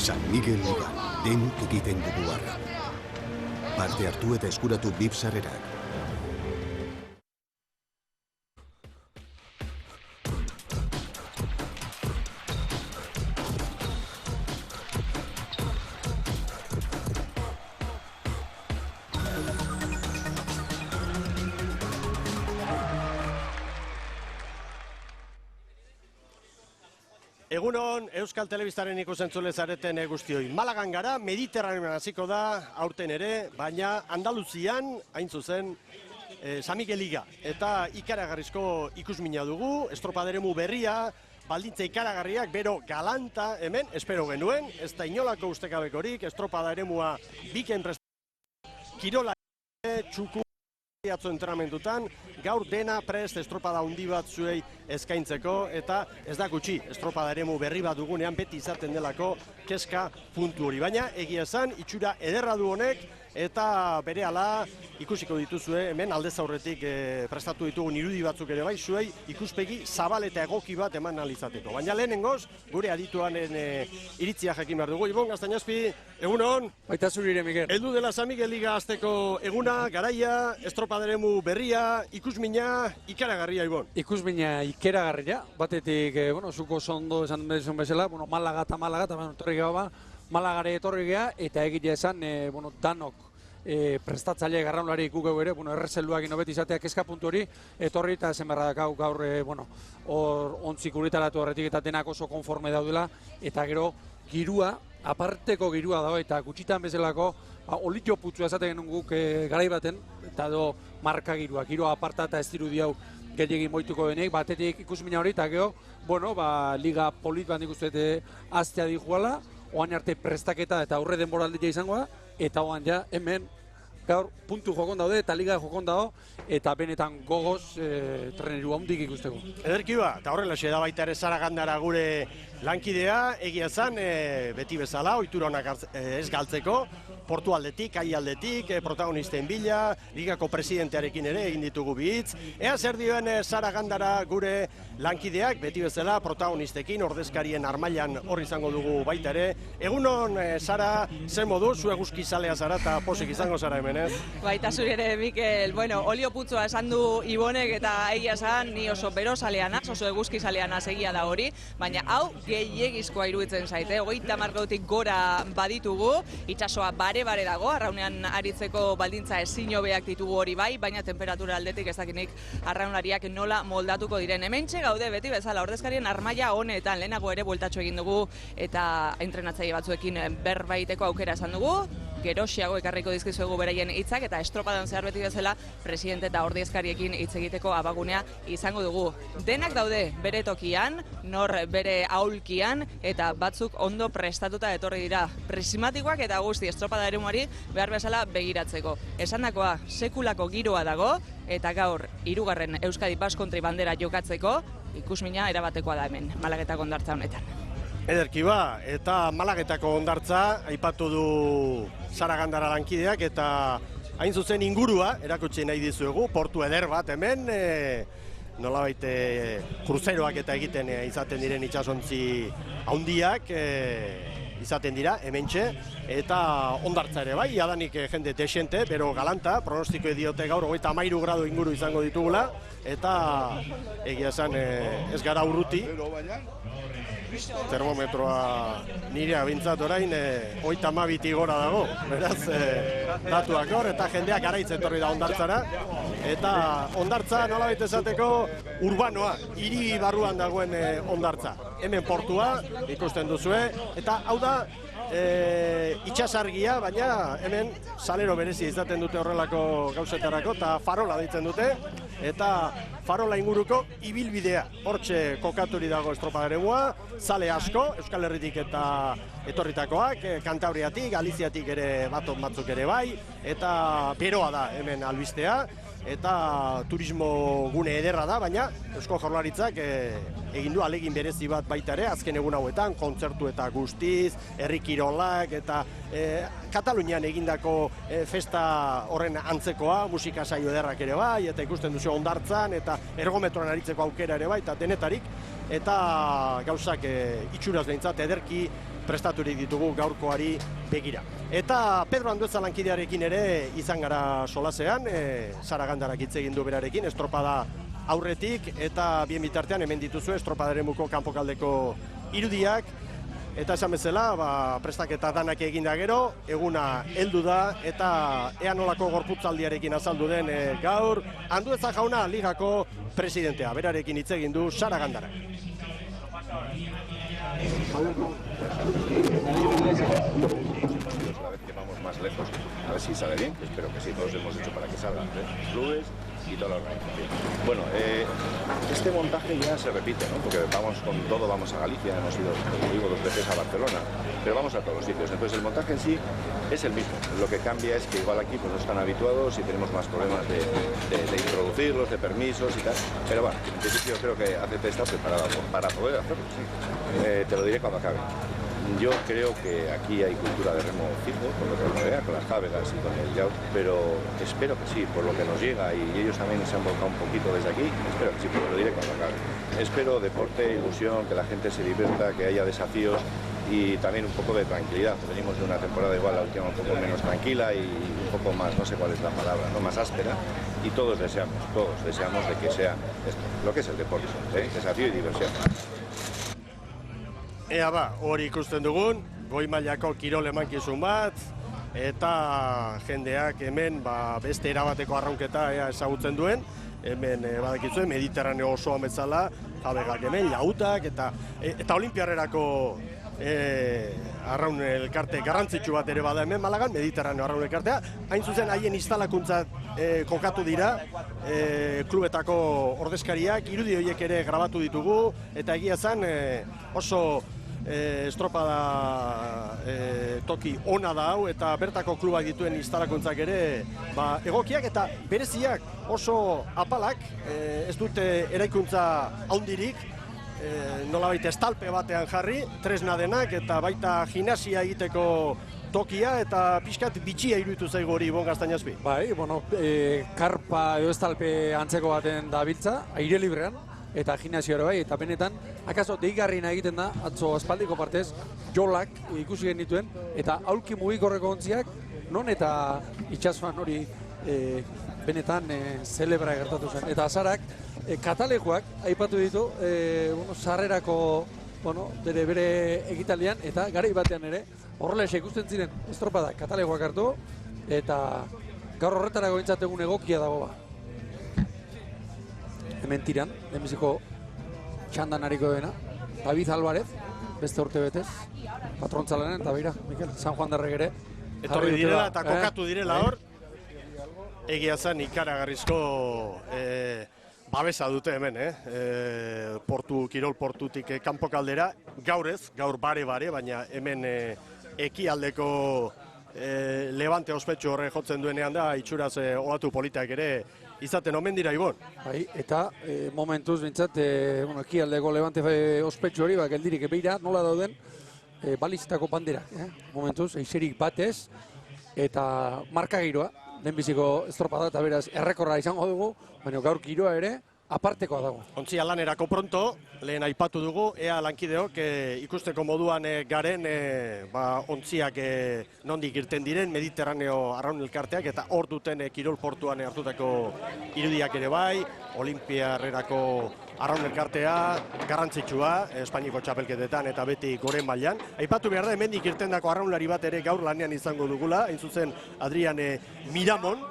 San Miguel Liga, den egiten dugu arra. Parte hartu eta eskuratu VIP sarrerak. Egunon, Euskal Telebistaren ikusentzule zareten guztioi. Malagan gara, Mediterranean hasiko da aurten ere, baina Andaluzian, hain zuzen, San Miguel Liga. Eta ikaragarrizko ikusmina dugu, estropaderemu berria, baldintza ikaragarriak, bero galanta hemen, espero genuen, ez da inolako ustekabekorik, estropaderemua biken kirola txuku atzo entrenamendutan, gaur dena prest estropada handi bat zuei eskaintzeko, eta ez da gutxi, estropada eremu berri bat dugunean beti izaten delako kezka puntu hori. Baina egia esan, itxura ederra du honek, eta berehala ikusiko dituzue, hemen aldez aurretik prestatu ditugun irudi batzuk ere bai, zuei ikuspegi zabal eta egoki bat eman alizateko. Baina lehenengoz, gure adituanen iritzia jakin behar dugu. Ibon, Gaztañazpi, egunon? Baita zurire, Miguel. Heldu dela San Miguel Liga azteko eguna, garaia, estropaderemu berria, ikusmina, ikaragarria, Ibon. Ikusmina ikaragarria, batetik, zuko zondo esan bezan bezala, Malaga eta etorri geha Malagare etorri geha, eta egitea esan, danok prestatzaile garraunlari ikukeu ere, errezeluak inobet izatea kezka puntu hori, etorri eta zen berra dakau gaur, hor ontzik uritaratu horretik eta denak oso konforme daudela, eta gero girua, aparteko girua dago, eta gutxitan bezalako, olitxo putzua esaten genuen guk garai baten, eta marka girua aparta eta ez dirudi hau gehiagin moituko denek, batetik ikusmina hori, eta gero, liga polit bat nik uste aztea di juala, oan arte prestaketa eta aurre denboraldia izango da, eta oan ja hemen gaur puntu jokon daude eta liga jokon dago, eta benetan gogoz treneru handik ikusteko. Ederki ba, eta horrela da baita ere Saragandara gure lankidea, egia zan, beti bezala, ohitura onak ez galtzeko, portu aldetik, kai aldetik, protagonisten bila, ligako presidentearekin ere egin ditugu bitz. Ea zer dioen Saragandara gure lankideak, beti bezala, protagonistekin, ordezkarien armailan hor izango dugu baita ere. Egunon, Sara, zen modu, zu eguzki zalea zara eta posik izango zara hemen, ez? Baita zuri ere, Mikel, olio putzua esan du Ibonek eta egia esan, ni oso bero zaleanaz, oso eguzki zaleanaz egia da hori, baina hau gehiegizkoa iruditzen zaite, 30 markautik gora baditugu, itsasoa bare dago, arraunean aritzeko baldintza ezin hobeak ditugu hori bai, baina temperatura aldetik ez dakinik arraunlariak nola moldatuko diren. Hementxe gaude beti bezala ordezkarien armaila honetan, lehenago ere bueltatxo egin dugu eta entrenatzaile batzuekin berbaiteko aukera esan dugu, gerosiago ekarriko dizkizuegu beraien hitzak eta estropadan zehar beti bezala presidente eta ordezkariekin hitz egiteko abagunea izango dugu. Denak daude bere tokian, nor bere aulkian eta batzuk ondo prestatuta etorri dira prismatikoak eta guzti estropada eremuari behar bezala begiratzeko. Esandakoa sekulako giroa dago eta gaur 3. Euskadi Basque Country bandera jokatzeko ikusmina erabatekoa da hemen Malagetako hondartza honetan. Ederki ba, eta Malagetako hondartza aipatu du Saragandara lankideak eta hain zuzen ingurua erakutsi nahi dizuegu, portu eder bat hemen, nolabait kruzeroak eta egiten izaten diren itsasontzi handiak izaten dira, hementxe, eta hondartza ere bai, jadanik jende desente, bero galanta, pronostiko diote gaur 33 gradu inguru izango ditugula, eta egia esan ez gara urruti, termometroa nirea bintzat orain 32 gora dago, beraz datuak hor, eta jendeak garaiz etorri da hondartzara, eta hondartza nolabait esateko urbanoa, hiri barruan dagoen hondartza. Hemen portua ikusten duzue, eta hau da itxasargia, baina hemen salero berezi izaten dute horrelako gauzetarako, eta farola deitzen dute, eta farola inguruko ibilbidea. Hortxe kokaturi dago estropaderemua, zale asko, Euskal Herritik eta etorritakoak, Kantabriatik, Galiziatik ere batzuk ere bai, eta beroa da hemen albistea, eta turismo gune ederra da, baina Eusko Jaurlaritzak egin du alegin berezi bat baita ere, azken egun hauetan, kontzertu eta guztiz, herri kirolak, eta Katalunian egindako festa horren antzekoa, musika saio ederrak ere bai, eta ikusten duzu hondartzan, eta ergometroan aritzeko aukera ere bai, eta denetarik, eta gauzak itxuraz behintzat ederki prestaturik ditugu gaurkoari begira. Eta Pedro Andueza lankidearekin ere izan gara solasean, Saragandarak hitz egin du berarekin, estropada aurretik, eta bien bitartean hemen dituzu estropaderemuko kanpokaldeko irudiak, eta esan bezala, prestaketa danak egin da gero, eguna heldu da, eta ea nolako gorputzaldiarekin azaldu den gaur, Andueza jauna ligako presidentea, berarekin hitz egin du Saragandarak. Una vez que vamos más lejos, a ver si sale bien, que espero que sí, todos hemos hecho para que salgan, los clubes y toda la organización. Bueno, este montaje ya se repite, ¿no? Porque vamos con todo, vamos a Galicia, hemos ido, como digo, 2 veces a Barcelona, pero vamos a todos los sitios. Entonces el montaje en sí es el mismo. Lo que cambia es que igual aquí pues, no están habituados y tenemos más problemas de introducirlos, de permisos y tal. Pero bueno, en principio creo que ACT está preparada para poder hacerlo, sí. Te lo diré cuando acabe. Yo creo que aquí hay cultura de remo fijo, con lo que nos vea, con las jávegas y con el yacht, pero espero que sí, por lo que nos llega, y ellos también se han volcado un poquito desde aquí, espero que sí, pero lo diré cuando acabe. Espero deporte, ilusión, que la gente se divierta, que haya desafíos y también un poco de tranquilidad. Venimos de una temporada igual, la última un poco menos tranquila y un poco más, no sé cuál es la palabra, ¿no? Más áspera, y todos deseamos de que sea esto, lo que es el deporte, desafío y diversión. Ea hori ikusten dugun, goi mailako kirol emankizun bat, eta jendeak hemen beste erabateko arraunketa ezagutzen duen, hemen badakizuen Mediterraneo osoa bezala, jabegak hemen, lautak, eta olimpiarrerako arraun elkarte garrantzitsu bat ere bada hemen Malagan, Mediterraneo arraun elkartea, hain zuzen haien instalakuntza kokatu dira, klubetako ordezkariak, irudi horiek ere grabatu ditugu, eta egia zen oso estropada toki ona da hau, eta bertako klubak dituen instalakuntzak ere egokiak eta bereziak, oso apalak, ez dute eraikuntza handirik, nolabait estalpe batean jarri, tresna denak, eta baita gimnasia egiteko tokia, eta pixkat bitxia iruditu zaigu hori Ibon Gaztañazpi. Bai, karpa edo estalpe antzeko baten dabiltza, aire librean, eta gimnasioa bai, eta benetan, akaso deigarriena egiten da, atzo aspaldiko partez, jolak ikusi genituen, eta aulki mugikorreko ontziak, non eta itxasuan hori benetan zelebra gertatu zen. Eta azarak, katalekoak aipatu ditu, sarrerako, bere egitaldian, eta garai batean ere, horrela ikusten ziren estropadak katalekoak hartu, eta gaur horretarako entzategun egokia dago ba. Hemen tiran, lehenbiziko txandan hariko dena, David Alvarez, beste urte betez, patrontzalanen, eta beira, Mikel, San Juan Darrek ere. Etorri direla eta kokatu direla hor, egia zen ikaragarrizko babesa dute hemen, kirol portutik kanpokaldera, gaur ez, gaur bare, baina hemen ekialdeko Levante ospetsu horre jotzen duenean da, itxuraz olatu politak ere izaten omen dira, Ibon. Bai, eta momentuz bintzat, ekialdeko Levante ospetsu hori, geldirik beira, nola dauden, balizitako banderak, momentuz, eiserik batez, eta marka giroa, lehenbiziko estropada, eta beraz, errekorra izango dugu, baina gaur giroa ere, apartekoa dago. Ontzia lanerako pronto, lehen aipatu dugu, ea lankideok ikusteko moduan garen ontziak nondik irten diren, Mediterraneo arraun elkarteak, eta hor duten kirol portuan hartutako irudiak ere bai, Olimpiarrerako arraun elkartea, garrantzitsua, Espainiko txapelketetan eta beti goren mailan. Aipatu behar da, hemendik irtendako arraunlari bat ere gaur lanean izango dugula, hain zuzen Adrian Miramon,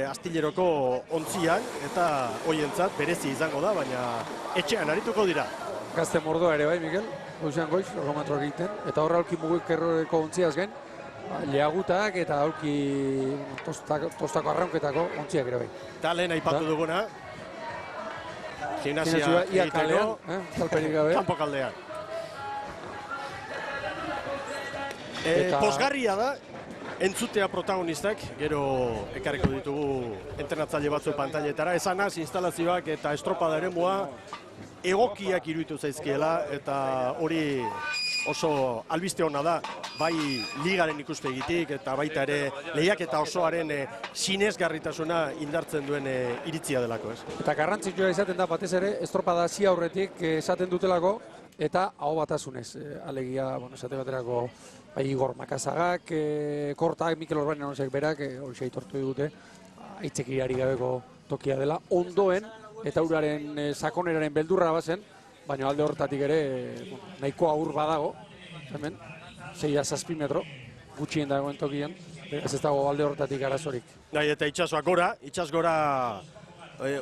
Astilleroko ontzian, eta hoientzat berezi izango da, baina etxean arituko dira. Gazte mordoa ere bai, Mikel, goizean goiz, errometroak egiten, eta horra aulki mugikorreko ontziaz gain, leagutak eta aulki tostako arraunketako ontziak ere bai. Eta lehen aipatu duguna, gimnasia egiteko, kanpokaldean. Posgarria da, entzutea protagonistak, gero ekarriko ditugu entrenatzaile batzu pantailetara, esanaz instalazioak eta estropada eremua egokiak iruditu zaizkiela, eta hori oso albiste hona da, bai ligaren ikuspegitik eta baita ere lehiaketa osoaren sinesgarritasuna indartzen duen iritzia delako, ez? Eta garrantzitsua izaten da batez ere estropada hasi aurretik esaten dutelako eta hau batasunez, alegia, esate baterako, bai Igor Makazagak, Kortak, Mikel Orbainanozek berak, hori aitortu digute, aitzekiriari gabeko tokia dela, ondoen, eta uraren sakoneraren beldurra bazen, baina alde horretatik ere nahiko aur badago, hemen, 6-7 metro, gutxien dagoen tokian, beraz ez dago alde horretatik arazorik. Bai, eta itxasoak gora,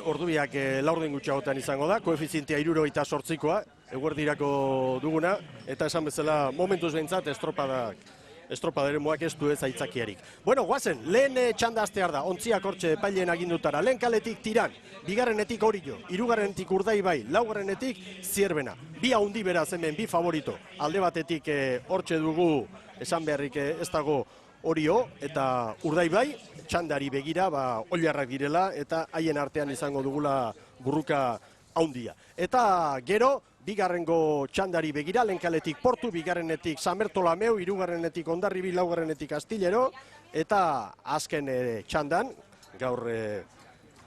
ordubiak laurden gutxiagotan izango da, koefizientia 78koa, eguerdirako duguna, eta esan bezala momentuz behintzat estropadaren moak ez du ez aitzakiarik. Bueno, guazen, lehen txanda astear da, ontziak hortxe epaileen agindutara, lehen kaletik Tiran, bigarrenetik Orio, hirugarrenetik Urdaibai, laugarrenetik Zierbena. Bi haundi beraz hemen, bi favorito, alde batetik hortxe dugu, esan beharrik ez dago Orio eta Urdaibai, txandari begira, oliarrak direla, eta haien artean izango dugula burruka haundia. Eta gero, bigarrengo txandari begira, lehenkaletik Portu, bigarrenetik San Bertolameu, hirugarrenetik Hondarribi, laugarrenetik Astillero, eta azken txandan, gaur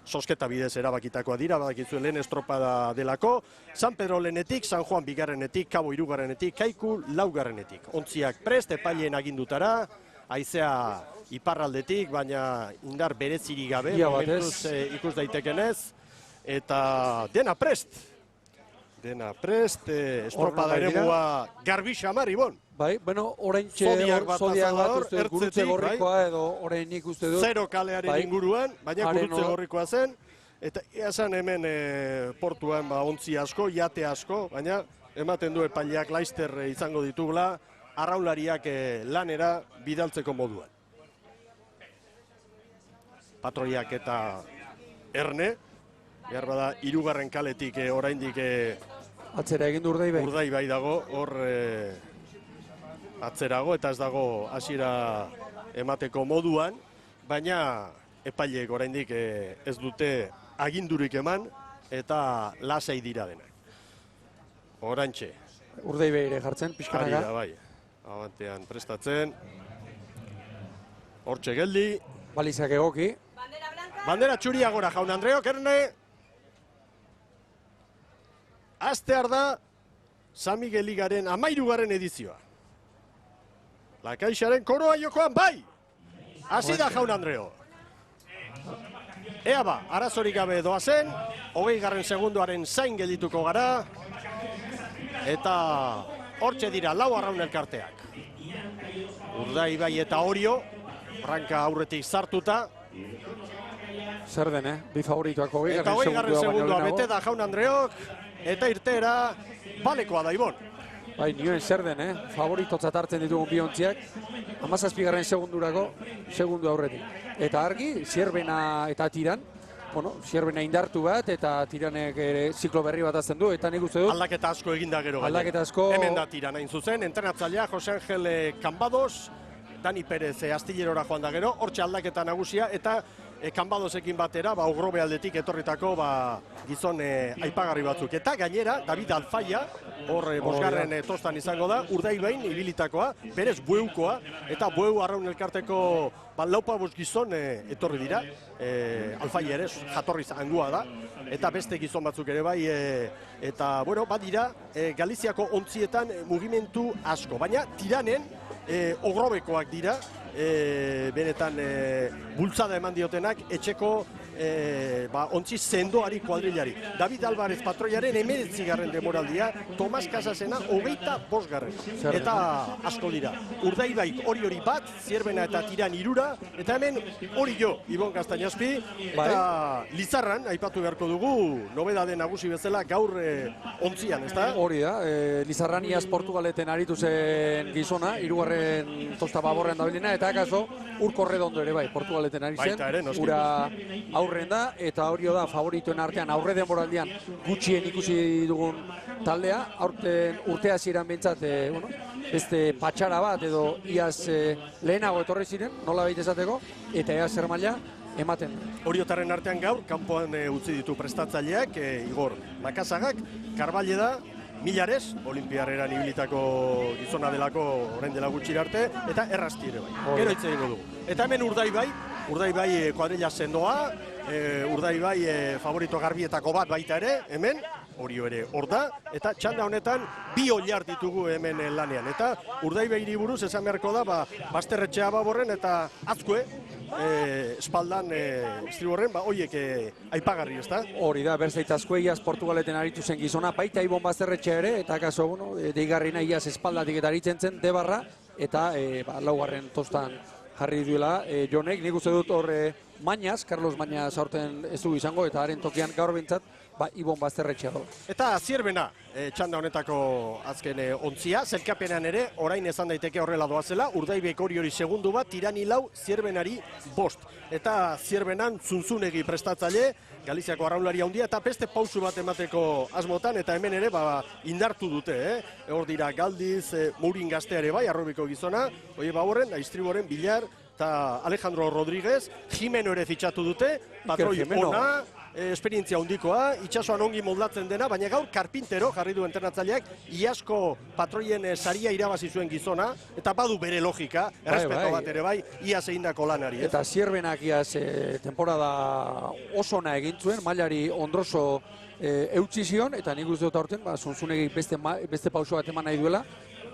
sosketa bidez erabakitakoa dira, badakizuen lehen estropada delako, San Pedro lehenetik, San Juan bigarrenetik, Kabo hirugarrenetik, Kaiku laugarrenetik. Ontziak prest, epaileen agindutara, haizea iparraldetik, baina indar berezirik gabe, momentuz ikus daitekenez, eta dena prest. Dena prest, estropada ere mua garbi xamar, Ibon. Bai, bueno, orain zodiak bat uste dut, gurutze gorrikoa edo orain nik uste dut. Zero kalearen inguruan, baina gurutze gorrikoa zen. Eta esan hemen portuan ontzi asko, jate asko, baina ematen du epaileak Laister izango ditugula, arraunlariak lanera bidaltzeko moduan. Patroiak eta Erne, behar bada, hirugarren kaletik oraindik atzera egin du Urdaibai. Urdaibai dago, hor atzerago eta ez dago hasiera emateko moduan, baina epaileek oraindik ez dute agindurik eman eta lasai dira denak. Orantxe. Urdaibai ere jartzen, pixkanaka. Ari da, bai. Abantean prestatzen. Hortxe geldi. Balizak egoki. Bandera txuria gora, jaun Andreok, Erne. Astear da San Miguel Ligaren 13. edizioa. Lakaixaren koroa jokoan, bai! Hasi da jaun Andreo. Ea ba, arazorik gabe doazen, 20. segunduaren zain geldituko gara, eta hortxe dira lau arraun elkarteak. Urdaibai eta Orio, ranka aurretik sartuta. Zer den, bi favorituak 20. Eta 20. segundua bete da jaun Andreok, eta irtera balekoa da, Ibon. Bai, nioen zer den, favoritotzat hartzen ditugun biontziak, 17. segundurako, segundu aurretik. Eta argi, Zierbena eta Tiran, Zierbena indartu bat, eta Tiranek ere ziklo berri bat azten du, eta nik uste dut. Aldaketa asko eginda gero gainera. Aldaketa asko. Hemen da Tiran hain zuzen, entrenatzailea Jose Angel Cambados, Dani Perez Astillerora joan da gero, hortxe aldaketa nagusia, eta Cambadosekin batera, Ogrobe aldetik etorritako gizon aipagarri batzuk. Eta gainera, David Alfaia, hor bosgarren tostan izango da, Urdaibain ibilitakoa, berez bueukoa, eta bueu arraun elkarteko laupa bost gizon etorri dira, Alfaia ere jatorriz angua da, eta beste gizon batzuk ere bai, eta badira Galiziako ontzietan mugimendu asko, baina Tiranen Ogrobekoak dira, benetan bultzada eman diotenak etxeko ontzi sendoari kuadrilari. David Alvarez patroiaren 19. demoraldia, Tomas Casasena 25. Eta asko dira. Urdaibai hori bat, Zierbena eta Tiran 3, eta hemen Orio, Ibon Gaztañazpi, eta Lizarran, aipatu beharko dugu, nobedade nagusi bezala gaur ontzian, ezta? Hori da, Lizarran iaz Portugaleten aritu zen gizona, 3. tosta baborrean dabilena, eta akaso Urko Redondo ere bai, Portugaleten ari zen, ura aurren da, eta Orio da favoritoen artean aurre denboraldian gutxien ikusi dugun taldea, urtea ziren bentsat, beste patxara bat edo iaz lehenago etorri ziren, nola baita esateko, eta ea zer maila ematen. Oriotarren artean gaur, kanpoan utzi ditu prestatzaileak, Igor Makazagak, Karballe da, Milares, olimpiarreran ibilitako gizona delako orain dela gutxira arte, eta Errasti ere bai. Gero hitz egingo dugu. Eta hemen Urdaibai kuadrilla sendoa, Urdaibai favorito garbietako bat baita ere, hemen, Orio ere hor da, eta txanda honetan bi oliar ditugu hemen lanean. Eta Urdaibairi buruz esan beharko da, Basterretxea Baborren eta Azkue, espaldan estriborren, hoiek aipagarri, ez da? Hori da, berzait Azkue iaz Portugaleten aritu zen gizona, baita Ibon Basterretxea ere, eta kaso, deigarrina iaz espaldatik eta aritzen zen Debarra, eta laugarren tostan jarri duela Jonek, nik uste dut hor Mañas, Carlos Mañas aurten ez du izango, eta haren tokian gaur bintzat, Ibon Basterretxea do. Eta Zierbena, txanda honetako azken ontzia, zelkapenean ere, orain esan daiteke horrela doazela, Urdaibaik hori segundu bat, Tirani lau, Zierbenari 5. Eta Zierbenan Zunzunegi prestatzaile, Galiziako arraunlari handia, eta beste pausu bat emateko asmotan, eta hemen ere indartu dute, hor dira Galdiz, Mourin Gaztea ere bai, arrobiko gizona, Oie Baborren, Aistriboren, Bilar, eta Alejandro Rodríguez, Jimeno ere fitxatu dute, patroi ona, esperientzia handikoa, itxasoan ongi moldatzen dena, baina gaur Karpintero jarri du entrenatzaileak, iasko patroien saria irabazi zuen gizona, eta badu bere logika, errespeto bat ere bai, iaz egindako lanari. Eta Zierbenak iaz temporada oso ona egin zuen, mailari ondroso eutsi zion, eta nik uste dut aurten, Zunzunegi beste pauso bat eman nahi duela.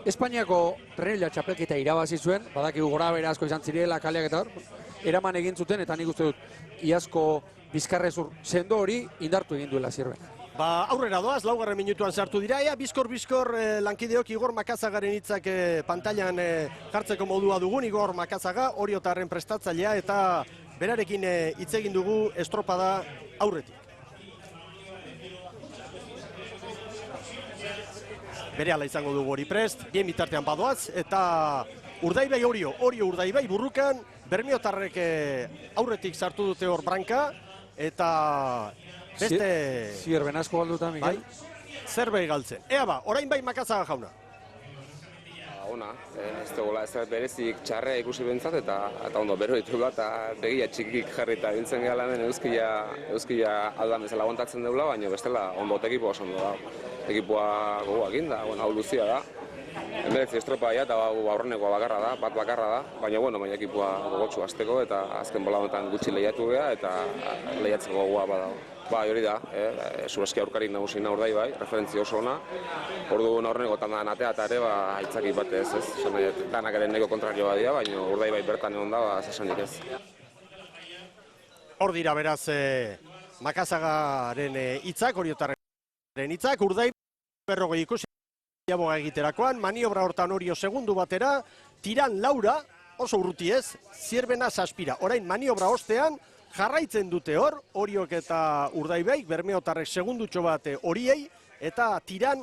Espainiako trenila txapelketa irabazi zuen, badakigu gora bera asko izan zirela, kaleak eta hor, eraman egin zuten, eta nik uste dut iazko bizkarrezur sendo hori indartu egin duela Zierben. Aurrera doaz, 4. minutuan sartu dira, bizkor lankideok Igor Makazagaren hitzak pantailan jartzeko modua dugun, Igor Makazaga, Oriotarren prestatzailea, eta berarekin hitz egin dugu estropada aurretik. Berehala izango dugu hori prest, bien bitartean badoaz, eta Urdaibai Orio Urdaibai burrukan, Bermiotarrek aurretik sartu dute hor branka, eta beste... Zierben asko galduta, Miguel. Zerbait galtzen. Orain bai Makazaga jauna. Ona, ez dugu ez berezik txarrea ikusi bentzat, eta ondo bero ditu bat, eta begia txikik jarrita bintzen gehala hemen euskila aldan bezala aguantatzen deula, baina bestela ondo ekipoa oso ondo da. Ekipoa gogoak inda, hau luzia da. Hemeretzi estropa ja, eta aurrenekoa bakarra da, bat bakarra da, baina ekipoa gogotsu hasteko, eta azken bola honetan gutxi lehiatu geha, eta lehiatzeko gogoa badago. Hori da, Zurazki aurkari nagusina Urdaibai, referentzia oso ona. Orduan aurreneko tandan atea eta ere, aitzaki batez ez, danak ere neko kontrarioa dira, baina Urdaibai bertan egon da, zesanik ez. Hor dira beraz Makazagaren hitzak, Oriotarren hitzak, Urdaibai berrogei ikusi jaboga egiterakoan, maniobra hortan Orio segundu batera, Tiran Laura, oso urruti ez, Zierbena 6. Orain maniobra ostean, jarraitzen dute hor, Oriok eta Urdaibaik, Bermeotarrek segundutxo bat horiei, eta Tiran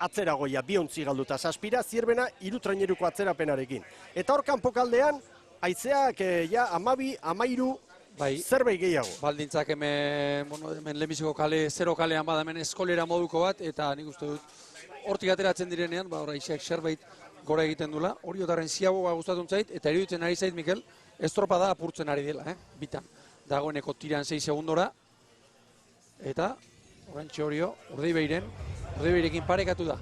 atzeragoia, 2 ontzi galduta 6, Zierbena 3 traineruko atzerapenarekin. Eta hor kanpokaldean, haizeak 12, 13, zerbait gehiago. Baldintzak hemen lehenbiziko kale, 0 kalean bada hemen eskolera moduko bat, eta nik uste dut, hortik ateratzen direnean, haizeak zerbait gora egiten dula, Oriotarren ziaboga gustatun zait, eta iruditzen ari zait, Mikel, estropada apurtzen ari dela, bitan. Dagoeneko Tiran 6 segundora, eta orantxe Orio, Urdaibairekin parekatu da.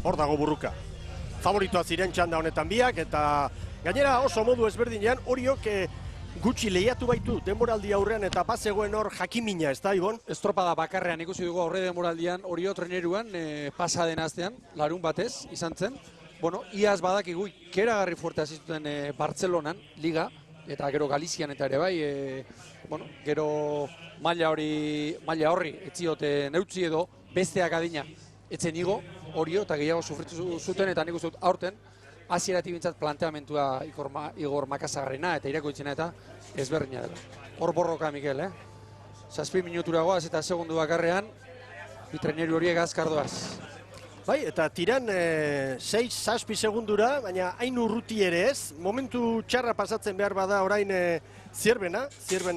Hor dago burruka. Favoritoa ziren txanda honetan biak, eta gainera oso modu ezberdinean, Oriok gutxi lehiatu baitu denboraldi aurrean, eta bazegoen hor jakimina, ez da, Ibon? Estropada bakarrean ikusi dugu aurre denboraldian Orio treneruan pasaden astean, larun batez izan zen. Iaz badakigu ikeragarri fuerte aziztuten Bartzelonan, Liga, eta gero Galizian eta ere bai, gero maila horri etziote neutzi edo besteak adina etzen igo Orio eta gehiago sufritu zuten, eta nik uste dut aurten hasieratik bintzat planteamentua Igor Makazagarrena eta irakoitzena eta ezberdina dela. Hor borroka, Mikel, 7 minutura goaz eta segundu bakarrean bitreneru horiek azkardoaz. Bai, eta Tiran 6-7 segundura, baina hain urruti ere ez. Momentu txarra pasatzen behar bada orain Zierbena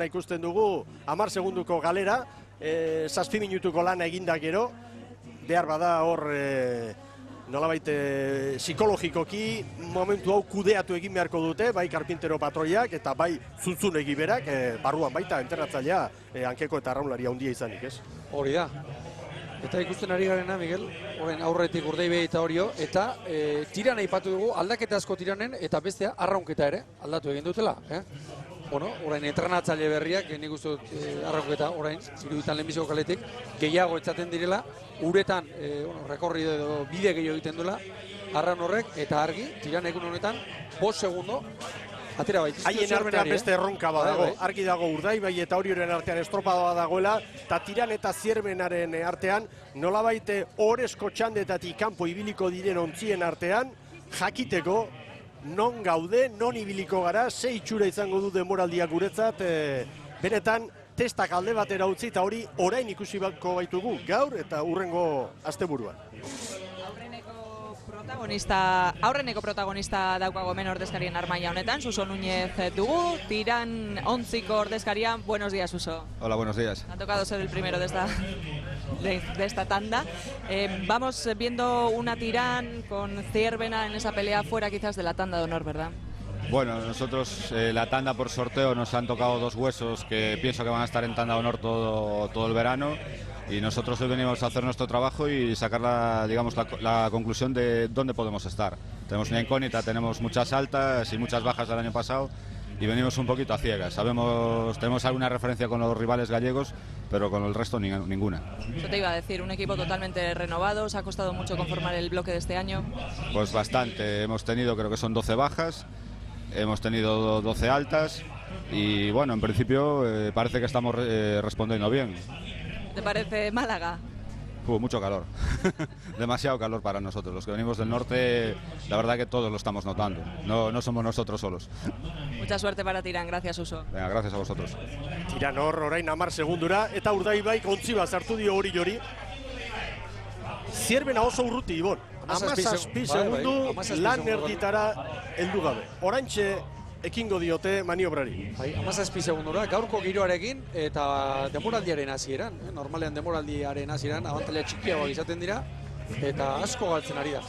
ikusten dugu 10 segunduko galera, 7 minutuko lana eginda gero, behar bada hor nolabait psikologikoki momentu hau kudeatu egin beharko dute, bai Karpintero patroiak eta bai Zunzunegi berak, barruan baita entrenatzailea hankeko eta arraunlaria handia izanik, ez? Hori da. Eta ikusten ari garena, Miguel, aurretik Urdaibai eta Orio, eta Tiran aipatu dugu, aldaketa asko Tiranen, eta bestea arraunketa ere aldatu egin dutela. orain entrenatzaile berriak, nik uste dut arraketa orain, iruditan lehenbiziko kaletik, gehiago etzaten direla, uretan rekorrido edo bide gehiago egiten duela, arran horrek, eta argi, Tiranekun honetan, 5 segundo, atera baitizkio haien artean beste erronka badago, argi dago Urdaibai eta Orioren artean estropada dagoela, eta Tiran eta Zierbenaren artean, nolabait orezko txandetatik kanpo ibiliko diren ontzien artean, jakiteko non gaude, non ibiliko gara, ze itxura izango du denboraldiak guretzat, benetan testak alde batera utzi eta hori orain ikusi batko baitugu, gaur eta hurrengo asteburuan. Aurreneko protagonista daukago hemen ordezkarien armaia honetan, Suso Núñez dugu, Tiran ontziko ordezkaria. Buenos días, Suso. Hola, buenos días. Ha tocado ser el primero de esta tanda. Vamos viendo una Tiran con Zierbena en esa pelea fuera quizás de la tanda de honor, ¿verdad? Bueno, nosotros la tanda por sorteo nos han tocado 2 huesos que pienso que van a estar en tanda de honor todo el verano. Y nosotros hoy venimos a hacer nuestro trabajo y sacar la conclusión de dónde podemos estar. Tenemos una incógnita, tenemos muchas altas y muchas bajas del año pasado y venimos un poquito a ciegas. Tenemos alguna referencia con los rivales gallegos, pero con el resto ninguna. Eso te iba a decir, un equipo totalmente renovado, ¿os ha costado mucho conformar el bloque de este año? Pues bastante, hemos tenido, creo que son 12 bajas, hemos tenido 12 altas y bueno, en principio parece que estamos respondiendo bien. ¿Te parece Málaga? Mucho calor, demasiado calor para nosotros. Los que venimos del norte, la verdad que todos lo estamos notando, no somos nosotros solos. Mucha suerte para Tiran, gracias Suso. Venga, gracias a vosotros. Tiran orain 10 segundura, eta Urdaibaik ontzi bat sartu dio hori. Zierbena oso urruti, Ibon. 17 segundu lan erditara heldu gabe. Oraintxe ekingo diote maniobrari. 17 segundura, gaurko giroarekin eta denboraldiaren hasieran, normalean denboraldiaren hasieran abantaila txikiagoak izaten dira eta asko galtzen ari da.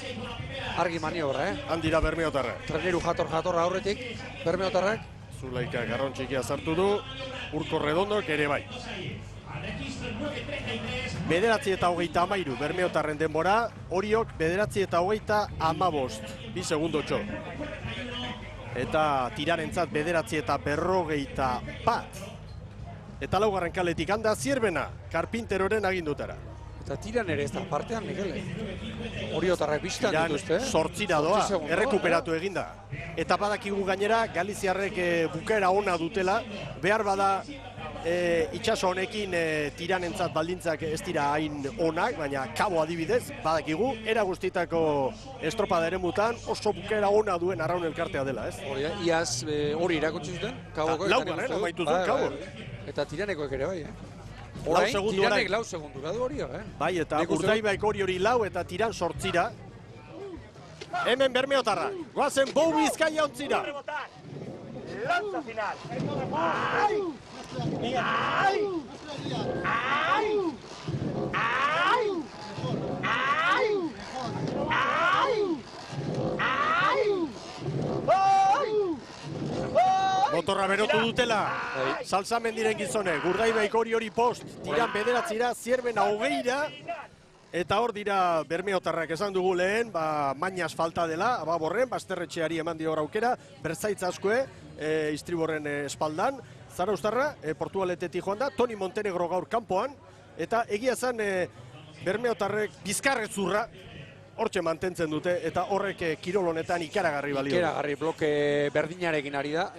Argi maniobra, Handira Bermeotarra. Treneru jatorra aurretik, Bermeotarrak. Zulaika garron txikia sartu du, Urko Redondok ere bai. 9:23 Bermeotarren denbora, Oriok 9:15, 2 segundotxo. Eta Tirarentzat 9:41. Eta laugarren kaletik handa Zierbena, Karpinteroren agindutara. Eta Tiran ere ez da partean, Mikel. Oriotarrak bistan dituzte. Sortzira doa, errekuperatu eginda. Eta badakigu gainera, Galiziarrek bukaera ona dutela, behar bada itxaso honekin Tiranentzat baldintzak ez dira hain onak, baina Kabo adibidez, badakigu, era guztitako estropada eremutan oso bukaera ona duen arraun elkartea dela, ez? Iaz hori irakutsi zuten, Kaboko. Laugarren, amaitu zuen Kabo. Eta Tiranekoek ere bai, Orain, Tiranek 4 segundura du Orio, Bai, eta Urdaibaik hori 4 eta Tiran 8. Hemen Bermeotarra, goazen Bou Bizkaia ontzira. Lanza final. Motorra berotu dutela, Salsamendiren gizone, Urdaibaik hori post, Tiran 9, Zierbena 20, eta hor dira Bermeotarrak esan dugu lehen, mainaz falta dela, Ababorren, Basterretxeari eman dio aukera, Bertzaitz askoe, Istriborren espaldan, Zarauztarra, Portualetetik joan da, Toni Montenegro gaur kanpoan, eta egia zen Bermeotarrek bizkarrezurra, hortxe mantentzen dute, eta horrek kirol honetan ikaragarri balio. Ikaragarri bloke berdinarekin ari da,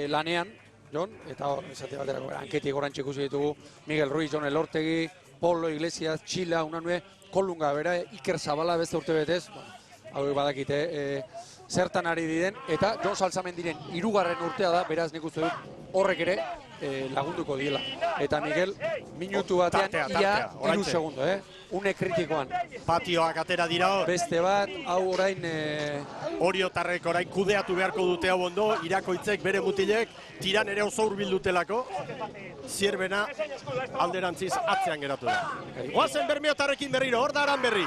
lanean, Jon, eta hor, esate baterako, anketik orantxe ikusi ditugu, Miguel Ruiz, Jon Elortegi, Polo Iglesias, Txila, Unanue, Kolunga, bera, Iker Zabala beste urte betez, hau badakite, zertan ari diren, eta Jon Salsamendiren 3. urtea da, beraz nik uste dut horrek ere lagunduko diela. Eta Miguel, minutu batean, ia 3 segundo, une kritikoan. Patioak atera dira hor. Beste bat, hau orain... Oriotarrek orain kudeatu beharko dute hau ondo, Irakoitzek bere mutilek, Tiran ere oso hurbildutelako, Zierbena alderantziz atzean geratu da. Goazen Bermeotarrekin berriro, hor da Aranberri.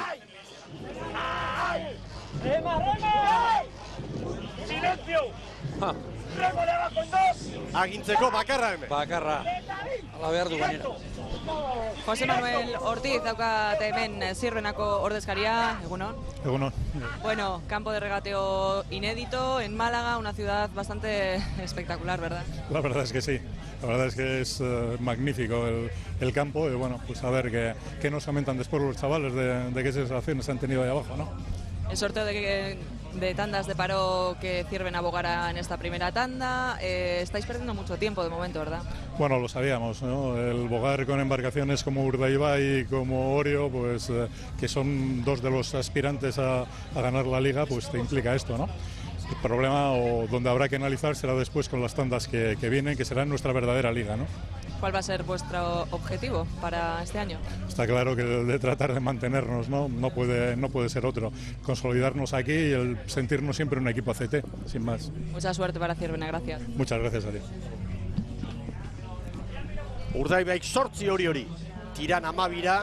Silencio. Remolega con 2. Agintzeko bakarra hemen. Bakarra, ala behar du gainera. Jose Manuel Ortiz daukat hemen Zirbenako ordezkaria, egunon. Egunon. Bueno, campo de regateo inédito en Málaga, una ciudad bastante espectacular, ¿verdad? La verdad es que sí. La verdad es que es magnífico el campo y bueno, pues a ver qué nos comentan después los chavales de qué sensaciones han tenido ahí abajo, ¿no? El sorteo de tandas de paro que Zirben abogará en esta primera tanda. Estáis perdiendo mucho tiempo de momento, ¿verdad? Bueno, lo sabíamos, ¿no? El bogar con embarcaciones como Urdaibai y como Orio, pues que son dos de los aspirantes a ganar la liga, pues te implica esto, ¿no? El problema o donde habrá que analizar será después con las tandas que vienen, que será nuestra verdadera liga, ¿no? ¿Cuál va a ser vuestro objetivo para este año? Está claro que el de tratar de mantenernos, no puede ser otro. Consolidarnos aquí y el sentirnos siempre un equipo ACT, sin más. Mucha suerte para Zirben, gracias. Muchas gracias a ti. Urdaibaik 8 hori. Tiran 12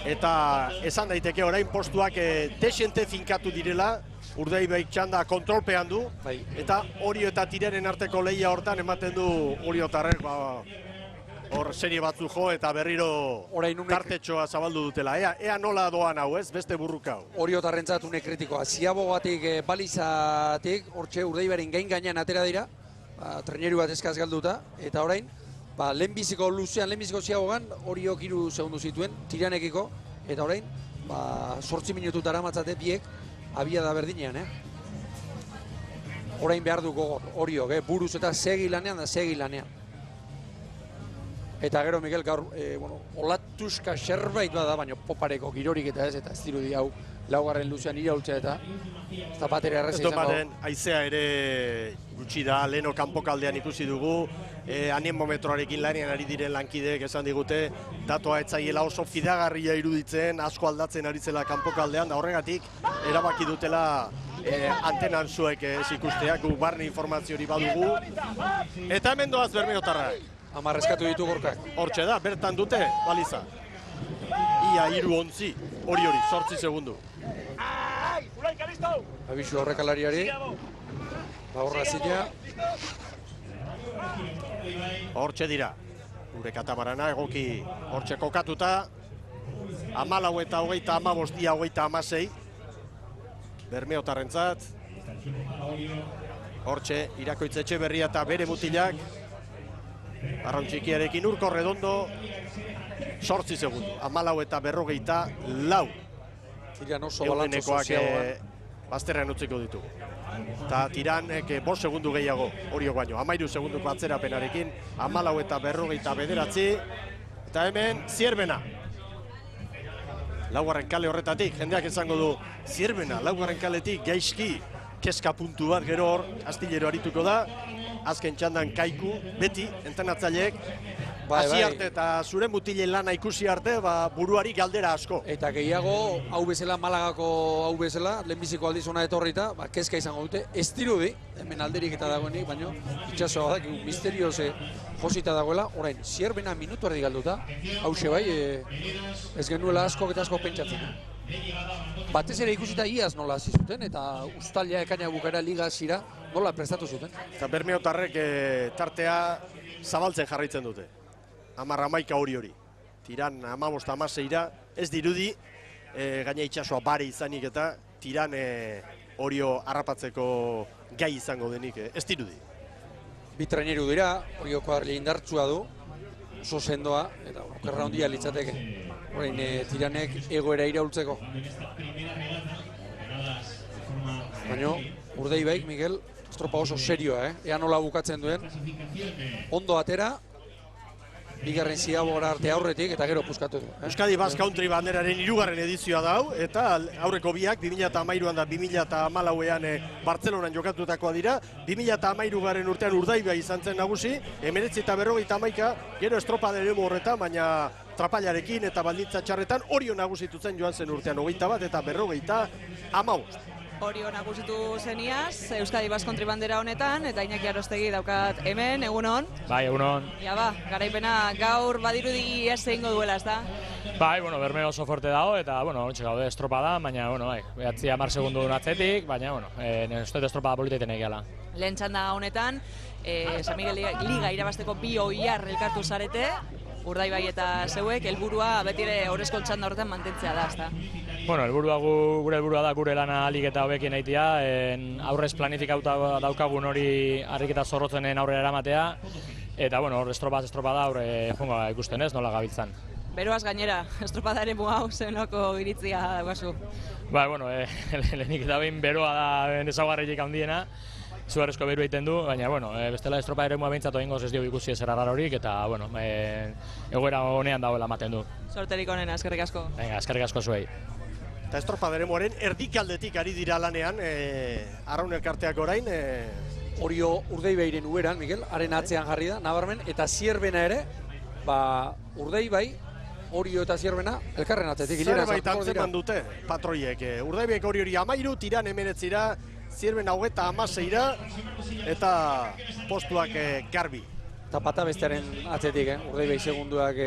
eta esan daiteke orain postuak desente finkatu direla. Urdaibaik txanda kontrolpean du, eta Orio eta Tirenen arteko lehia hortan ematen du oriotarrek hor serie batzu jo eta berriro tartetxoa zabaldu dutela. Ea nola doan hau, ez? Beste burruka hau. Oriotarrentzat une kritikoa. Ziabogatik, balizatik, hortxe Urdaibaren gainean atera dira, treneru bat eskaz galduta, eta orain, lehenbiziko luzean, lehenbiziko Ziabogan, Oriok 3 segundu zituen, Tiranekiko, eta orain, 8 minututara matzate biek, abia da berdinean, Orain behar du gogor, Oriok, buruz eta segi lanean. Eta gero, Miguel, gaur, olatuska zerbait bada, baina popareko girorik eta ez dirudi hau, laugarren luzean iraultzea eta zapatera erreza izango. Estopaden, haizea ere gutxi da, leheno kanpokaldean ikusi dugu, anemometroarekin lanean ari diren lankideek esan digute, datoa etzaiela oso fidagarria iruditzen, asko aldatzen ari zela kanpokaldean, da horregatik erabaki dutela antenan zuek ez ikusteak, gu barne informazio hori badugu. Eta hemen doaz Bermeotarrak. 10 eskatu ditu gorkak. Hortxe da, bertan dute, baliza. Ia 3-11, hori, 8 segundu. Abisu aurrekalariari. Horra zila. Hortxe dira. Gure katamarana egoki hortxe kokatuta. 14 eta 15, dia 36. Bermeotarrentzat. Hortxe, Irakoitz Etxeberria eta bere mutilak. Arrauntxikiarekin Urko Redondo, 8 segundu, 14 eta 44. Tiran oso balantzo soziagoan. Bazterrean utziko ditu. Eta Tiranek 5 segundu gehiago, Oriok baino, 13 segunduko atzerapenarekin, 14 eta 49. Eta hemen, Zierbena. Laugarren kale horretatik, jendeak esango du, Zierbena, laugarren kaletik gaizki, keska puntu bat gero hor, astillero arituko da. Azken txandan Kaiku, beti, entrenatzaileek, hasi arte eta zure mutilen lana ikusi arte, buruari galdera asko. Eta gehiago, hau bezala, Malagako hau bezala, lehenbiziko aldiz hona etorrita, kezka izango dute, ez dirudi, hemen alderik eta dagoenik, baina itxasoa da, misterioze josita dagoela, orain, Zierbena minutu erdi galduta, hause bai, ez genuela askok eta askok pentsatzen. Batez ere ikusita iaz nola hasi zuten, eta uztaila ekaina bukara liga zira, nola prestatu zuten. Eta Bermeotarrek tartea zabaltzen jarraitzen dute. 10-11 hori. Tiran 15-16, ez dirudi, gaina itxasoa bare izanik eta Tiran Orio harrapatzeko gai izango denik, ez dirudi. Bi traineru dira, Orioko arli indartsua du, oso sendoa, eta okerra handia litzateke. Orain Tiranek egoera iraultzeko. Baina, Urdaibaik, Miguel, estropa oso serioa, ea nola bukatzen duen. Ondo atera, bigarren Ziabogara arte aurretik, eta gero puskatu du. Euskadi Basque Country banderaren 3. edizioa da hau, eta aurreko biak 2013an da 2014an Bartzelonan jokatutakoa dira. 2013 urtean Urdaibai izan zen nagusi, 19 eta 51, gero estropa dere horretan, baina trapailarekin eta baldintza txarretan Orio nagusitu zen joan zen urtean 21 eta 55. Orio nagusitu zeniaz, Euskadi Basque Country bandera honetan, eta Iñaki Arostegi daukat hemen, egunon. Bai, egunon. Ja ba, garaipena gaur badirudi ez egingo duela, ez da? Bai, bueno, Bermeo oso fuerte dago, eta, bueno, ontsi gaude estropada, baina, bueno, bai, 10 segundu atzetik, baina, bueno, uste estropada politeiten egiala. Lehen txanda honetan, San Miguel Liga irabazteko bi oiar elkartu zarete, Urdaibai eta zeuek, helburua betire orezko txanda horretan mantentzea da, ezta? Bueno, gure helburua da gure lana alik eta hobekin egitea, aurrez planifikauta daukagun hori ariketa zorrotzenen aurrera eramatea, eta, bueno, estropada aurre jungo ikusten ez, nola gabiltzan. Beroaz gainera, estropadaren hau zenoko iritzia daukazu? Ba, bueno, lehenik eta behin beroa da ezaugarririk handiena, zugarrezko beru egiten du, baina, bueno, bestela estropa ere mua behintzatu egingoz ez dio ikusi ez errar horik, eta, bueno, egoera honean dagoela ematen du. Sorterik onena, eskerrik asko. Venga, eskerrik asko zuei. Eta estropa deremoaren erdikaldetik ari dira lanean, Arraun elkarteak orain. Orio Urdaibairen uberan, Miguel, haren atzean jarri da, nabarmen, eta Zierbena ere, Urdaibai, Orio eta Zierbena, elkarren atzetik. Zerbait antzeman dute, patroiek. Urdaibaik Oriori 13, Tiran 19, Zierbena 26, eta postuak garbi. Eta pata bestearen atzetik, Urdaibai segunduak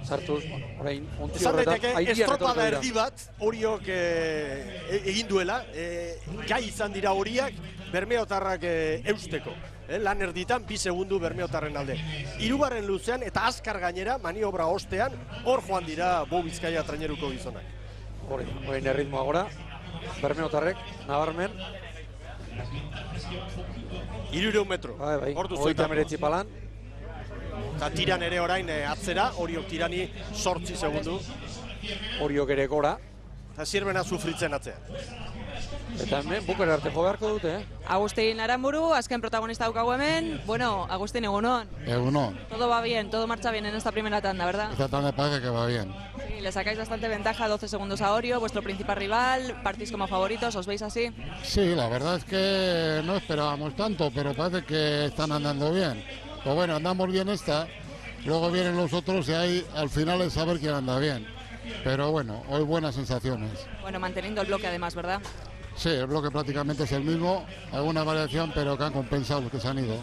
sartuz, orain, ontzi horretan, estropada erdi bat, Oriok egin duela, gai izan dira horiak, bermeotarrak eusteko. Lan erditan, 2 segundu bermeotarren alde. Hirugarren luzean eta azkar gainera, maniobra ostean, hor joan dira Bo Bizkaia traineruko gizonak. Horrein erritmoa gora, bermeotarrek, nabarmen. 300 metro. Hor duzu eta meretzi palan. Eta Tiran ere orain atzera, Oriok Tirani 8 segundu. Oriok ere gora. Eta Zierbena sufritzen atzea. Eta hemen, bukera arte jo beharko dute, Agustin Aramburu, azken protagonista daukagu hemen. Bueno, Agustin, egunon. Egunon. Todo va bien, todo marcha bien en esta primera tanda, ¿verdad? Esta tanda parece que va bien. Sí, le sacáis bastante ventaja, 12 segundos a Orio, vuestro principal rival, partís como favoritos, ¿os veis así? Sí, la verdad es que no esperábamos tanto, pero parece que están andando bien. Pues bueno, andamos bien esta, luego vienen los otros y ahí al final es saber quién anda bien. Pero bueno, hoy buenas sensaciones. Bueno, manteniendo el bloque además, ¿verdad? Sí, el bloque prácticamente es el mismo, alguna variación, pero que han compensado los que se han ido.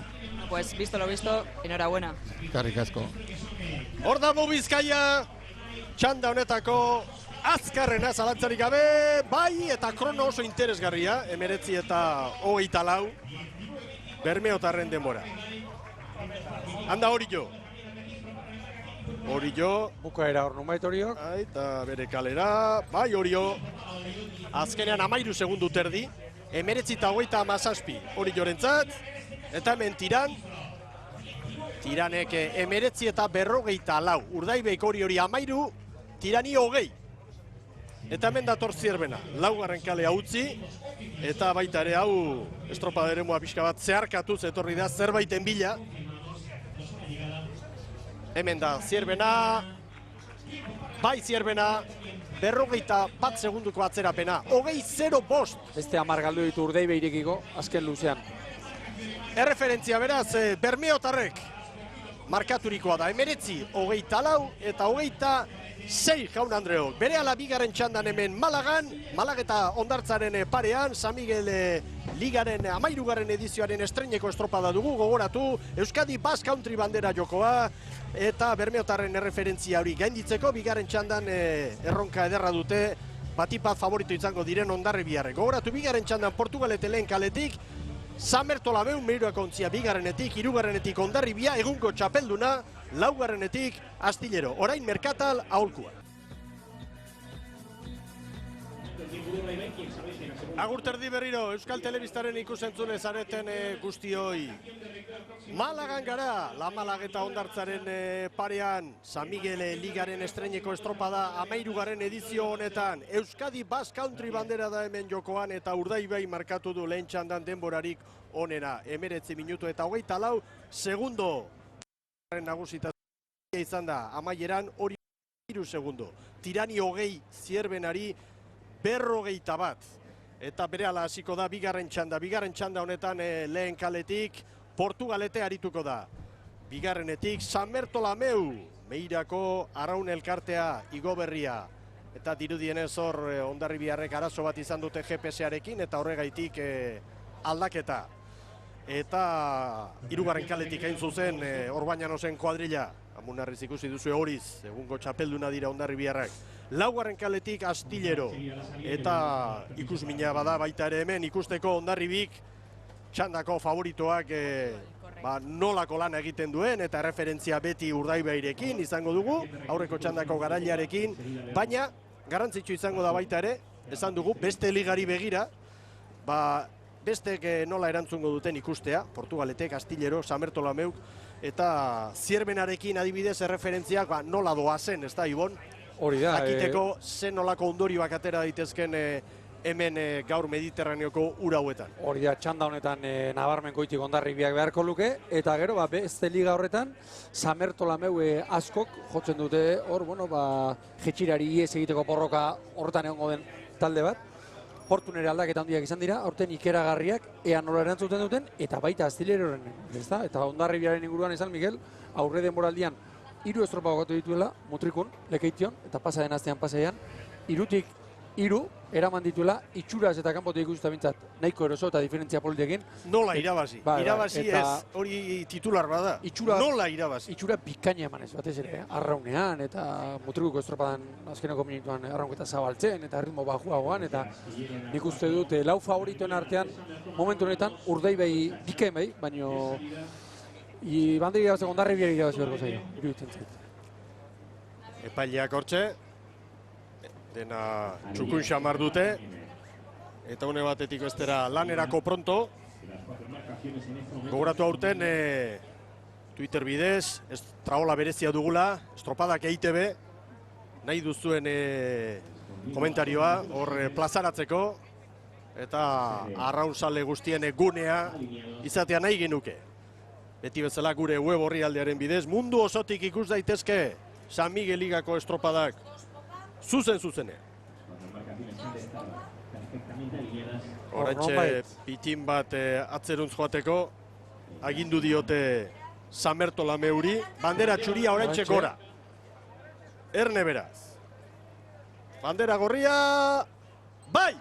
Pues visto lo visto, enhorabuena. Eskerrik asko. Hor da Bo Bizkaia, txanda honetako azkarrena zalantzarik gabe, bai eta krono oso interesgarria, 19 eta 24, bermeotarren denbora. Handa Orio. Orio. Bukaera hor nunbait Oriok. Eta bere kalera, bai Orio. Azkenean 13 segundu terdi, 19 eta 27 Oriorentzat, eta hemen Tiranek 19 eta 44, Urdaibaik Oriori 13, Tirani 20. Eta hemen dator Zierbena, laugarren kalea utzi, eta baita ere hau estropada eremua pixka bat zeharkatuz etorri da zerbaiten bila. Hemen da Zierbena, bai Zierbena, 41 segunduko atzerapena, 20-0-5. Beste 10 galdu ditu Urdaibairekiko azken luzean. Erreferentzia beraz, bermeotarrek markaturikoa da, 19, 24 eta 26 jaun Andreok. Berehala bigarren txandan hemen Malagan, Malageta Ondartzaren parean, San Miguel Ligaren 13. edizioaren estreineko estropada dugu, gogoratu, Euskadi Basque Country bandera jokoa, eta bermeotarren erreferentzia hori gainditzeko, bigarren txandan erronka ederra dute, batipat favorito izango diren Hondarribiarrek. Gogoratu, bigarren txandan Portugalete lehen kaletik, San Bertolabeu Meiruako ontzia bigarrenetik, hirugarrenetik Hondarribia, egungo txapelduna, laugarrenetik Astillero, orain Merkatal aholkua. Agurterdi berriro, Euskal Telebistaren ikusentzune zareten guztioi. Malagan gara, La Malageta Ondartzaren parean, San Miguel Ligaren estreineko estropada 13. edizio honetan. Euskadi Basque Country bandera da hemen jokoan eta Urdaibai markatu du lehen txandan denborarik onena. 19 minutu eta 24 segundo. Nagusitatea izan da, amaieran hori 3 segundo. Tirani 20, Zierbenari 41. Eta berehala hasiko da bigarren txanda honetan lehen kaletik Portugalete arituko da. Bigarrenetik San Bertolameu, Meirako Arraun elkartea Igoberria. Eta dirudienez hor Hondarribiarrek arazo bat izan dute GPS-arekin eta horregaitik aldaketa. eta hirugarren kaletik hain zuzen Orbañanosen kuadrilla, Amunarriz ikusi duzu horiz, egungo txapelduna dira Hondarribiarrak. Laugarren kaletik Astillero, eta ikusmina bada baita ere hemen ikusteko Hondarribik txandako favoritoak nolako lan egiten duen, eta referentzia beti Urdaibairekin izango dugu, aurreko txandako garailearekin, baina garrantzitsu izango da baita ere, esan dugu, beste ligari begira, bestek nola erantzungo duten ikustea, Portugaletek, Astillero, Samertolameuk, eta Zierbenarekin adibidez erreferentziak nola doazen, ez da, Ibon? Hori da. Akiteko zen nolako ondorioak atera daitezken hemen gaur Mediterraneoko ura hauetan. Hori da, txanda honetan nabarmen goitik Hondarribiak beharko luke, eta gero, beste liga horretan, Samertolameu askok jotzen dute, hor, jetxirari iez egiteko borroka horretan egongo den talde bat. Portunere aldaketa handiak izan dira, aurten ikeragarriak, ea nola erantzuten duten, eta baita Astilleroren, ez da? Eta Hondarribiaren inguruan izan, Miguel, aurre denboraldian 3 estropa bogatu dituela, Mutrikun, Lekeition, eta pasaden astean pasaian, 3tik 3 eraman dituela, itxuraz eta kanpotik ikusten bintzat, nahiko eroso eta diferentzia politiekin. Nola irabazi? Irabazi ez, hori titular bada. Nola irabazi? Itxura bikaina eman ez, batez ere, arraunean, eta Mutrikuko estropadan azkeneko minutuan arraunketa zabaltzen, eta ritmo bajuagoan, eta nik uste dut, lau favoritoen artean, momentu honetan, Urdaibai bikain bai, baino banderi irabazeko Hondarribiari irabazi berko zaio, iruditzen zait. Epaileak hortxe, dena txukun xamar dute, eta une batetik bestera lanerako pronto. Gogoratu aurten, Twitter bidez, traola berezia dugula, estropadak EITB, nahi duzuen komentarioa, hor plazaratzeko, eta arraunsale guztien gunea izatea nahi genuke. Beti bezala gure web orrialdearen bidez, mundu osotik ikus daitezke San Miguel Ligako estropadak. Zuzen-zuzenean. Horantxe pitin bat atzeruntz joateko, agindu diote Samertolameuri, bandera txuria horantxe gora. Erne beraz. Bandera gorria, bai!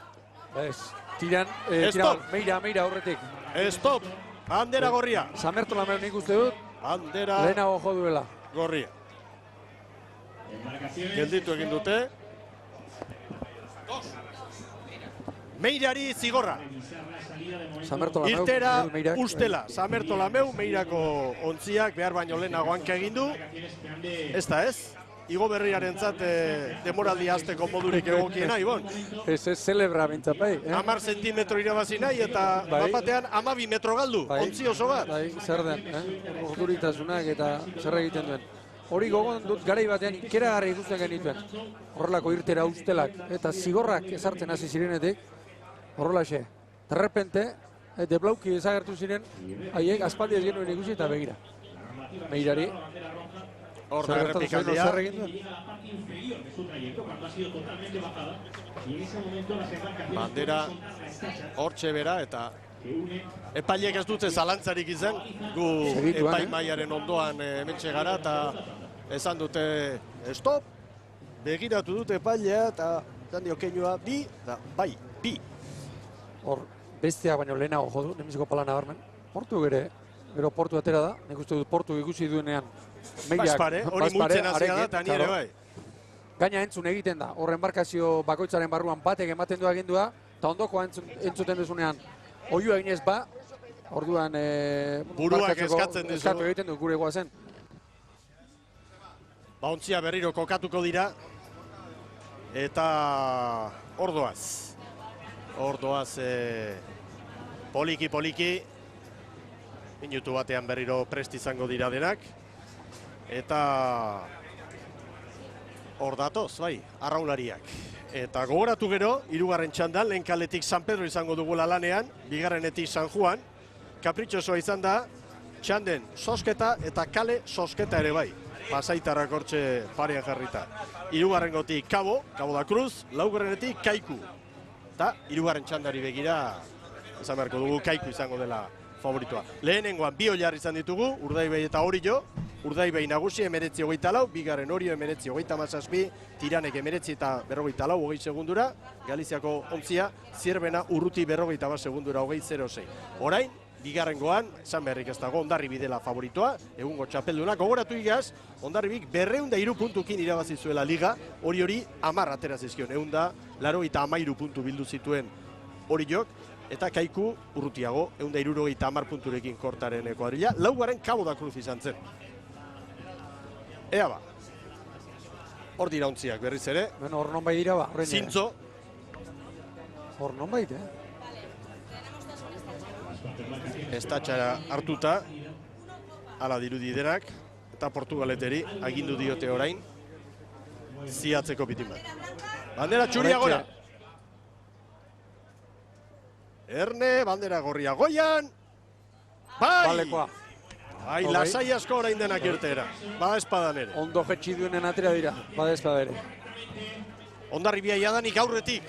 Tiran, meira horretik. Stop, bandera gorria. Samertolameu nik uste dut, bandera lehenago jo duela. Gorria. Gelditu egin dute. Meirari zigorra. Irtera ustela. Samertolameu, Meirako ontziak behar baino lehenago hanka egin du. Ez da ez? Igo berriarentzat demoraldi hasteko modurik egokiena, Ibon. Ez celebra bintzat, bai. 10 zentimetro irabazi nahi eta batean 12 metro galdu, ontzi oso bat. Zer den, orduritasunak eta zer egiten duen. Hori gogoan dut garai batean ikeragarri ikusten genituen. Horrelako irtera ustelak eta zigorrak ezartzen hasi zirenetik, horrelaxe. Derrepente, deblauki desagertu ziren, haiek aspaldi ez genuen ikusi eta begira. Meirari. Hor da errepikaldia. Bandera hortxe bera eta epaileek ez dute zalantzarik izan, gu epaimaiaren ondoan hementxe gara eta esan dute stop, begiratu dute epailea eta esan dio keinua bi, da bai, bi. Hor, besteak baino lehenago jodu, nemiziko pala nabarmen. Portu gero portu atera da, nik uste dut portu ikusi duenean. Baspare, hori multzen hazia da eta nire bai. Gaina entzun egiten da, hor embarkazio bakoitzaren barruan batek ematen du agindua, eta ondoko entzuten duzunean, oiua eginez ba, orduan buruak eskatzen dizu. Eskatu egiten du gure goazen. Ontzia berriro kokatuko dira, eta ordoaz. Ordoaz poliki, minutu batean berriro prest izango dira denak, eta hor datoz, bai, arraunlariak. Eta gogoratu gero, hirugarren txandan, lehen kaletik San Pedro izango dugula lanean, bigarrenetik San Juan, kapritxosoa izan da, txanden sosketa eta kale sosketa ere bai. Pasaitarrak hortxe parean jarrita. Hirugarrengotik Cabo da Cruz, laugarrenetik Kaiku. Eta hirugarren txandari begira, esan beharko dugu Kaiku izango dela favoritoa. Lehenengoan bi oilar izan ditugu, Urdaibai eta Orio. Urdaibai nagusi 19:24, bigarren Orio 19:17, Tiranek 19 eta 44, 20 segundura, Galiziako ontzia, Zierbena Urruti 41 segundura 20:06. Orain, bigarrengoan, esan beharrik ez dago, Hondarribi dela favoritoa, egungo txapelduna. Gogoratu igaz, Hondarribik 203 puntukin irabazi zuela liga, hori 10 atera zizkion, 193 puntu bildu zituen Oriok, eta Kaiku urrutiago, 170 punturekin Kortaren kuadrilla, laugarren Cabo da Cruz izan zen. Ea ba, hor dira ontziak berriz ere. Bueno, hor non bai dira ba. Zintzo. Hor non bai, Estatxara hartuta, ala dirudi denak, eta Portugaleteri agindu diote orain, ziatzeko bitin bat. Bandera txuria gora! Erne, bandera gorria goian! Bai! Balekoa. Bai, lasai asko orain denak irteera. Bada espadan ere. Ondo jetxi duenen atera dira, bada espada ere. Hondarribia jadanik aurretik.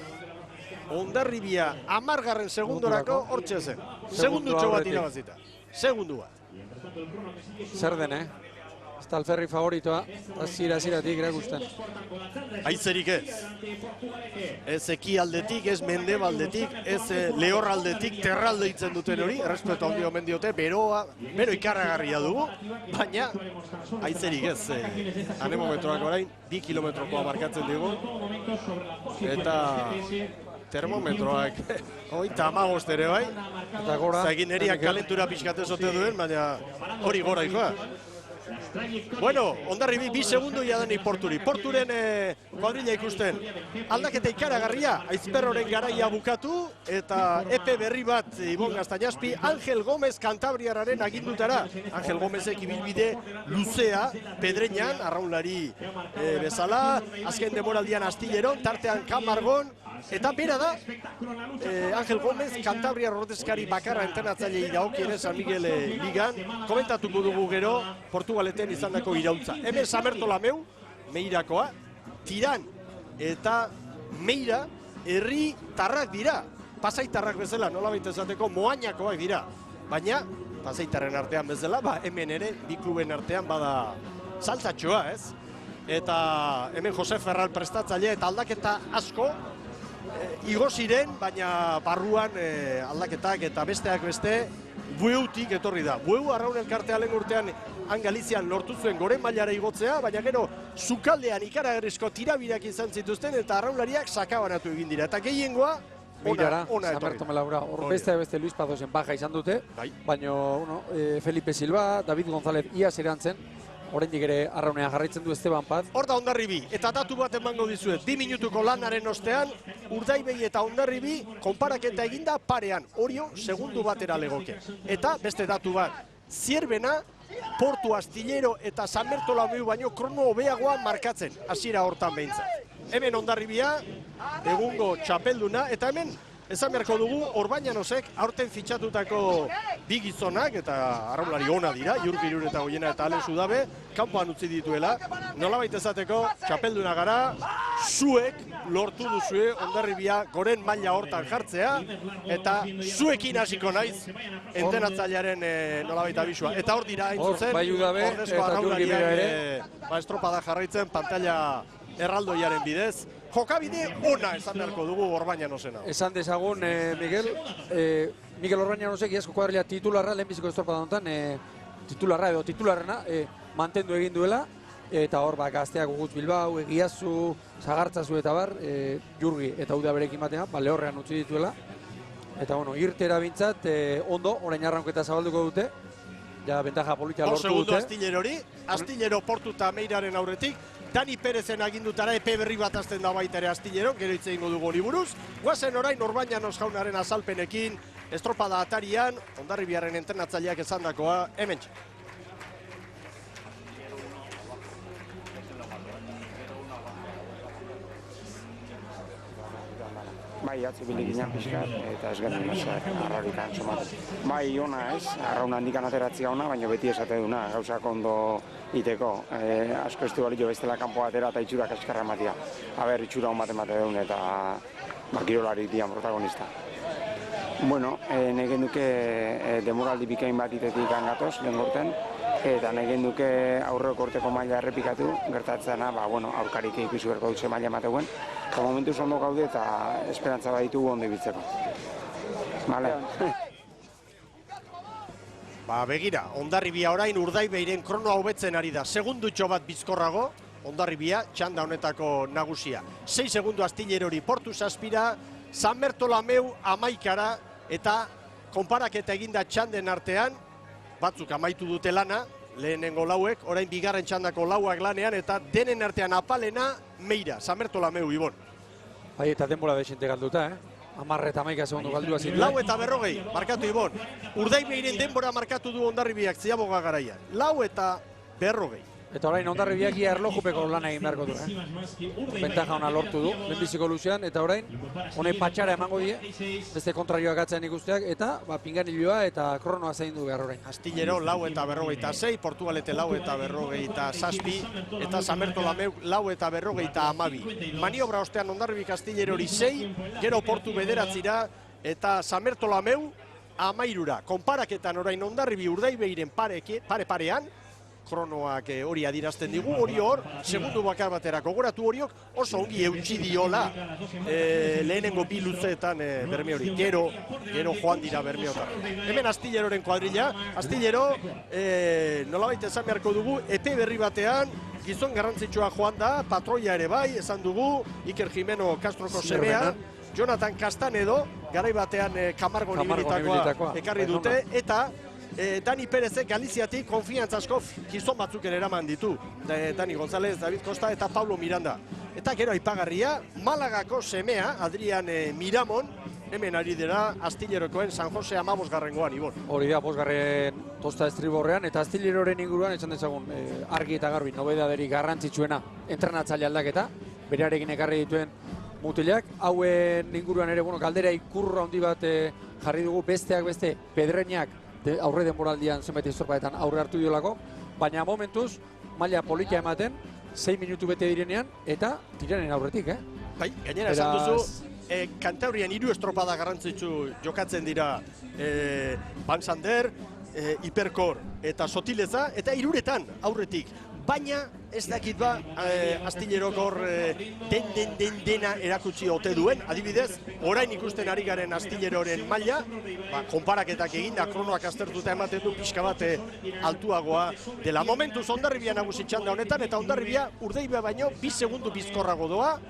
Hondarribia 10. segundorako hortxe zen. Segundutxo bat irabazita. Segundu bat. Zer den, Ez da Alferri favoritoa, hasieratik erakusten. Haitzerik ez. Ez ekialdetik, ez mendebaldetik, ez lehorraldetik, terralde itzen duten hori, errespetu handi omen diote, bero ikarragarria dugu, baina haitzerik ez. Hane momentuak orain, 2 kilometrokoa markatzen dugu, eta termometroak, hogeita 15 ere bai, zagin eriak kalentura pixkate zote duen, baina hori gora ikoa. Bueno, Hondarribi 2 segundu jadanik Porturi. Porturen kuadrilla ikusten. Aldaketa ikaragarria, Aizperroren garaia bukatu, eta epe berri bat Ibon Gaztañazpi, Ángel Gómez Kantabriararen agindutara. Ángel Gómezek ibilbide luzea, Pedreñan, arraunlari bezala, azken demoraldian Astilleron, tartean Kamargon, eta bera da, Ángel Gómez Kantabriar ordezkari bakarra entrenatzailei dagokionez San Miguel Ligan, komentatuko dugu gero Portugaleten izandako iraultza. Hemen Samertolameu, Meirakoa, Tiran eta Meira herri tarrak dira. Pasaitarrak bezala, nolabait esateko moainakoak dira. Baina, pasaitarren artean bezala, hemen ere, bi kluben artean bada saltatxoa, ez? Eta hemen Jose Ferral prestatzaile eta aldaketa asko, igo ziren, baina barruan aldaketak eta besteak beste Bueutik etorri da. Bueu arraun elkartea lehen urtean Galizian lortu zuen goren mailara igotzea, baina gero sukaldean ikaragarrizko tirabirak izan zituzten eta arraunlariak sakabanatu egin dira. Eta gehiengoa ona etorri. Hor beste Luis Pazosen baja izan dute, baina Felipe Silva, David González iaz erantzen, oraindik ere arraunean jarraitzen du Esteban Paz. Hor da Hondarribi, eta datu bat emango dizuet. 2 minutuko lanaren ostean, Urdaibei eta Hondarribi konparaketa eginda parean. Orio, segundu batera legoke. Eta beste datu bat, Zierbena, Portu Astillero eta San Bertolomeu baino krono hobeagoa markatzen. Hasiera hortan behintzat. Hemen Hondarribia, egungo txapelduna, eta hemen esan beharko dugu, Orbañanosek aurten fitxatutako bi gizonak, eta arraunlari ona dira, Jurki Irureta Goiena eta Ale Sudabe, kanpoan utzi dituela. Nolabait esateko, txapelduna gara, zuek lortu duzue Hondarribia goren maila hortan jartzea, eta zuekin hasiko naiz, entenatzailearen nolabait abisua. Eta hor dira, hain zuzen, ordezko arraunlariak estropada jarraitzen, pantalla erraldoiaren bidez. Jokabide ona esan beharko dugu Orbañanosena. Esan dezagun, Miguel Orbañanosek iazko kuadrilla titularra, lehenbiziko estropada honetan, titularrena mantendu egin duela, eta hor gazteak Gugutz Bilbao, Egiazu, Zagartzazu eta bar, Jurgi eta Uda berekin batean, lehorrean utzi dituela. Eta irtera bintzat, ondo, orain arraunketa zabalduko dute, ja bentaja politia lortu dute. Segundo Astillerori, Astillero Portu eta Meiraren aurretik, Dani Perezen agindutara epe berri bat azten da baita ere Astilleron, gero hitz egingo dugu liburuz. Guazen orain Orbañanos jaunaren azalpenekin, estropada atarian, Hondarribiaren entrenatzaileak esandakoa, hementxe. Bai, atzi bilik ginen pixkat, eta ez genuen arrarik antzomat. Bai, ona ez, arraun handikan ateratzea ona, baina beti esate duna, gauzak ondo iteko. Asko ez du balio bestela kanpo atera eta itxurak eskarra ematia. Aber, itxura hon bat emate duen eta kirolari dian protagonista. Bueno, negen duke demoraldi bikain bat itetik angatoz, lehen gorten, eta negen duke aurreko urteko maila errepikatu, gertatzena, aurkarik ikusi berko dutze maila emateuen. Eta momentuz ondo gaude eta esperantza baditugu ondo ibiltzeko. Vale. Begira, Hondarribia orain Urdaibeiren kronoa hobetzen ari da. Segundutxo bat bizkorrago, Hondarribia txanda honetako nagusia. 6 segundu Astillerori Portu zazpira, San Bertolameu 11 eta konparaketa eginda txanden artean, batzuk amaitu dute lana, lehenengo lauek, orain bigarren txandako lauak lanean, eta denen artean apalena Meira, San Bertolameu, Ibon. Bai, eta denbora desente galduta, 10 eta 11 segundu galdua ziren. 4 eta 40, markatu Ibon. Urdaibeiren denbora markatu du Hondarribiak Ziaboga garaian. 4 eta 40. Eta orain Hondarribiak ia erlojupeko lan egin beharko du. Bentaja ona lortu du, lehenbiziko luzean, eta orain honei patxara emango die, beste kontrarioak atzean ikusteak, eta pinganiloa eta kronoa zein du behar orain. Astillero 4 eta 46, Portugalete 4 eta 47, eta San Bertolameu 4 eta 42. Maniobra ostean Hondarribik Astillerori 6, gero Portu 9 eta San Bertolameu 13. Konparaketan orain Hondarribi Urdaibeiren pare-parean, kronoak hori adirazten digu, hori hor, segundu bakar baterako. Gogoratu horiok oso ongi eutxi diola lehenengo bi luzeetan berme hori. Gero joan dira bermeotan. Hemen Astilleroren kuadrilla. Astillero, nolabait esan beharko dugu, epe berri batean, gizon garrantzitsua joan da, patroia ere bai, esan dugu, Iker Jimeno Castroko semea, Jonathan Castanedo, garai batean Camargo nibilitakoa ekarri dute, eta Dani Perezek Galiziatik konfiantzazko gizon batzuk ere eraman ditu. Dani González, David Costa eta Pablo Miranda. Eta gero aipagarria, Malagako semea, Adrian Miramon, hemen ari dira Astillerokoen San Jose 15. Ibon. Hori da, 5. tosta estriborrean, eta Astilleroren inguruan esan dezagun argi eta garbi, nobedaderik garrantzitsuena entrenatzaile aldaketa, berarekin ekarri dituen mutilak, hauen inguruan ere, galdera ikurra handi bat jarri dugu, besteak beste, Pedreñak, aurre denboraldian zenbait estorpaetan aurre hartu diolako, baina momentuz maila polita ematen, 6 minutu bete direnean, eta tirenen aurretik, Bai, gainera esan duzu, Kantaurian 3 estropada garrantzitsu jokatzen dira Van Sander, Hiperkor eta Sotileza, eta 3etan aurretik. Baina ez dakit Astillerok hor dena erakutsi ote duen. Adibidez, orain ikusten ari garen Astilleraren maila, konparaketak eginda kronoak aztertuta ematen du pixka bat altuagoa dela. Momentuz Hondarribia nagusi txanda honetan, eta Hondarribia Urdaibia baino 2 segundu bizkorrago doa.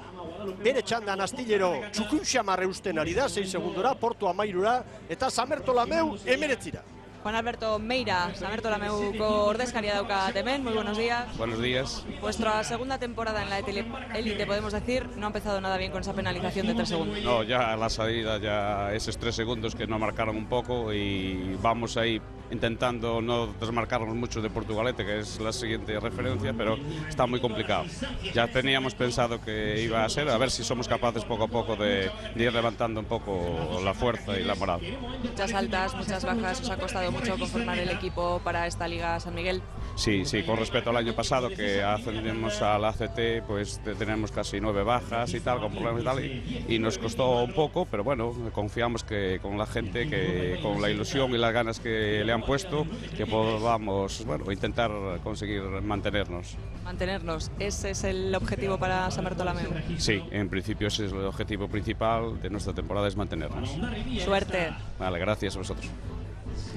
Bere txandan Astillero txukun xamarre usten ari da, 6 segundura, Portu 13, eta San Bertolameu 19. Juan Alberto Meira, San Bertolameuko ordezkaria daukat hemen, muy buenos días. Buenos días. Vuestra segunda temporada en la élite, podemos decir, no ha empezado nada bien con esa penalización de 3 segundos. No, ya la salida, ya esos 3 segundos que nos marcaron un poco y vamos ahí intentando no desmarcarnos mucho de Portugalete, que es la siguiente referencia, pero está muy complicado. Ya teníamos pensado que iba a ser, a ver si somos capaces poco a poco de ir levantando un poco la fuerza y la moral. Muchas altas, muchas bajas, os ha costado mucho conformar el equipo para esta Liga San Miguel. Sí, con respecto al año pasado, que ascendimos al ACT, pues tenemos casi 9 bajas y tal, con problemas y tal, y nos costó un poco, pero bueno, confiamos que con la gente, que con la ilusión y las ganas que le han puesto, que podamos, intentar conseguir mantenernos. Mantenernos, ¿ese es el objetivo para San Bertolameu? Sí, en principio ese es el objetivo principal de nuestra temporada, es mantenernos. Suerte. Vale, gracias a vosotros.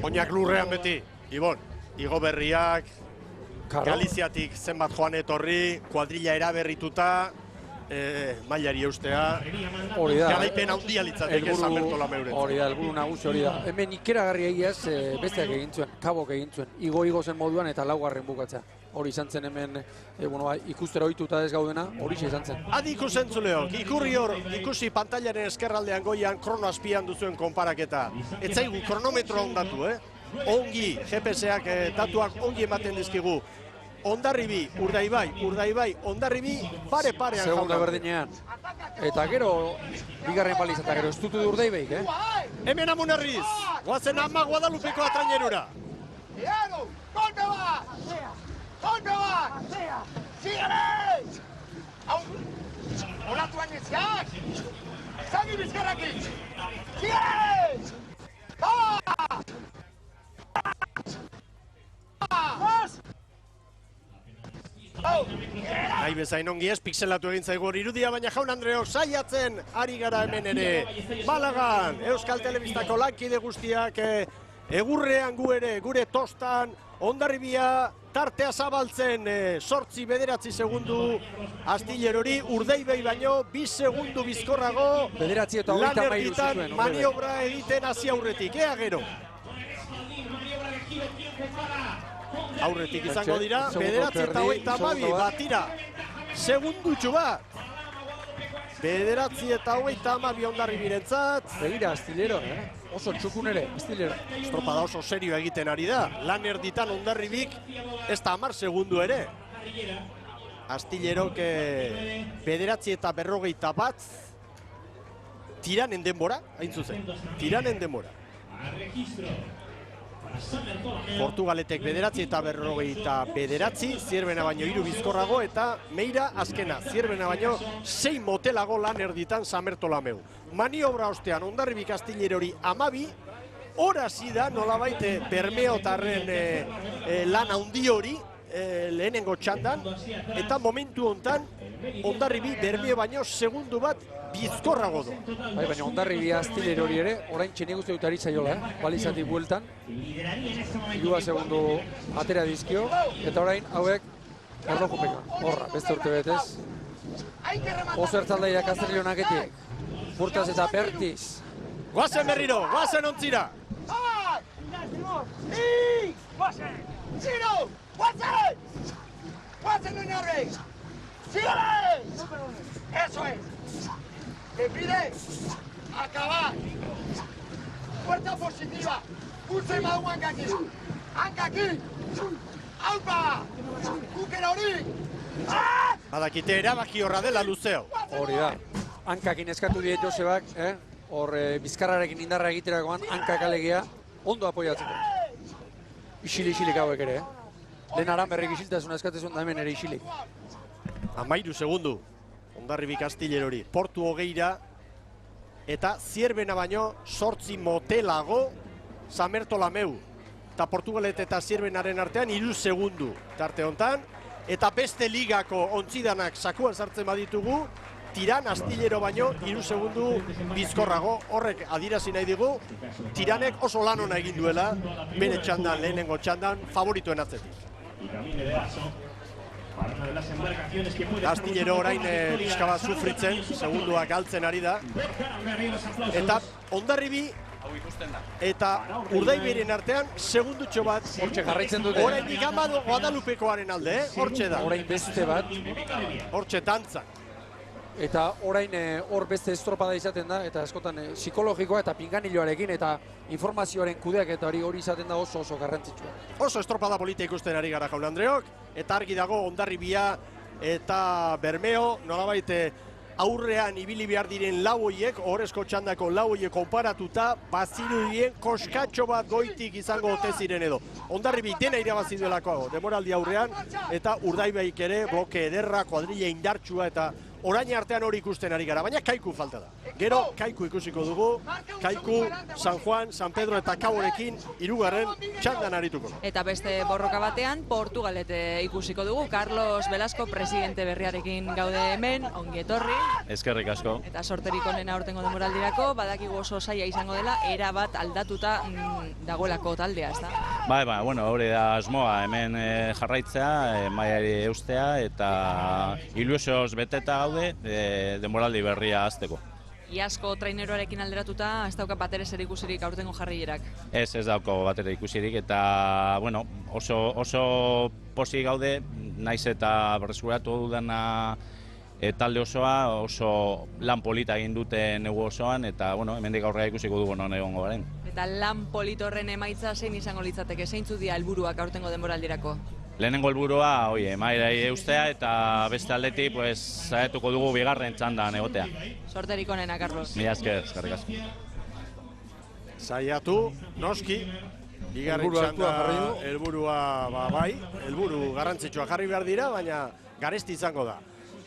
Oinak lurrean beti, Ibon, Igo Berriak, Galiziatik zenbat joan etorri, kuadrilla eraberrituta, mailari eustea, garaipen handia litzateke San Bertolameuren. Hori da, helburu nagusi hori da. Hemen ikeragarri egiaz besteak egin zuen, Kabok egin zuen, igo zen moduan eta 4. bukatza. Hori izan zen hemen, ikustera ohituta ez gaudena, hori izan zen. Adi ikusentzuleok, ikurri hor, ikusi pantailaren eskerraldean goian krono azpian duzuen konparaketa. Ez zaigu kronometro ondatu, Ongi, GPS-ak datuak ongi ematen dizkigu. Hondarribi, Urdaibai, Hondarribi, pare-parean jauna. Segunda berdinean. Eta gero, bigarren paliza, eta gero estutu du Urdaibaik, Hemen Amunarriz, guazen Ama Guadalupeko atrainerura. ¿Dónde va? ¿Dónde va? ¡Sígueles! ¡Hola, tu anesiak! ¡Sagi bizkarrakin! ¡Sígueles! ¡Ah! Nahi bezain ongi ez, pixelatu egin zaigu irudia, baina jaun Andreok saiatzen ari gara hemen ere. Malagan, Euskal Telebistako lankide guztiak Egurrean gu ere, gure tostan, Hondarribia tartea zabaltzen 8-9 segundu Astillerori, Urdaibei baino 2 segundu bizkorrago 9 eta 33 lan erditan zituen, maniobra egiten hasi aurretik, ea gero. Aurretik izango dira, 9 eta 32 batira, segundutxu bat. 9 eta 32 Hondarribirentzat. Begira, Astillero, oso txukun ere, Astillero. Estropada oso serio egiten ari da. Lan erditan Hondarribik ez da 10 segundu ere. Astillerok 9 eta 41 tiranen denbora, hain zuzen. Tiranen denbora. Portugaletek 9 eta 49, Zierbena baino 3 bizkorrago eta Meira azkena. Zierbena baino 6 motelago lan erditan Samertolameu. Maniobra ostean Hondarribik Astillerori 12, hasi da nolabait Bermeotarren lan handi hori lehenengo txandan, eta momentu hontan Hondarribi Bermeo baino segundu bat bizkorrago du. Bai, baina Hondarribi Astillerori ere, orain txene guzti dut ari zaiola, balizatik bueltan. 2 segundu atera dizkio, eta orain hauek erlojupeka. Horra, beste urte betez. Oso ertzalda irakazten lionaketik. Furtaz eta Bertiz. Guazen berriro, guazen ontzira. Zero, guazen! Guazen oinarri! ¡Sígales! ¡Eso es! ¡Le pide acabar! ¡Fuerza positiva! ¡Pulse más un hanka aquí! ¡Hanka aquí! ¡Aupa! ¡Kukera hori! Badakite erabaki horra dela luzeo. Hori da. Hankakin eskatu diet Josebak, hor bizkarrarekin indarra egiterakoan hankak alegia ondo apoiatzeko. Isilik hauek ere, Lehen Aranberrik isiltasuna eskatezun da hemen ere isilik. 13 segundu, Hondarribik Astillerori, Portu hogeira, eta Zierbena baino 8 motelago Samertolameu. Eta Portugalet eta Zierbenaren artean 3 segundu tarte hontan, eta beste ligako ontzidanak sakuan sartzen baditugu, Tiran Astillero baino 3 segundu bizkorrago, horrek adirazi nahi digu, Tiranek oso lan ona egin duela, bere txandan, lehenengo txandan, favorituen atzetik. Astillero orain pixka bat sufritzen, segunduak galtzen ari da, eta Hondarribi eta Urdaiberen artean segundutxo bat hortxe jarraitzen dute. Oraindik Amado Guadalupekoaren alde, hortxe da. Orain beste bat. Hortxe dantzak. Eta orain hor beste estropada izaten da, eta askotan psikologikoa eta pinganiloarekin eta informazioaren kudeak eta hori izaten da oso garrantzitsua. Oso estropada polita ikusten ari gara Jaun Andreok, eta argi dago Hondarribia eta Bermeo nolabait aurrean ibili behar diren lau hoiek, horrezko txandako lau hoiek konparatuta, bazirudien koskatxo bat goitik izango ote ziren edo. Hondarribi dena irabazi duelako demoraldi aurrean, eta Urdaibaik ere bloke ederra, kuadrilla indartsua eta orain artean hori ikusten ari gara, baina Kaiku falta da. Gero Kaiku ikusiko dugu, Kaiku, San Juan, San Pedro eta Kaborekin 3. txandan arituko. Eta beste borroka batean Portugalete ikusiko dugu, Carlos Velasco presidente berriarekin gaude hemen, ongi etorri. Eskerrik asko. Eta sorterik onena aurtengo demoraldirako, badakigu oso saia izango dela, era bat aldatuta dagoelako taldea, ez da? Bai, bueno, hori da asmoa, hemen jarraitzea, mailari eustea eta ilusioz beteta gaude demoraldi berria hasteko. Iazko traineroarekin alderatuta, ez dauka batere zer ikusirik aurtengo jarrierak? Ez dauko batere ikusirik eta, bueno, oso posi gaude, naiz eta berreskuratu dudana talde osoa, oso lan polita egin dute negu osoan, eta, bueno, hemendik aurrera ikusiko dugu non egongo garen. Eta lan politorren emaitza zein izango litzateke, zeintzuk dira helburuak aurtengo denboraldirako? Lehenengo helburua, mailari eustea eta beste aldetik, saiatuko dugu bigarren txandan egotea. Sorterik onena, Carlos. Mila esker, eskerrik asko. Saiatu, noski, bigarren txanda helburua bai, helburu garrantzitsua jarri behar dira, baina garesti izango da.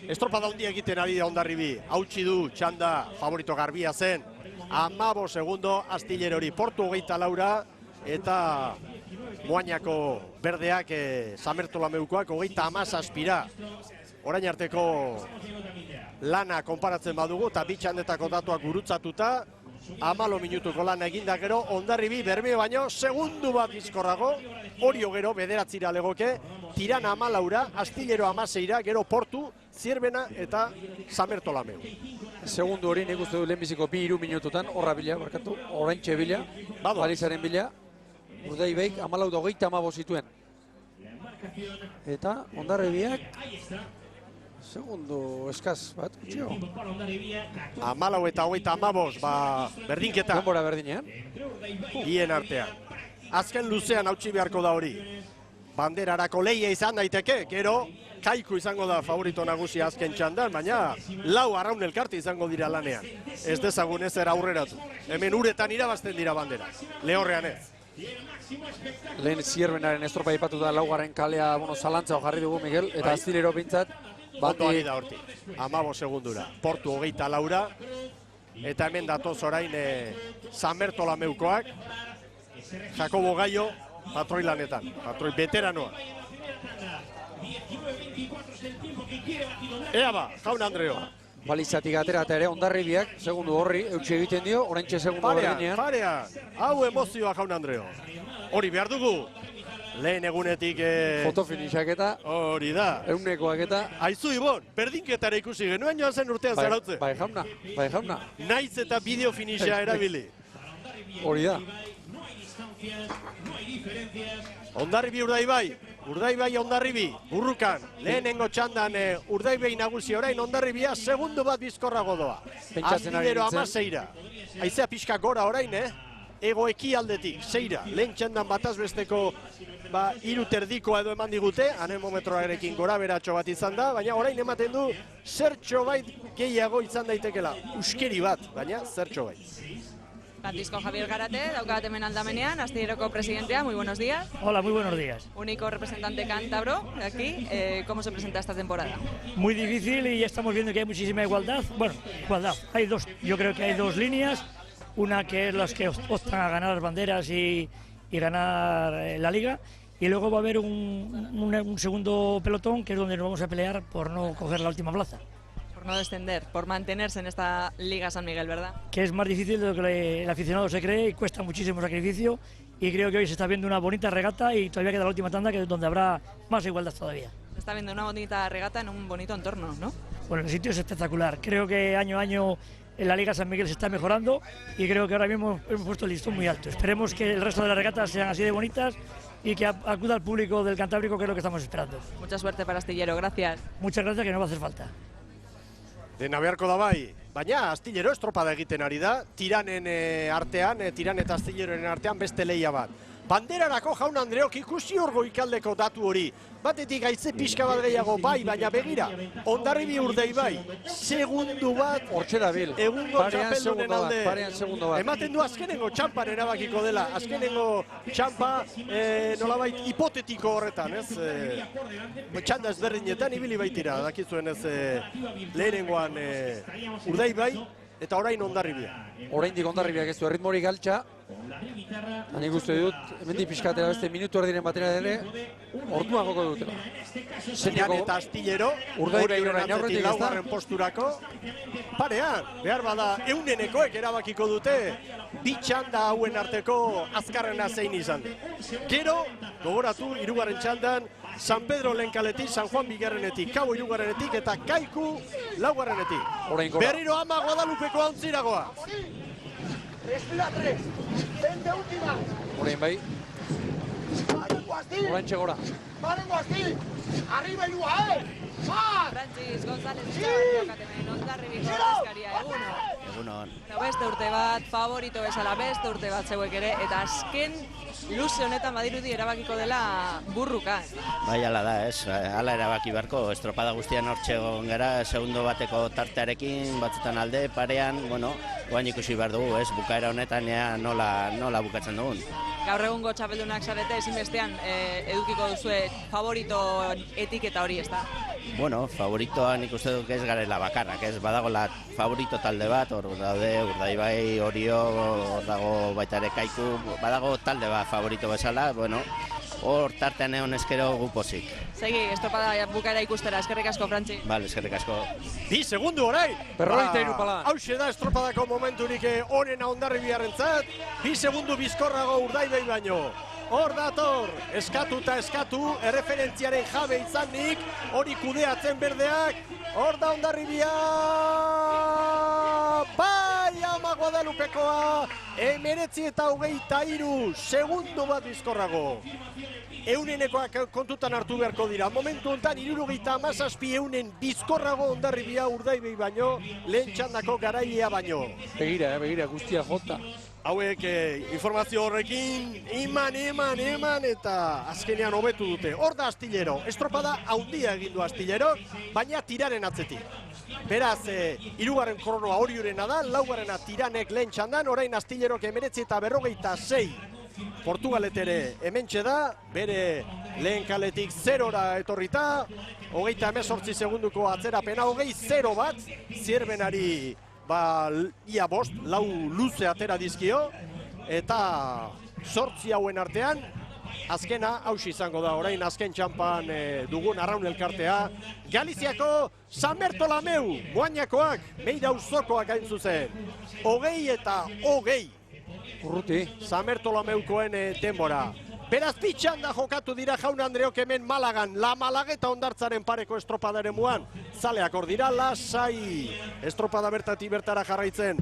Estropada handia egiten ari da Hondarribi, hautsi du txanda favorito garbia zen, 15 segundo Astillerori, Portu 24 eta Moañako berdeak Samertolameukoak 37. Orain arteko lana konparatzen badugu eta bi txandetako datuak gurutzatuta, 14 minutuko lan eginda gero, Hondarribi Bermeo baino segundu bat bizkorrago, Orio gero bederatzira legoke, Tirana 14, Astillero 16, gero Portu, Zierbena eta Samertolameu. Segundu hori nik uste du lehenbiziko 2-3 minututan, horra bila, barkatu, oraintxe bila, balizaren bila, Urdaibaik 14:25 zituen. Eta Hondarribiak segundu eskaz bat, gutxio. 14 eta 35, berdinketa. Denbora berdinean. Bien artean. Azken luzean hautsi beharko da hori. Banderarako lehia izan daiteke, gero Kaiku izango da favorito nagusia azken txandan, baina lau arraun elkarte izango dira lanean. Ez dezagun ez aurreratu. Hemen uretan irabazten dira bandera. Lehorrean ez. Lehen Zierbenaren estropa ipatu da laugarren kalea zalantza jarri dugu, Miguel, eta Astillero pintzat. Ondo ari da hortik, 15 segundura. Portu 24, eta hemen datoz orain Samertolameukoak, Jakobo Gaio, patroi lanetan, patroi veteranoa. Ea ba, Jaun Andreo. Balizatik atera eta ere Hondarribiak, segundu horri, eutxe egiten dio, oraintxe segundu berdinean. Parean, hau emozioa Jaun Andreo. Hori behar dugu. Lehen egunetik... Fotofinixak eta... Hori da. Eunekoak eta... Aizu, Ibon, berdinketara ikusi genuen joan zen urtean zarautze. Bai jauna. Naiz eta bideo finixa erabili. Hori da. Hondarribi Urdaibai. Urdaibai Hondarribi. Burrukan. Lehenengo txandan Urdaibai nagusi orain Hondarribia segundu bat bizkorrago doa. Astillero 16. Aizea pixka gora orain, Ego ekialdetik, 6, lehen txandan bataz besteko 3 terdikoa edo eman digute, anemometroarekin gora beratxo bat izan da, baina orain ematen du zertxo bait gehiago izan daitekela. Uskeri bat, baina zertxo bait. Francisco Javier Garate, daukat hemen aldamenean, Astilleroko presidentea, muy buenos días. Hola, muy buenos días. Único representante cántabro de aquí, ¿cómo se presenta esta temporada? Muy difícil y ya estamos viendo que hay muchísima igualdad. Bueno, igualdad, yo creo que hay dos líneas. Una que es las que optan a ganar las banderas y ganar la liga, y luego va a haber un segundo pelotón que es donde nos vamos a pelear por no coger la última plaza. Por no descender, por mantenerse en esta Liga San Miguel, ¿verdad? Que es más difícil de lo que el aficionado se cree y cuesta muchísimo sacrificio, y creo que hoy se está viendo una bonita regata y todavía queda la última tanda, que es donde habrá más igualdad todavía. Se está viendo una bonita regata en un bonito entorno, ¿no? Bueno, el sitio es espectacular, creo que año a año en la Liga San Miguel se está mejorando y creo que ahora mismo hemos puesto el listón muy alto. Esperemos que el resto de las regatas sean así de bonitas y que acuda al público del Cantábrico, que es lo que estamos esperando. Mucha suerte para Astillero, gracias. Muchas gracias, que no va a hacer falta. Dena beharko da bai, baina Astillero estropada egiten ari da, Tiranen artean, Tiran eta Astilleroren artean beste lehia bat. Banderarako Jaun Andreok ikusi hor goikaldeko datu hori. Batetik haize pixka bat gehiago bai, baina begira. Hondarribi Urdaibai, segundu bat egungo txapeldunen alde. Ematen du azkenengo txampan erabakiko dela. Azkenengo txampa nolabait hipotetiko horretan, ez? Txanda ezberdinetan ibili baitira, dakizuen ez lehenengoan Urdaibai eta orain Hondarribia. Oraindik Hondarribiak ez du erritmorik altxa. Nik uste dut, hemendik pixkatera beste minutu erdiren batera ere, orduan joko dutela. Tiran eta Astillero, Urdaibain aurretik ez da. laugarren posturako. Parean, behar bada eunenekoek erabakiko dute, bi txanda hauen arteko azkarrena zein izan. Gero, gogoratu, hirugarren txandan, San Pedro lehenkaletik, San Juan bigarrenetik, Kabo hirugarrenetik eta Kaiku laugarrenetik. Berriro ama Guadalupeko hauntziragoa. Respira 3, 20 última. Orain bai. Oraintxe gora. Vale, Guastil. Arriba Ilua, Francis González, Hondarribiko ordezkaria, egunon. Eta beste urte bat, favorito bezala beste urte bat zeuek ere, eta azken luze honetan badirudi erabakiko dela burruka. Bai, ala da, ez. Ala erabaki beharko, estropada guztian hortxe egon gara, segundo bateko tartearekin, batzutan alde, parean, bueno, guain ikusi behar dugu, ez, bukaera honetan nola bukatzen dugun. Gaur egungo txapeldunak zarete, ezinbestean edukiko duzue favorito etiketa hori, ez da? Bueno, favoritoa nik uste dut ez garela bakarrak, ez, badagoela favorito talde bat, hor daude, Urdaibai, Orio, hor dago baita ere Kaiku, badago talde bat favorito bezala, bueno, hor tartean egon ezkero gupozik. Segi, estropada bukaera ikustera, eskerrik asko, Frantzi. Bale, eskerrik asko. 2 segundu orain. Berrogeita hiru paladan. Hauxe da estropadako momenturik onena Hondarribiarrentzat. 2 segundu bizkorrago Urdaibai baino. Hor dator, eskatuta eskatu, erreferentziaren jabe izanik, hori kudeatzen berdeak, hor da Hondarribia, bai ama Guadalupekoa, 19:23 segundu bat bizkorrago. Eunenekoak kontutan hartu beharko dira. Momentu honetan 77 eunen bizkorrago Hondarribia Urdaibai baino, lehen txandako garailea baino. Begira, guztia jota. Hauek informazio horrekin eman eta azkenean hobetu dute. Hor da Astillero, estropada handia egin du Astillero, baina tiraren atzetik. Beraz, 3. kronoa Oriurena da, 4. tiranek lehen txandan, orain Astillerok 19:46. Portugaletere hementxe da, bere lehen kaletik 0-ra etorrita, 38 segunduko atzerapena, 20-0 bat, Zierbenari ia 5, 4 luze atera dizkio, eta 8 hauen artean, azkena hausi izango da, orain azken txampan dugun arraun elkartea, Galiziako San Bertolameu, Moañakoak, Meira auzokoak hain zuzen, 20 eta 20. Urruti. San Bertolameukoen denbora. Beraz pitxan da jokatu dira Jaun Andreok hemen Malagan, La Malageta Hondartzaren pareko estropadaren muan. Zaleak hor dira, lasai. Estropada bertatik bertara jarraitzen.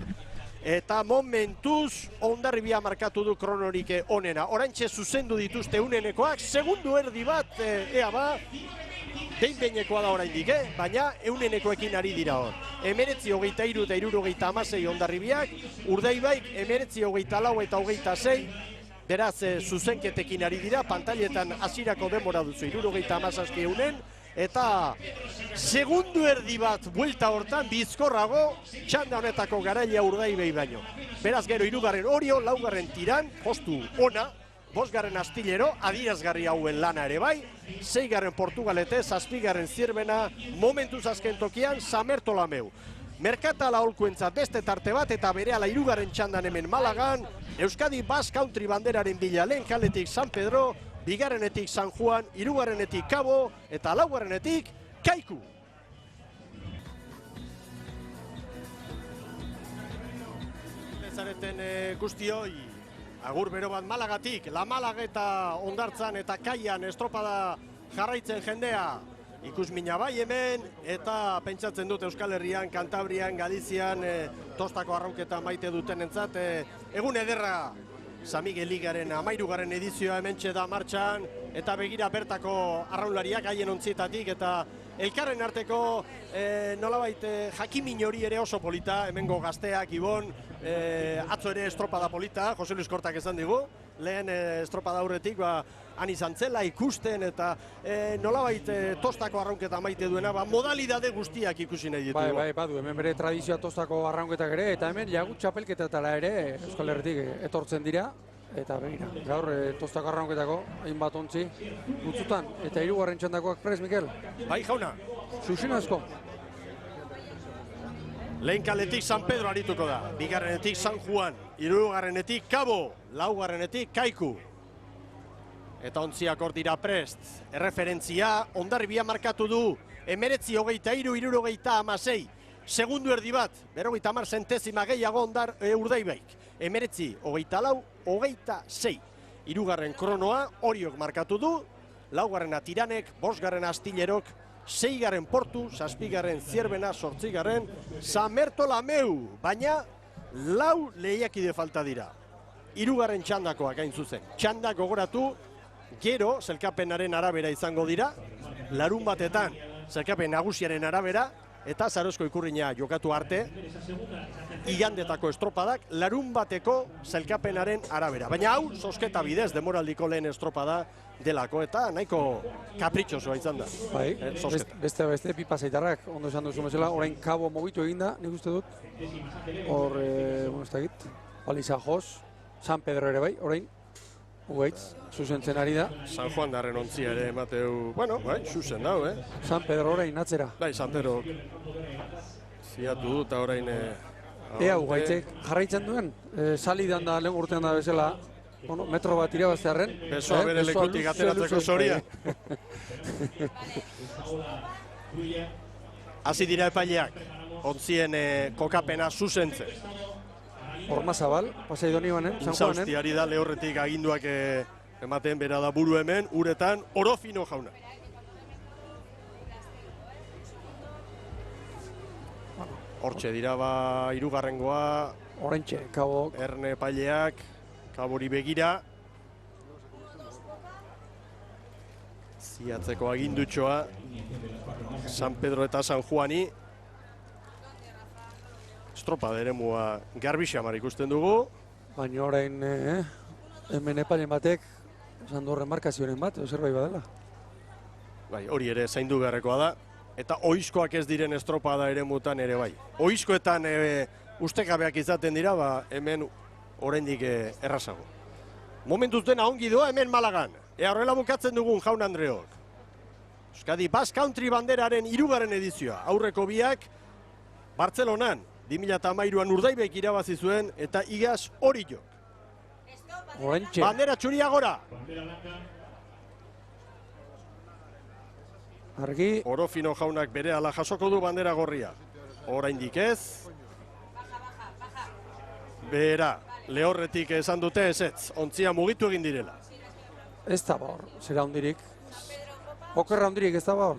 Eta momentuz Hondarribia markatu du kronorik onena. Oraintxe zuzendu dituzte unenekoak, segundu erdi bat, ea ba, behin-behinekoa da oraindik, baina eunenekoekin ari dira hor. 19:23 eta 19:16 Hondarribiak, Urdaibaik 19:24 eta 26, beraz zuzenketekin ari dira, pantailetan hasierako denbora duzu 19:17 eunen, eta segundu erdi bat buelta hortan bizkorrago txanda honetako garailea Urdaibai baino. Beraz gero 3. Orio, 4. Tiran, postu ona, 5. Astillero, adierazgarri hauen lana ere bai, 6. Portugalete, 7. Zierbena, momentuz azken tokian San Bertolameu. Merkatal aholkuentzat beste tarte bat eta berehala 3. txandan hemen Malagan, Euskadi Basque Country banderaren bila lehen kaletik San Pedro, 2. San Juan, 3. Cabo eta 4. Kaiku. Zareten guztioi, agur bero bat Malagatik, La Malageta Hondartzan eta Kaian estropada jarraitzen jendea. Ikusmina bai hemen, eta pentsatzen dut Euskal Herrian, Kantabrian, Galizian, tostako arrauketa maite duten entzat, egun ederra San Miguel Ligaren 13. edizioa hementxe da martxan, eta begira bertako arraunlariak haien ontzietatik, eta elkarren arteko nolabait jakimin hori ere oso polita, hemengo gazteak, Ibon, atzo ere estropada polita, Jose Luis Kortak esan digu, lehen estropada aurretik, han izan zela ikusten eta nolabait tostako arraunketa maite duena, modalidade guztiak ikusi nahi ditugu. Bai, badu, hemen bere tradizioa tostako arraunketak ere, eta hemen jagut txapelketetara ere Euskal Herritik etortzen dira, eta begira, gaur tostako arraunketako hainbat ontzi gutzutan, eta 3. txandakoak prest, Mikel? Bai, jauna. Zuxin asko. Lehen kaletik San Pedro arituko da, 2. San Juan, 3. Cabo, 4. Kaiku. Eta ontziak hor dira prest. Erreferentzia, Hondarribia markatu du, 19:23, 19:16. Segundu erdi bat, 50 zentezima gehiago Urdaibaik. 19:24, 26. 3. kronoa, Oriok markatu du, 4. Tiranek, 5. Astillerok, 6. Portu, 7. Zierbena, 8. San Bertolameu, baina 4 lehiakide falta dira. 3. txandakoak hain zuzen. Txandak gogoratu, gero, zelkapenaren arabera izango dira, larun batetan, zelkapen nagusiaren arabera, eta Zarozko Ikurrina jokatu arte, igandetako estropadak, larun bateko zelkapenaren arabera. Baina hau, zozketa bidez, demoraldiko lehen estropada delako, eta nahiko kapritxosoa izan da. Bai, beste pipazaitarrak, ondo esan duzu mesela, orain Cabo mugitu eginda, nik uste dut, hor, ez dakit, Baliza Jos, San Pedro ere bai, orain, Ugaitz, zuzentzen ari da. San Juan darren ontzia ere emateu, bueno, bai, zuzen dau, San Pedro orain atzera. Bai, San Pedro ziatu dut, orain... Ea, Ugaitzek jarraitzen duen, salidan da, lehen urtean da bezala, bueno, metro bat irabaztearren. Besoa bere lekutik ateratzeko Soria. Hasi dira epaileak, ontzien kokapena zuzentzen. Ormazabal, pasai doni banen, San Juanen. Intzaustiari da lehorretik aginduak ematen bera da buru hemen, uretan Orofino jauna. Hortxe dira hirugarrengoa. Orentxe, Kabok. Erne epaileak, Kabori begira. Ziatzeko agindutxoa San Pedro eta San Juani. Estropada eremua garbi xamar ikusten dugu. Baina orain hemen epailen batek esan du remarkazioaren bat, zerbait badela. Bai, hori ere zaindu beharrekoa da. Eta oizkoak ez diren estropada eremutan ere bai. Oizkoetan ustekabeak izaten dira, hemen oraindik errazago. Momentuz dena ongi doa hemen Malagan. Ea horrela bukatzen dugun Jaun Andreok. Euskadi Basque Country banderaren 3. edizioa. Aurreko biak Bartzelonan 2013an Urdaibaik irabazi zuen eta igaz hori jo. Orentxe. Bandera txuria gora. Argi. Orofino jaunak bere ala jasoko du bandera gorria. Oraindik ez. Bera, lehorretik esan dute ezetz, ontzia mugitu egin direla. Ez da hor, zera hondirik. Okerra hondirik ez da hor.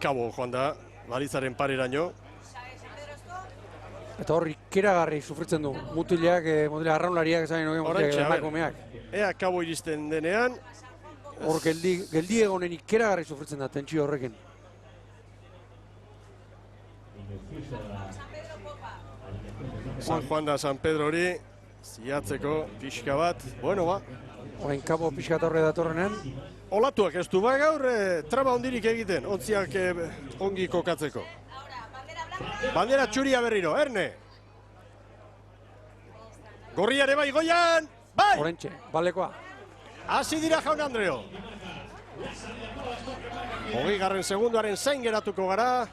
Kabo joan da, Barizaren pareraino. Eta hor ikeragarri sufritzen du. Mutilak, arraunlariak esan mutilak emakumeak. Ea Kabo iristen denean. Hor geldi egonen ikeragarri sufritzen da, tentsio horrekin. San Juan da San Pedro hori, ziatzeko pixka bat. Bueno, ba. Orain Kabo pixka eta horre datorrenean. Olatuak ez du, gaur traba hondirik egiten, ontziak ongi kokatzeko. Bandera txuria berriro, Erne. Gorriare bai, goian! Bai! Orentxe, balekoa. Hasi dira Jaun Andreo. 20. segundoaren zain geratuko gara.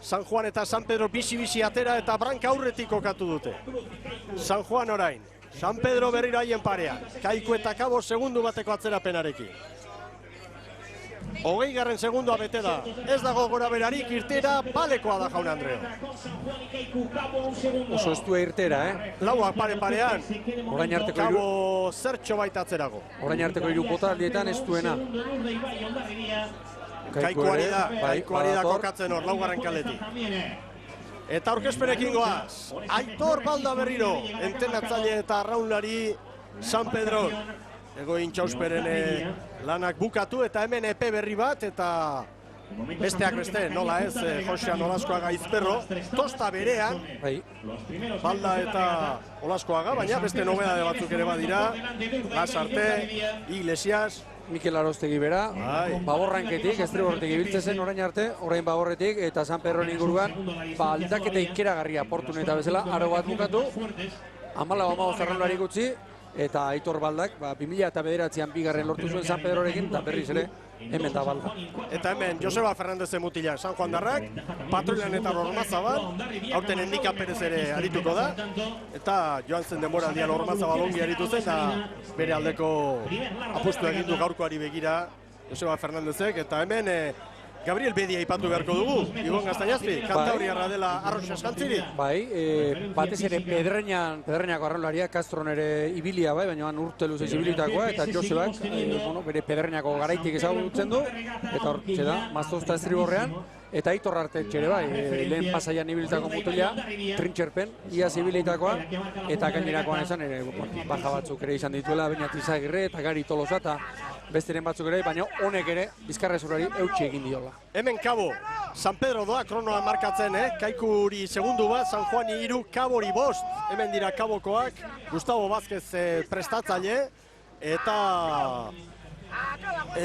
San Juan eta San Pedro bizi-bizi atera eta branka aurretik kokatu dute. San Juan orain, San Pedro berriro haien parea. Kaiku eta Kabo segundu bateko atzerapenarekin. 20. segundoa bete da. Ez dago gora berarik, irtera balekoa da Jaun Andreo. Oso ez du irtera, Lauak pare-parean. Orain arteko Kabo zertxo baita atzerago. Orain arteko hiru potaldietan ez duena. Kaikuari da kokatzen hor, laugarren kaletik. Eta aurkezpenekin goaz, Aitor Balda berriro, entenatzaile eta arraunlari San Pedro. Egoin Txausperen lanak bukatu eta hemen epe berri bat eta besteak beste, nola ez, Josean Olaskoaga Izperro, tosta berean, Balda eta Olaskoaga, baina beste nobedade batzuk ere badira, Lasarte, Iglesias, Mikel Arostegi bera, Baborranketik, Estriborretik ibiltzen zen orain arte, orain Baborretik eta San Pedro inguruan, aldaketa ikeragarria portun eta bezala, aro bat bukatu, 14 zarraunlari gutxi, eta Aitor Baldak, 2009an bigarren lortu zuen San Pedrorekin, eta berriz ere, hemen da Balda. Eta hemen Joseba Fernandez Mutila, San Juan Darrak, Patroilan eta Ormazabal, aurten Endika Perez ere arituko da, eta joan zen denboraldian Ormazabal ongi aritu zen, eta bere aldeko apustu egin du gaurkoari begira Joseba Fernandezek, eta hemen Gabriel Bedia ipatu beharko dugu, Ibon Gaztañazpi, kantauriarra dela arroxa eskantziri. Bai, batez ere Pedreñako arraunlaria, Castron ere ibilia bai, baina urte luzez ibilitakoa, eta Josebak bere Pedreñako garaitik ezagutzen du, eta hortxe da, Maztozta Estriborrean, eta Aitor Artetxe ere bai, lehen pasaian ibilitako mutila, trintxerpen, iaz ibilitakoa, eta gainerakoan esan ere, baja batzuk ere izan dituela, Beñat Izagirre eta Gari Tolosa, eta besteren batzuk ere, baina honek ere Bizkarrezurrari eutxi egin diola. Hemen Kabo, San Pedro doa kronoa markatzen, Kaikuri segundu bat, San Juani 3, Kabori 5, hemen dira Kabokoak, Gustavo Vázquez prestatzaile, eta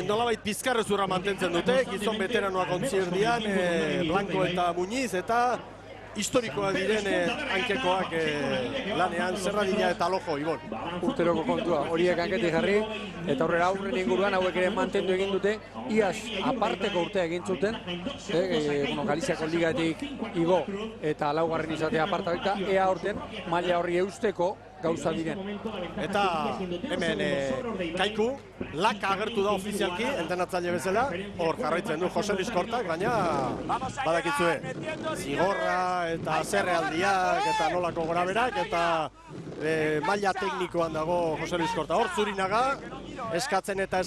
nolabait Bizkarrezurra mantentzen dute, gizon veteranoak ontzierdian, Blanco eta Muñiz, eta historikoa diren hankekoak lanean, Zerradina eta Lojo, Ibon. Urteroko kontua, horiek hanketik jarri, eta aurren inguruan hauek ere mantendu egin dute, iaz aparteko urtea egin zuten, Galiziako ligatik igo eta laugarren izatea aparta, ea horten maila horri eusteko gauza diren. Eta hemen Kaiku, laka agertu da ofizialki, entrenatzaile bezala, hor jarraitzen du Jose Luis Kortak, baina badakitzue, zigorra eta zerrealdiak eta nolako goraberak, eta maila teknikoan dago Jose Luis Korta. Hor Zurinaga, eskatzen, eta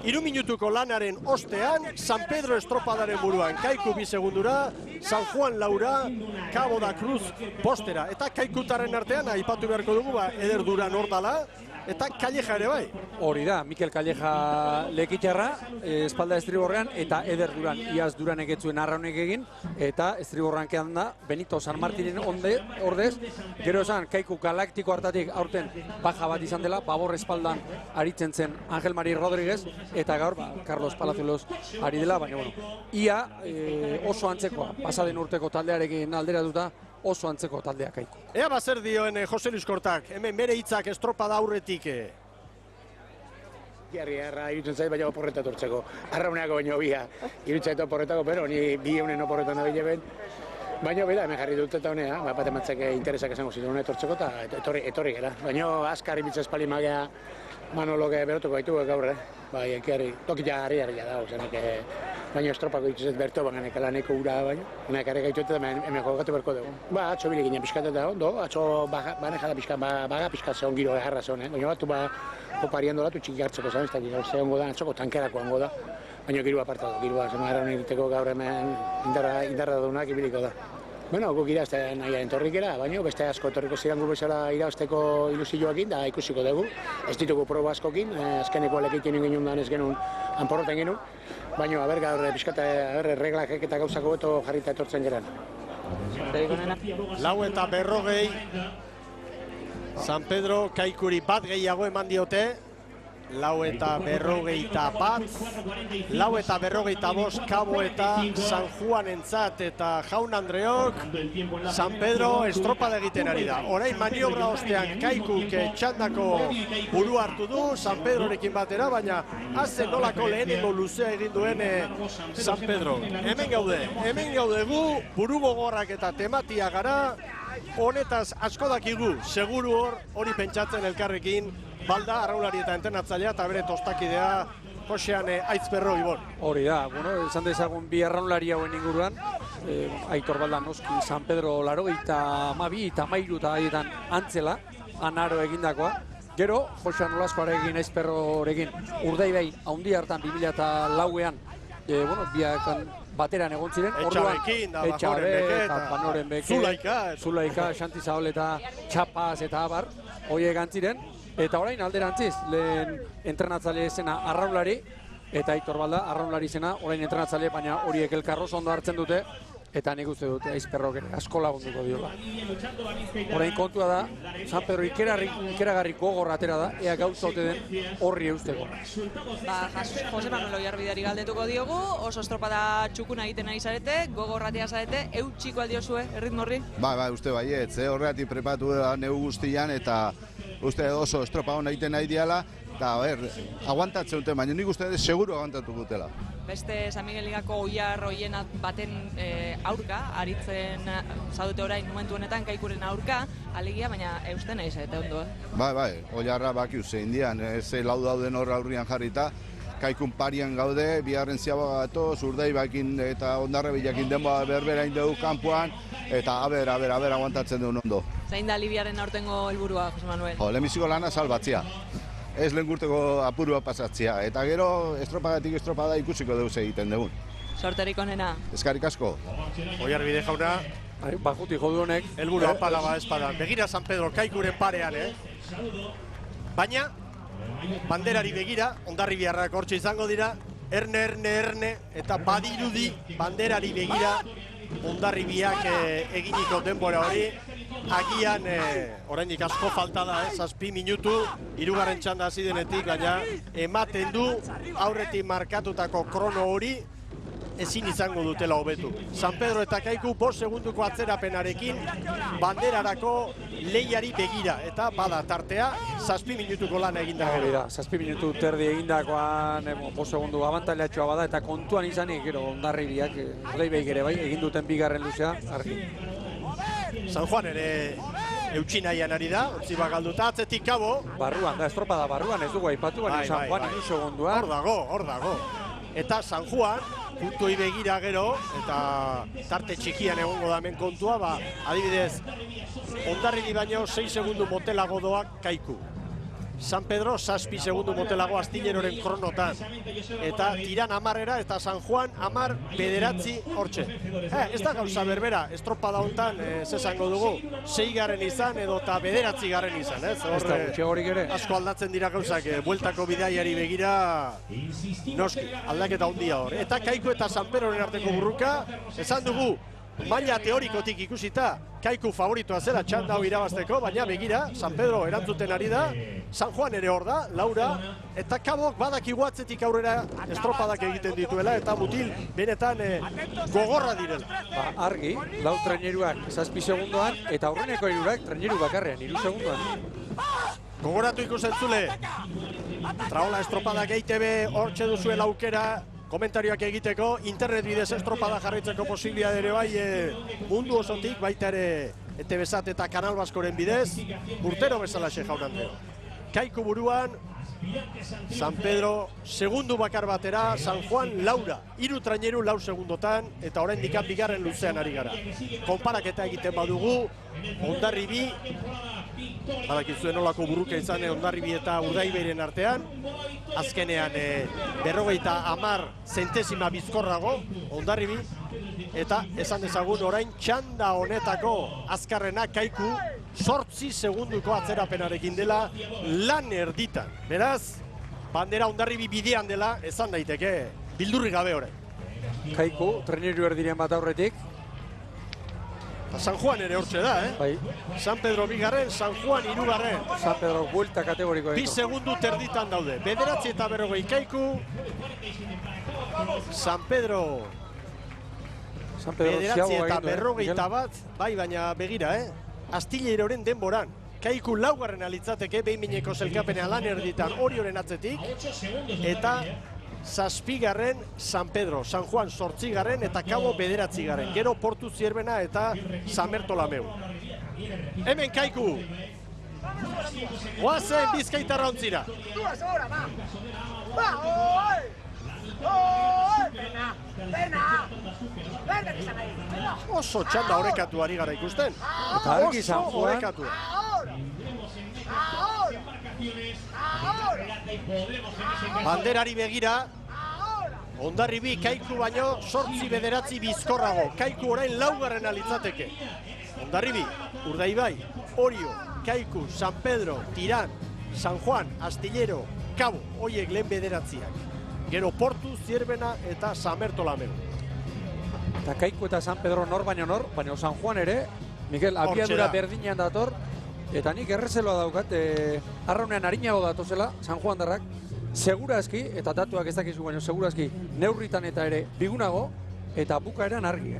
3 minutuko lanaren ostean, San Pedro estropadaren buruan, Kaiku 2 segundura, San Juan Laura, Cabo da Cruz postera, eta Kaikutaren artean, aipatu beharko dugu, Eder Duran ordala, eta Calleja ere bai. Hori da, Mikel Calleja lekitxarra, espalda estriborrean, eta Eder Duran, iaz Duranek etzuen arraunek egin, eta estriborrean kedan da, Benito San Martinen ordez, gero esan, Kaiku galaktiko hartatik aurten baja bat izan dela, babor espaldan aritzen zen Angel Mari Rodríguez, eta gaur, Carlos Palazuelos ari dela, baina, ia oso antzekoa, pasaden urteko taldearekin alderatuta, oso antzeko taldea Kaiku. Ea zer dioen Jose Luis Kortak, hemen bere hitzak estropada aurretik. Jarri irutzen zait, baina oporreta tortzeko. Arrauneako baino bia. Irutzen zait oporretako, pero ni bi eunen oporretan nabile ben. Baina bera, hemen jarri dut eta honea, bat ematzek interesak esango zitu honet tortzeko eta etorri gara. Baina askar imitza espali magea Manologe berotuko gaitu gaur, bai, ekiarri, tokita harri da, baina estropako dituzet berto, baina laneko ura baina, honek harri gaitu eta hemen jokatu berko dugu. Atzo bile ginen pixkat eta ondo, atzo bane jala pixkat, baga pixkat zehon giro egarra zehon, baina batu poparian dolatu txiki hartzeko zehon, ez da zehon goda, atzoko tankerako hango da, baina girua aparta da, girua, zema erran egiteko gaur hemen indarra dunak ibiliko da. Bueno, guk irazten nahi entorrikera, baina beste asko etorriko ziren gu bezala irazteko ilusioakin, da ikusiko dugu. Ez ditugu proba askokin, azkeneko lekitien egin ez genuen anporroten genuen, baina aber gaur pixkata reglak eta gauzako beto jarrita etortzen geran. 4:40, San Pedro Kaikuri bat gehiago eman diote, 4:41, 4:45 Cabo eta San Juan entzat eta Jaun Andreok, San Pedro estropada egiten ari da. Orain maniobra ostean Kaikuk txandako buru hartu du, San Pedrorekin batera, baina hazen nolako lehenengo luzea egin duen San Pedro. Hemen gaude gu, buru gogorrak eta tematia gara, honetaz asko dakigu, seguru hori pentsatzen elkarrekin, Balda, arraulari eta entrenatzailea eta bere tostakidea Josean Aitzperro Ibon. Hori da, esan dezagun bi arraulari hauen inguruan, Aitor Balda noski San Pedro 82 eta 13 eta haietan antzela, anaro egindakoa. Gero, Josean Olaskoarekin, Aizperrorekin, Urdaibai haundi hartan 2004an, biakan bateran egon ziren. Etxabekin, da Banoren Beke, Zulaika, Xanti Zabaleta, Txapaz eta Abar, horiek antziren. Eta orain alderantziz, lehen entrenatzaile zena arraulari, eta Aitor Balda arraulari zena, orain entrenatzaile, baina horiek elkarroz ondo hartzen dute, eta nik uste dute Aizperrok asko lagunduko diola. Orain kontua da, San Pedro ikeragarri gogorra atera da, ea gauza ote den horri eusteko. Jose Manuel Oiarbidari galdetuko diogu, oso estropada txukuna egiten ari zarete, gogorratea zarete, eutxiko aldiozue, erritmo horri? Bai, uste baietz, horregatik prepatu da neu guztian, eta uste oso estropa hona egiten nahi diala, eta aguantatzen dute, baina nik uste seguru aguantatu dutela. Beste San Miguel Ligako oiar hoien baten aurka, aritzen zaudete orain momentu honetan Kaikuren aurka, alegia, baina eusten nahi zaite ondo, Bai, oiarra bakiu zein dian, ze lau dauden hor aurrian jarrita, Kaikun parian gaude, biharren ziabaga gatoz, Urdaibakin eta Hondarribiakin denboa berbera indegu kanpoan, eta aber, aguantatzen duen ondo. Zein da Libiaren aurtengo helburua, Jose Manuel? Lehenbiziko lana salbatzea. Ez lehen gurteko apurua pasatzea, eta gero estropadatik estropada ikusiko deuz egiten dugun. Sorterik onena. Eskarrik asko. Oiarbide jauna, bajuti jodu honek. Helburu apala espada. Begira San Pedro Kaikuren parean, Baina, banderari begira, Hondarribiarrak hortxe izango dira, erne, eta badirudi banderari begira, Hondarribiak eginiko denbora hori, agian, oraindik asko falta da, 7 minutu, 3. txanda hasi denetik, baina ematen du aurretik markatutako krono hori, ezin izango dutela hobetu. San Pedro eta Kaiku 5 segunduko atzerapenarekin banderarako lehiari begira. Eta bada tartea, 7 minutuko lana eginda gero. 7 minutu terdi egindakoan 5 segundu abantailatxoa bada eta kontuan izanik gero Hondarribiak Urdaibaik ere bai egin duten bigarren luzea argi. San Juan ere eutxi nahian ari da, ontzi bagalduta, atzetik Kabo. Barruan da, estropada barruan, ez dugu aipatu, baina San Juan iru segunduan. Hor dago. Eta San Juan, puntoi begira gero, eta tarte txikian egongo da hemen kontua, adibidez, Hondarribi baino 6 segundu motelago doak Kaiku. San Pedro 7 segundu motelago Astilleroren kronotan. Eta tiran 10era eta San Juan 10 bederatzi hortxe. Ez da gauza berbera, estropada hontan, zesango dugu, 6 garren izan edo eta bederatzi garren izan. Asko aldatzen dira gauzak, bueltako bidaiari begira, noski, aldaketa handia hor. Eta Kaiku eta San Pedroren arteko burruka, esan dugu, maila teorikotik ikusita, Kaiku favoritoa zera txanda hau irabazteko, baina begira, San Pedro erantzuten ari da, San Juan ere hor da, Laura, eta Kabok badakigu atzetik aurrera estropadak egiten dituela, eta mutil benetan gogorra direla. Argi, lau treneruak 7 segundoan, eta aurreneko hirurak treneru bakarrean, 3 segundoan. Gogoratu ikusentzule, Traola estropadak EITB hortxe duzuela aukera, komentarioak egiteko, internet bidez estropada jarraitzeko posibilitatea ere bai mundu osotik, baita ere ETV-sat eta Kanal Baskoren bidez, urtero bezalaxe jaun Andreo. Kaiku buruan, San Pedro segundu bakar batera, San Juan Laura, 3 traineru 4 segundotan, eta oraindik bigarren luzean ari gara. Konparaketa egiten badugu, Hondarribi, badakizuen nolako burruka izan Hondarribi eta Urdaibairen artean, azkenean 50 zentesima bizkorrago Hondarribi, eta esan dezagun orain txanda honetako azkarrena Kaiku 8 segunduko atzerapenarekin dela lan erditan. Beraz, bandera Hondarribi bidean dela, esan daiteke, bildurri gabe orain. Kaiku, treneru erdiren bat aurretik. San Juan ere hortxe da, Bai. San Pedro bigarren, San Juan 3garren. San Pedro buelta kategorikoa. 2 segundu terditan daude. 9:40 Kaiku. San Pedro 9:41, bai, baina begira, Astilleroren denboran. Kaiku 4garren alitzateke, behin-behineko zelkapenean lan erditan Orioren atzetik, eta 7garren San Pedro, San Juan 8garren eta Kabo 9garren. Gero Portu Zierbena eta San Bertolameu. Hemen Kaiku. Goazen Bizkaitarra ontzira. Oso txanda orekatu ari gara ikusten. Eta argi San Juan. Banderari begira, Hondarribi Kaiku baino 8 bederatzi bizkorrago. Kaiku orain 4garren alitzateke. Hondarribi, Urdaibai, Orio, Kaiku, San Pedro, Tiran, San Juan, Astillero, Kabo, hoiek lehen bederatziak. Gero Portu, Zierbena eta San Bertolameu. Eta Kaiku eta San Pedro nor baino nor, baina San Juan ere, Mikel, abiadura berdinean dator, eta nik errezeloa daukat, arraunean harinago datozela, San Juan darrak, segurazki, eta datuak ez dakizu baino, segurazki, neurritan eta ere bigunago, eta bukaeran argi.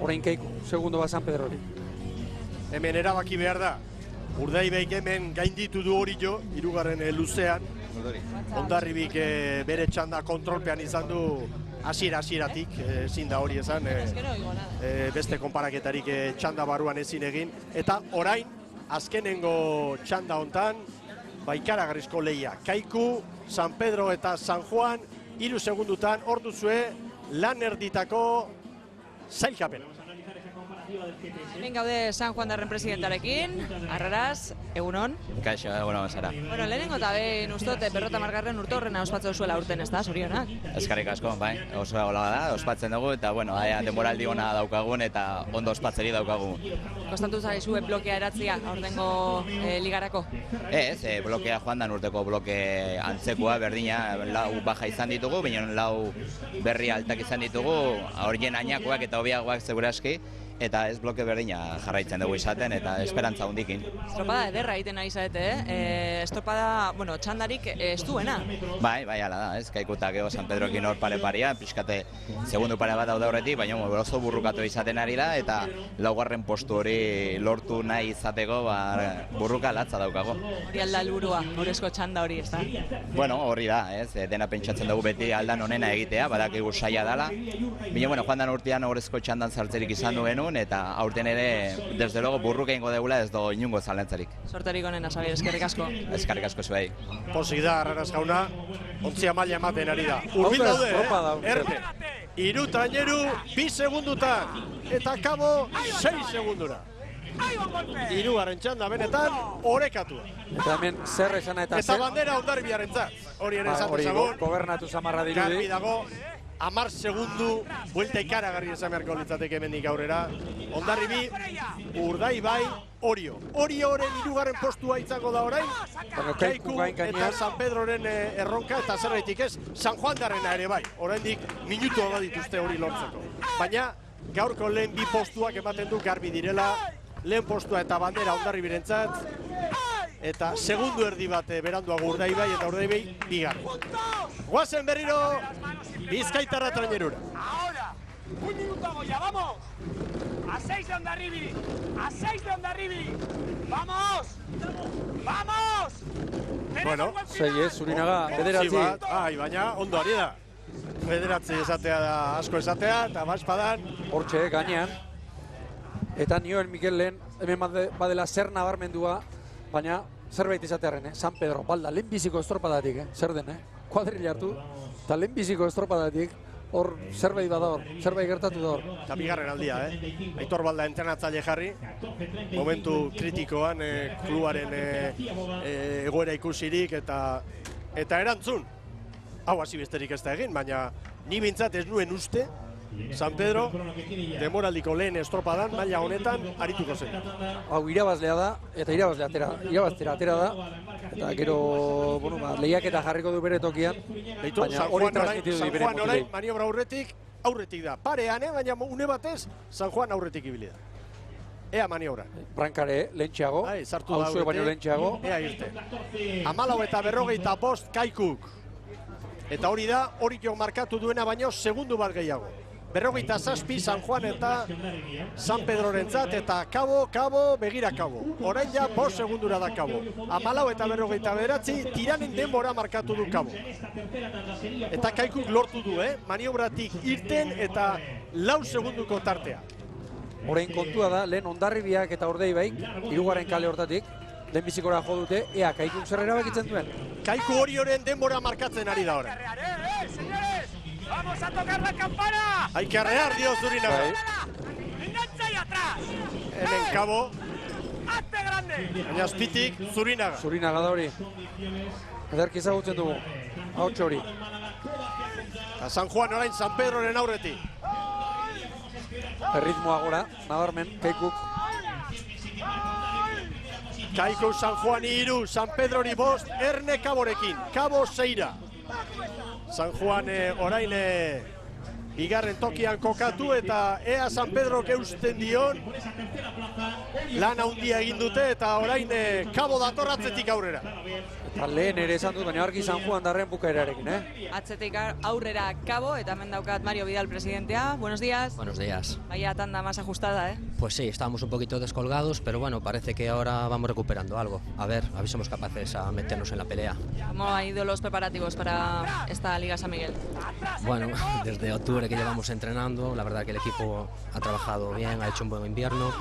Orain Kaiku, segundo bat San Pedro hori. Hemen erabaki behar da, Urdaibaik hemen gainditu du Orio, 3garren luzean, Hondarribik bere txanda kontrolpean izan du hasieratik, ezin da hori esan, beste konparaketarik txanda barruan ezin egin, eta orain, azkenengo txanda hontan, ikaragarrizko lehia. Kaiku, San Pedro eta San Juan, 3 segundutan, hor duzue, lan erditako zailkapena. Hemen gaude San Juan darren presidentarekin, Arraraz, egunon. Kaixo, egunon zara. Bueno, lehenengo eta behin ustote 50. urte horrena ospatzen zuela urten, ez da, zorionak? Eskarrik asko, bai, oso hola da, ospatzen dugu, eta bueno, denboraldi ona daukagun eta ondo ospatzeri daukagun. Kostatu zaizue blokea eratzia, aurtengo ligarako? Ez, blokea joan dan urteko bloke antzekoa, berdina, 4 baja izan ditugu, baina 4 berri altak izan ditugu, horien ainakoak eta hobiagoak seguraski, eta ez bloke berdina jarraitzen dugu izaten, eta esperantza hundikin. Estropada ederra egiten ari zarete, estropada, bueno, txandarik ez duena. Bai, ala da, ez, Kaikuta geho San Pedrokin hor pare-paria, pixkate segundu pare bat daude horretik, baina oso burrukatu izaten ari da, eta laugarren postu hori lortu nahi izateko burruka latza daukago. Hori alda helburua, urezko txanda hori, ez da? Bueno, horri da, ez, dena pentsatzen dugu beti aldan onena egitea, badakigu saia dela. Bina, bueno, joan dan urtean horrezko txandan sartzerik izan duenun, eta aurten ere, desde logo, burruka ingo degula ez do inungo zalantzarik. Sorterik onena, Xabier, eskerrik asko. Eskerrik asko zuei. Posik da, Arraraz jauna, ontzia maila ematen ari da. Urbil daude, Erne. 3 traineru, 2 segundutan, eta kabo 6 segundura. 3. txanda benetan, orekatu. Eta hemen zer esana eta zer. Eta bandera Hondarribiaren zat. Hori ere esaten zagun. Gobernatu zamarra dirudi. Garbi dago, 10 segundu, buelta ikaragarri esan beharko litzateke hemendik aurrera. Hondarribi, Urdaibai, Orio. Orioren 3. postua izango da orain. Kaiku eta San Pedroren erronka eta zerbaitik ez, San Juan darrena ere bai. Oraindik minutua da dituzte hori lortzeko. Baina gaurko lehen 2 postuak ematen du garbi direla. Lehen postua eta bandera Hondarribirentzat. Eta segundu erdi bat beranduago Urdaibai eta Urdaibai bigarren. Guazen berriro Bizkaitarra trainerura. Ahora, 1 minuto Goya, vamos. A 6 de Hondarribi, a 6 de Hondarribi. Vamos, vamos. Bueno, 6 Zurinaga, bederatzi. Ai, baina ondo ari da. Bederatzi esatea da asko esatea, eta baspadan. Hortxe, gainean. Eta Nioel Mikel lehen, hemen badela zer nabarmendua, baina zerbait izatearen, San Pedro, balda, lehenbiziko estropadatik, zer den, kuadrilla hartu, eta lehenbiziko estropadatik, hor zerbait bada hor, zerbait gertatu da hor. Eta bigarren aldia, Aitor Balda entrenatzaile jarri, momentu kritikoan klubaren egoera ikusirik eta erantzun. Hau hasi besterik ez da egin, baina ni bintzat ez nuen uste, San Pedro, demoraldiko lehen estropadan, maila honetan, arituko zen. Hau irabazlea da, eta irabaztera atera da, eta gero, lehiaketa jarriko du bere tokian, baina hori transmitidu di bere San Juan orain, maniobra aurretik da. Parean, baina une batez, San Juan aurretik ibili da. Ea maniobra. Brankare, lehentxeago, hauzue baino lehentxeago. Ea irte. 14 eta 45 Kaikuk. Eta hori da, hori jo markatu duena baino segundu bat gehiago. 47 San Juan eta San Pedrorentzat eta kabo, begira kabo. Orain ja 5 segundura da kabo. 14 eta 49 tiranen denbora markatu du kabo. Eta Kaikuk lortu du, maniobratik irten eta 4 segunduko tartea. Orain kontua da, lehen Hondarribiak eta Urdaibaik, 3. kale hortatik, lehenbizikora jo dute, ea Kaikuk zer erabakitzen duen. Kaiku Orioren denbora markatzen ari da orain. Vamos a tocar la campana. Hay que arrear, dio Zurinaga. Engancha ahí atrás. Hemen kabo. Hazte grande. Baina azpitik Zurinaga. Zurinaga da hori. Ederki ezagutzen dugu. Hauts hori. Eta San Juan orain San Pedroren aurretik. Erritmoa gora, nabarmen, Kaikuk. Kaikuk San Juani 3, San Pedrori 5, Erne Kaborekin. Kabo 6. San Juan orain bigarren tokian kokatu eta ea San Pedro eusten dion lan handia egin dute eta orain kabo datorratzetik aurrera. Eta lehen ere esan dut, baina argi San Juan darren bukaerarekin, Atzetik aurrera kabo eta hemen daukat Mario Vidal, presidentea. Buenos días. Buenos días. Vaya tanda más ajustada, Pues sí, estábamos un poquito descolgados, pero bueno, parece que ahora vamos recuperando algo. A ver si somos capaces a meternos en la pelea. ¿Cómo han ido los preparativos para esta Liga San Miguel? Bueno, desde octubre que llevamos entrenando, la verdad que el equipo ha trabajado bien, ha hecho un buen invierno.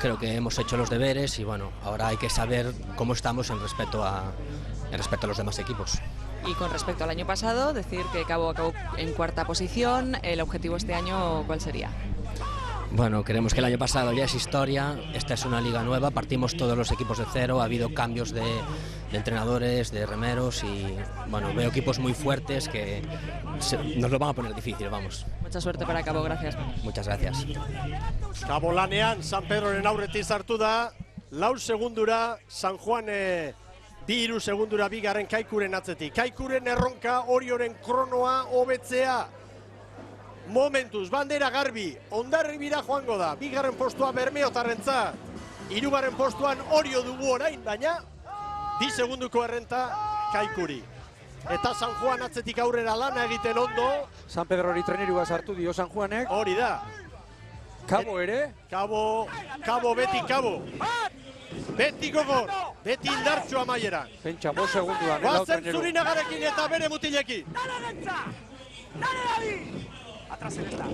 Creo que hemos hecho los deberes y bueno, ahora hay que saber cómo estamos en respecto a los demás equipos. Y con respecto al año pasado, decir que Cabo acabó en 4ª posición. ¿El objetivo este año cuál sería? Bueno, creemos que el año pasado ya es historia, esta es una liga nueva, partimos todos los equipos de cero, ha habido cambios de entrenadores, de remeros y bueno, veo equipos muy fuertes que nos lo van a poner difícil, vamos. Mucha suerte para Cabo, gracias. Muchas gracias. Cabo lanean, San Pedroren aurretik sartu da, 4 segundura, San Juan 2 segundura bigarren Kaikuren atzetik. Kaikuren erronka, Orioren kronoa hobetzea. Momentuz, bandera garbi, Hondarribira joango da, bigarren postua Bermeotarrentzat, hirugarren postuan Orio dugu orain, baina 2 segunduko errenta Kaikuri. Eta San Juan atzetik aurrera lana egiten ondo. San Pedro hori trenerua sartu dio San Juanek. Hori da. Kabo ere. Kabo, beti kabo. Beti gogor, beti indartxo amaieran. Pentsa, 5 segunduan. Guazen Zurinagarekin eta bere mutilekin. ¡Dale, David! Atrás en esta.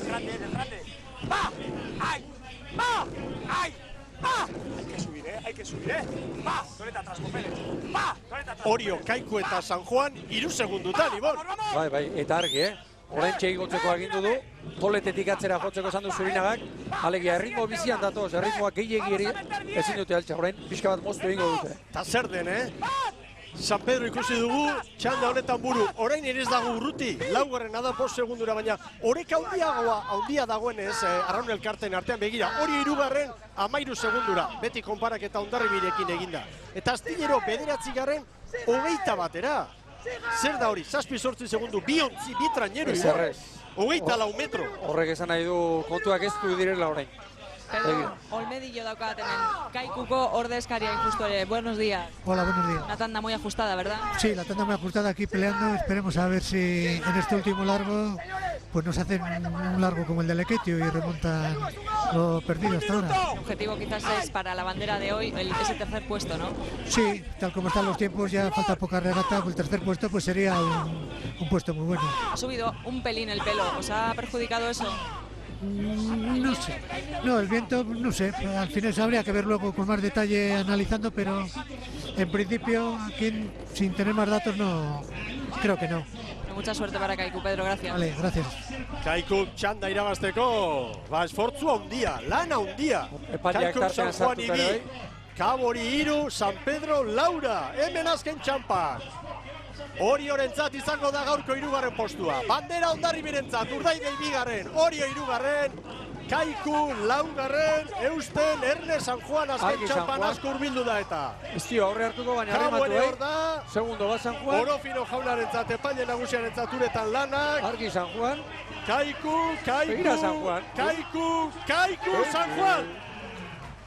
Grande. ¡Va! ¡Ay! ¡Va! ¡Ay! ¡Va! Hay que subir, ¡Va! Toreta atrás, Copeles. ¡Va! Toreta atrás. Orio, Kaiku eta San Juan, 3 segundutan, Ibon. Bai, eta argi, Orain txegi gotzeko agindu du, toletetik atzera jotzeko esan du Zurinagak, alegia erritmo bizian datoz, erritmoak gehiegi ezin dute altxa, orain pixka bat moztu egingo dute. Ta zer den, San Pedro ikusi dugu, txanda honetan buru, orain ere ez dago urruti, laugarren da 5 segundura, baina horrek handia dagoenez, Arraun Elkarteen artean begira, hori 3. 13 segundura, beti konparak eta Hondarribirekin eginda. Eta astillero 9. 21 batera. Zer da hori, 7-8 segundu, 2 ontzi, 2 traineru. 24 metro. Horrek esan nahi du kontuak ez du direla orain. Pedro, Olmedillo daukat hemen, Kaikuko ordezkaria injusto ere, buenos días. Hola, buenos días. Una tanda muy ajustada, ¿verdad? Sí, la tanda muy ajustada aquí peleando, esperemos a ver si en este último largo pues nos hacen un largo como el de Lequetio y remontan lo perdido hasta ahora. El objetivo quizás es para la bandera de hoy ese 3er puesto, ¿no? Sí, tal como están los tiempos ya falta poca regata, pues el 3er puesto pues sería un puesto muy bueno. Ha subido un pelín el pelo, ¿os ha perjudicado eso? No sé, no, el viento, no sé, al final habría que ver luego con más detalle analizando, pero en principio aquí sin tener más datos no, creo que no. Mucha suerte para Kaiku, Pedro, gracias. Vale, gracias. Kaiku txanda irabazteko, esfortzua handia, lana handia. Kaiku San Juan ibi, Kabori 3, San Pedro Laura, hemen azken txampak. Oriorentzat izango da gaurko 3. postua. Bandera Hondarribirentzat, Urdaibei 2, Orio 3, Kaiku 4, Eusten, Erne San Juan azken txampan asko urbildu da eta. Ez dio aurre hartuko, baina arrimatu, Segundo bat San Juan. Orofino jaunarentzat, epaile nagusiarentzat uretan lanak. Argi San Juan. Kaiku, San Juan. Kaiku, San Juan.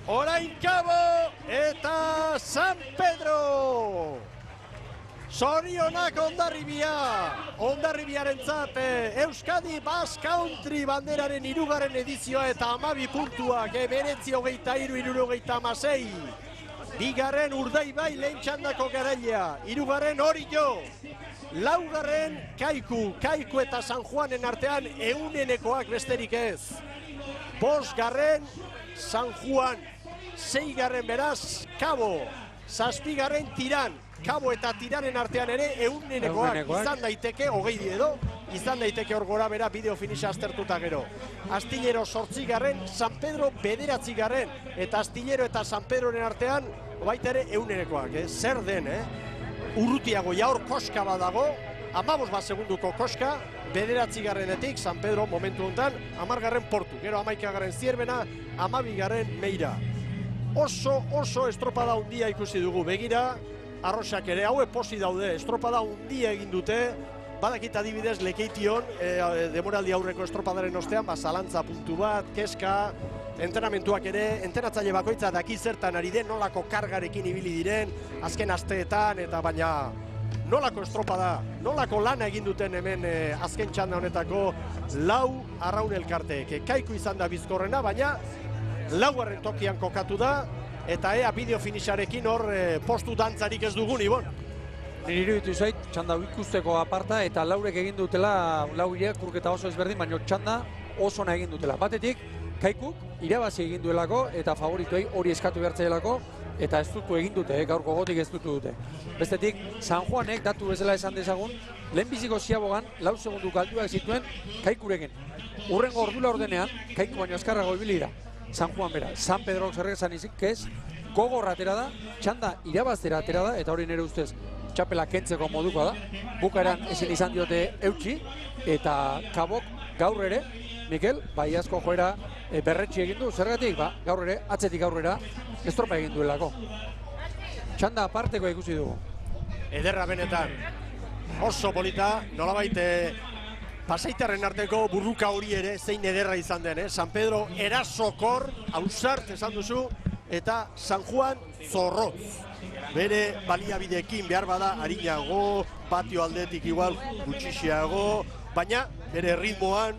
Orain Kabo eta San Pedro. Zorionak Hondarribiarentzat Euskadi Basque Country banderaren 3. edizioa eta 12 puntuak, 19-23-76. 2. Urdaibai lehen txandako garailea, 3. Orio, 4. Kaiku eta San Juanen artean eunenekoak besterik ez. 5. San Juan, 6. beraz Kabo, 7. Tiran. Kabo eta Tiranen artean ere eunenekoak izan daiteke, 20 edo, izan daiteke hor gora bera bideo finiša aztertuta gero. Astillero 8. San Pedro 9. Eta Astillero eta San Pedroren artean baita ere eunenekoak, zer den, urrutiago ja hor koska badago, 15 segunduko koska, 9. San Pedro momentu honetan, 10. Portu, gero 11. Zierbena, 12. Meira. Oso estropada handia ikusi dugu, begira, Arrosak ere, haue posi daude, estropada handia egin dute, badakit adibidez Lekeition, demoraldi aurreko estropadaren ostean, zalantza puntu bat, keska, entrenamentuak ere, entrenatzaile bakoitza daki zertan ari den, nolako kargarekin ibili diren, azken asteetan, eta baina nolako estropada, nolako lana egin duten hemen azken txanda honetako 4 Arraun Elkarteek. Kaiku izan da bizkorrena, baina 4. tokian kokatu da, eta ea bideo finixarekin hor postu dantzarik ez dugun, Ibon. Nire iruditu zait, txanda ikusteko aparta eta Laurek egin dutela, Lauriak kurketa oso ezberdin, baina txanda oso ona egin dutela. Batetik, Kaikuk irabazi egin duelako eta favorituei hori eskatu behartzailako eta ez dutu egin dute, gaurko gotik ez dutu dute. Bestetik, San Juanek, datu bezala esan dezagun, lehenbiziko ziabogan, 4 segundu galduak zituen Kaikurekin. Urrengo ordula ordenean, Kaiku baino azkarrago ibili da. San Juan bera, San Pedro zerrek esan izik, ez gogorra atera da, txanda irabaztera atera da, eta hori nire ustez txapela kentzeko moduko da. Bukaeran ezin izan diote eutxi, eta Kabok gaur ere, Mikel, bai asko joera berretxi egin du, zergatik, gaur ere, atzetik aurrera, estropa egin duelako. Txanda aparteko ikusi dugu. Ederra benetan, oso polita, nolabait Pasaitarren arteko burruka hori ere, zein ederra izan den, San Pedro erasokor, ausart esan duzu, eta San Juan zorrotz. Bere baliabideekin behar bada harinago, patio aldetik igual gutxixiago, baina bere ritmoan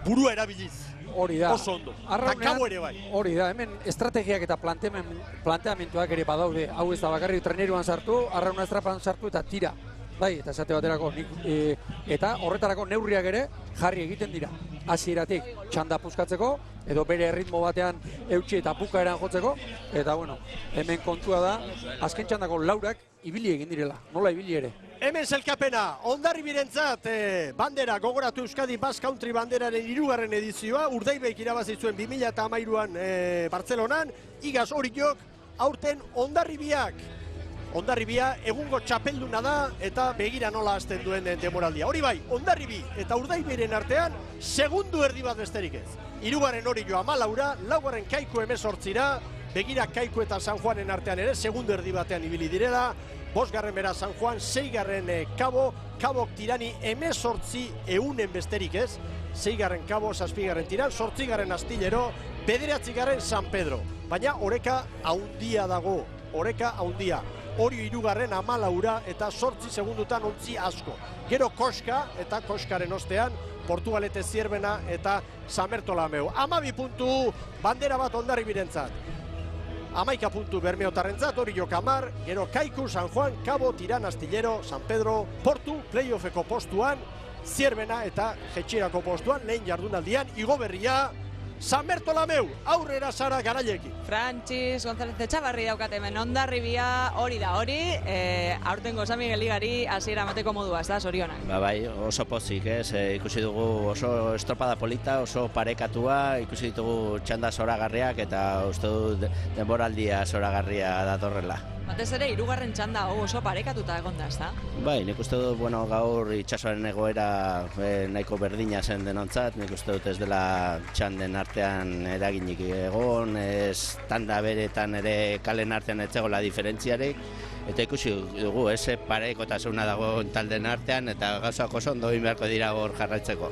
burua erabiliz. Hori da. Oso ondo. Eta kabo ere bai. Hori da, hemen estrategiak eta planteamentuak ere badaude. Hau ez da bakarrik treneruan sartu, arrauna estrapan sartu eta tira. Bai, eta esate baterako, eta horretarako neurriak ere jarri egiten dira. Hasieratik txanda puskatzeko, edo bere ritmo batean eutxi eta bukaeran jotzeko, eta bueno, hemen kontua da, azken txandako laurak ibili egin direla, nola ibili ere. Hemen zelkapena, Hondarribirentzat bandera, gogoratu Euskadi Basque Country banderaren 3. edizioa, Urdaibaik irabazi zuen 2013an Bartzelonan, igaz hori jok, aurten Hondarribiak. Hondarribia egungo txapelduna da eta begira nola hasten duen demoraldia. Hori bai, Hondarribi eta Urdaibiren artean segundu erdi bat besterik ez. 3. hori joa 14, 4. Kaiku 18, begira Kaiku eta San Juanen artean ere segundu erdi batean ibili direla. 5. bera San Juan, 6. Kabok tirani 18 eunen besterik ez. 6. Kabo, 7. tiran, 8. astillero, 9. San Pedro. Baina oreka haundia dago, oreka haundia. Orio 3. 14 eta 8 segundutan ontzi asko. Gero Koska eta Koskaren ostean Portugalete Zierbena eta Samertolameu. 12 puntu bandera bat Hondarribirentzat. 11 puntu Bermeotarrentzat, Orio 10, gero Kaiku, San Juan, Kabo, Tiran, Astillero, San Pedro, Portu, playoffeko postuan, Zierbena eta Jetxirako postuan, lehen jardunaldian, igo berria, Samertolameu, aurrera Sara Garailekin. Frantxis González Etxabarri daukat hemen Hondarribia, hori da hori, aurtengo San Miguel Ligari hasiera emateko modua, ez da, zorionak. Bai, oso pozik, ikusi dugu oso estropada polita, oso parekatua, ikusi ditugu txanda zoragarriak eta uste du denboraldia zoragarria datorrela. Batez ere, 3. txanda oso parekatuta egonda, ez da? Bai, nik uste dut, gaur itxasoaren egoera nahiko berdina zen denontzat, nik uste dut ez dela txanden artean eraginik egon, ez tanda beretan ere kalen artean ez zegoela diferentziarik, eta ikusi dugu, parekotasuna dago talden artean, eta gauzak oso ondo egin beharko dira hor jarraitzeko.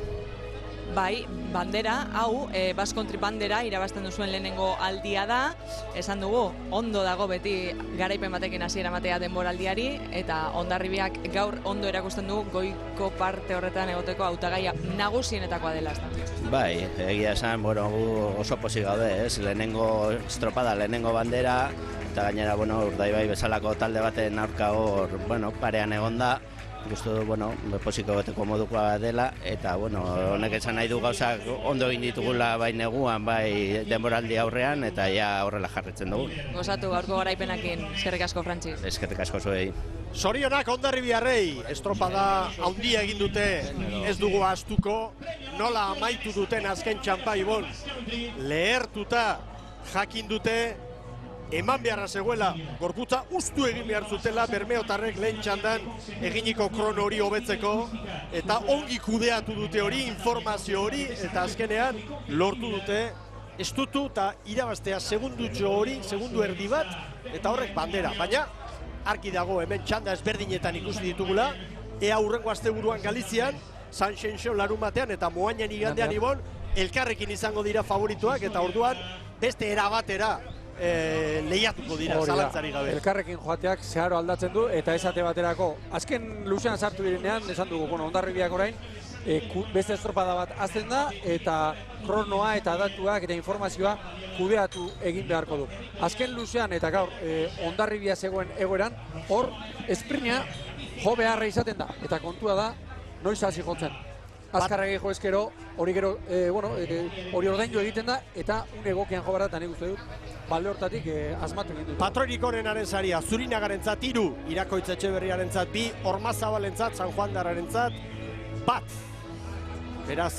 Bai, bandera, hau, Basque Country bandera irabazten duzuen lehenengo aldia da, esan dugu, ondo dago beti garaipen batekin hasiera ematea denboraldiari, eta Hondarribiak gaur ondo erakusten du goiko parte horretan egoteko hautagaia nagusienetakoa dela, ez da? Bai, egia esan, gu oso pozik gaude, lehenengo estropada, lehenengo bandera, eta gainera, Urdaibai bezalako talde baten aurka hor, parean egonda, Gustu du, posiko beteko modukoa dela, eta, honek esan nahi du gauzak ondo egin ditugula bai neguan, bai denboraldi aurrean, eta ja horrela jarretzen dugu. Gozatu gaurko garaipenakin, eskerrik asko, Frantxis. Eskerrik asko zuei. Zorionak Hondarribiarrei, estropada handia egin dute, ez dugu ahaztuko, nola amaitu duten azken txampa Ibon, lehertuta jakin dute, eman beharra zegoela, gorputza ustu egin behar zutela Bermeotarrek lehen txandan eginiko krono hori hobetzeko, eta ongi kudeatu dute hori, informazio hori, eta azkenean lortu dute estutu eta irabaztea segundutxo hori, segundu erdi bat, eta horrek bandera. Baina, argi dago hemen txanda ezberdinetan ikusi ditugula, ea hurrengo asteburuan Galizian, San Xenxo larun batean eta Moainen igandean Ibon, elkarrekin izango dira favorituak, eta orduan beste erabatera lehiatuko dira, zalantzari gabe. Elkarrekin joateak zeharo aldatzen du, eta esate baterako, azken luzean sartu direnean, esan dugu, Hondarribiak orain, beste estropada bat azten da, eta kronoa eta datuak eta informazioa kudeatu egin beharko du. Azken luzean eta gaur Hondarribia zegoen egoeran, hor esprina jo beharra izaten da, eta kontua da, noiz hasi jotzen. Azkarregi jo ezkero, hori ordaindu egiten da, eta un egokian jo behar da, eta nik uste dut, balde hortatik asmatu egin dut. Patroirik onenaren saria, Zurinagarentzat 3, Irakoitz Etxeberriarentzat 2, Ormazabalentzat, San Juan Darrarentzat 1. Beraz,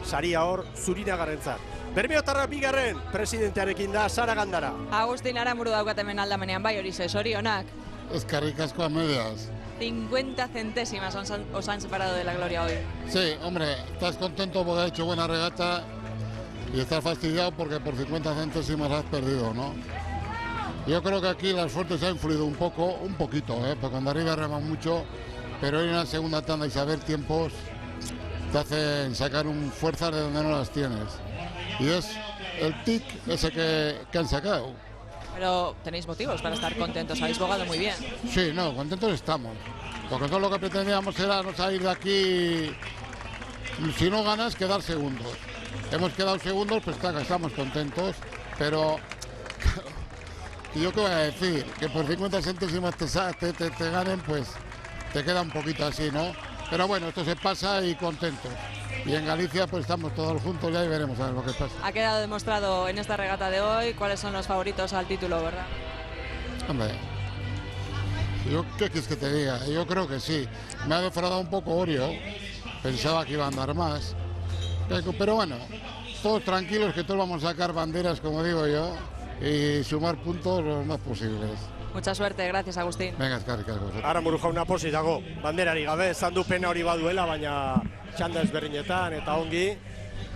saria hor, Zurinagarentzat. Bermeotarra 2. presidentearekin da, Sara Gandara. Agustin Aramuru daukat hemen aldamenean, bai hori zorionak. Eskerrik asko a medias. 50 centésimas os han separado de la gloria hoy. Sí, hombre, estás contento porque has hecho buena regata y estás fastidiado porque por 50 centésimas has perdido, ¿no? Yo creo que aquí la suerte se ha influido un poquito, porque cuando arriba rema mucho pero en la segunda tanda y saber tiempos te hacen sacar fuerzas de donde no las tienes. Y es el tic ese que han sacado. Pero tenéis motivos para estar contentos, habéis bogado muy bien. Sí, no, contentos estamos. Porque todo lo que pretendíamos era no salir de aquí, si no ganas, quedar segundos. Hemos quedado segundos, pues estamos contentos, pero yo qué voy a decir, que por 50 céntimos te ganen, pues te queda un poquito así, ¿no? Pero bueno, esto se pasa y contentos. Y en Galicia pues estamos todos juntos ya y veremos a ver lo que pasa. Ha quedado demostrado en esta regata de hoy cuáles son los favoritos al título, ¿verdad? Hombre, ¿qué quieres que te diga? Yo creo que sí. Me ha defraudado un poco Orio. Pensaba que iba a andar más. Pero bueno, todos tranquilos que todos vamos a sacar banderas, como digo yo, y sumar puntos los más posibles. Mucha suerte, gracias Agustín. Venga, eskarrik asko. Aranburu jauna posi dago, banderari gabe, esan du pena hori baduela, baina txanda ezberdinetan eta ongi,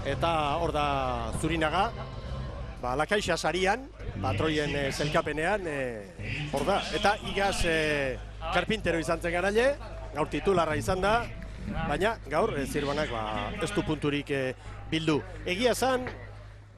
eta hor da Zurinaga, Lakaixa sarian, patroien zelkapenean, hor da, eta igaz karpintero izan zen garaile, gaur titularra izan da, baina gaur Zirbanak ez du punturik bildu. Egia esan,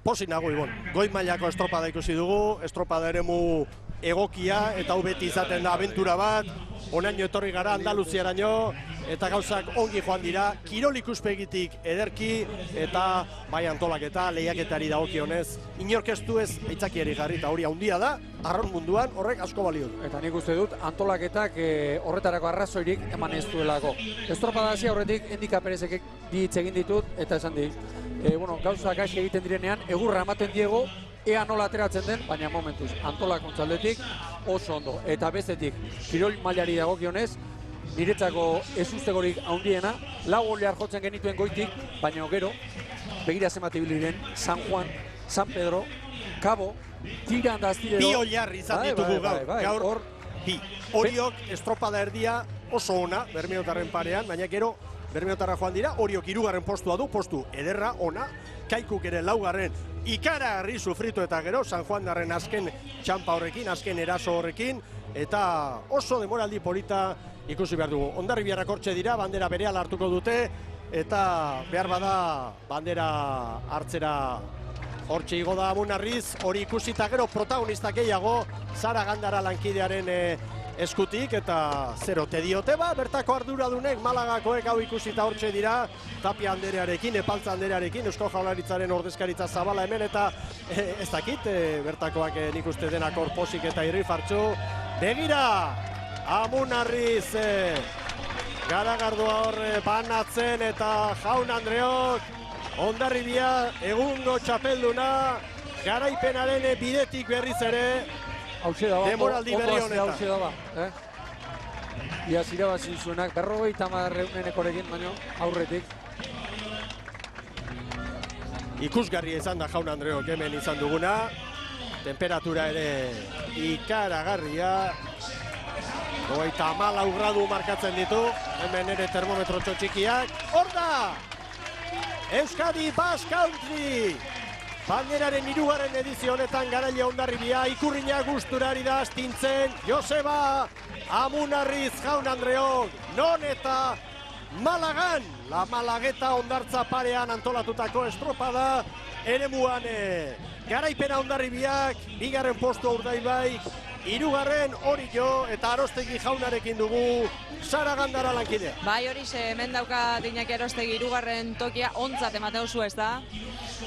posi nago, Ibon, goi mailako estropada ikusi dugu, estropada eremu egokia eta hau beti izaten da abentura bat, onaino etorri gara Andaluziaraino eta gauzak ongi joan dira, kirol ikuspegitik ederki eta bai antolaketa lehiaketari dagokionez inork ez du ez aitzakiari jarri eta hori handia da, arraun munduan horrek asko balio du. Eta nik uste dut antolaketak horretarako arrazoirik eman ez duelako. Estropadazia horretik Endika Perezek hitz egin ditut eta esan dit. Gauzak gaizki egiten direnean egurra ematen diego, ea nola ateratzen den, baina momentuz, antolakuntzaldetik oso ondo. Eta bestetik, kirol mailari dagokionez, niretzako ez ustegorik handiena, 4 golear jotzen genituen goitik, baina gero, begira zenbat ibili diren, San Juan, San Pedro, Cabo, tiran da aztirero. Bi oilar izan ditugu gaur, bi. Oriok estropada erdia oso ona, Bermeotarren parean, baina gero, Bermeotarra joan dira, Oriok 3. postua du, postu ederra, ona, Kaikuk ere 4. ikaragarri sufritu eta gero, San Juan darren azken txampa horrekin, azken eraso horrekin, eta oso demoraldi polita ikusi behar dugu. Hondarribiarrak hortxe dira, bandera berehala hartuko dute, eta behar bada bandera hartzera hortxe igo da Amunarriz, hori ikusita gero protagonista gehiago, Zara Gandara lankidearen eskutik eta zerote diote bertako arduradunek Malagakoek hau ikusita hortxe dira Tapia anderearekin, Epaltza anderearekin, Eusko Jaurlaritzaren ordezkaritza zabala hemen eta ez dakit, bertakoak nik uste denak hor posik eta irrifartxu. Begira, Amunarriz garagardoa hor banatzen eta Jaun Andreok Hondarribia egungo txapelduna garaipenaren bidetik berriz ere demoraldi berri honetan. Iaz irabazi zuenak, 50.000 baino aurretik. Ikusgarria izan da Jaun Andreok hemen izan duguna. Temperatura ere ikaragarria. 34 gradu markatzen ditu. Hemen ere termometro txotxikiak. Hor da! Euskadi Basque Country! Banderaren 3. edizio honetan garaile Hondarribia, Ikurriña gusturari da astintzen, Joseba, Amunarriz, Jaun Andreok, non eta Malagan, la Malageta Hondartza parean antolatutako estropada, eremuan garaipena Hondarribiak, 2. postua Urdaibai, 3. Orio eta Arostegi Jaunarekin dugu Zara Gandara lankidea. Bai, hori hemen dauka Iñaki Arostegi 2. tokia ontzat emateu zu, ez da?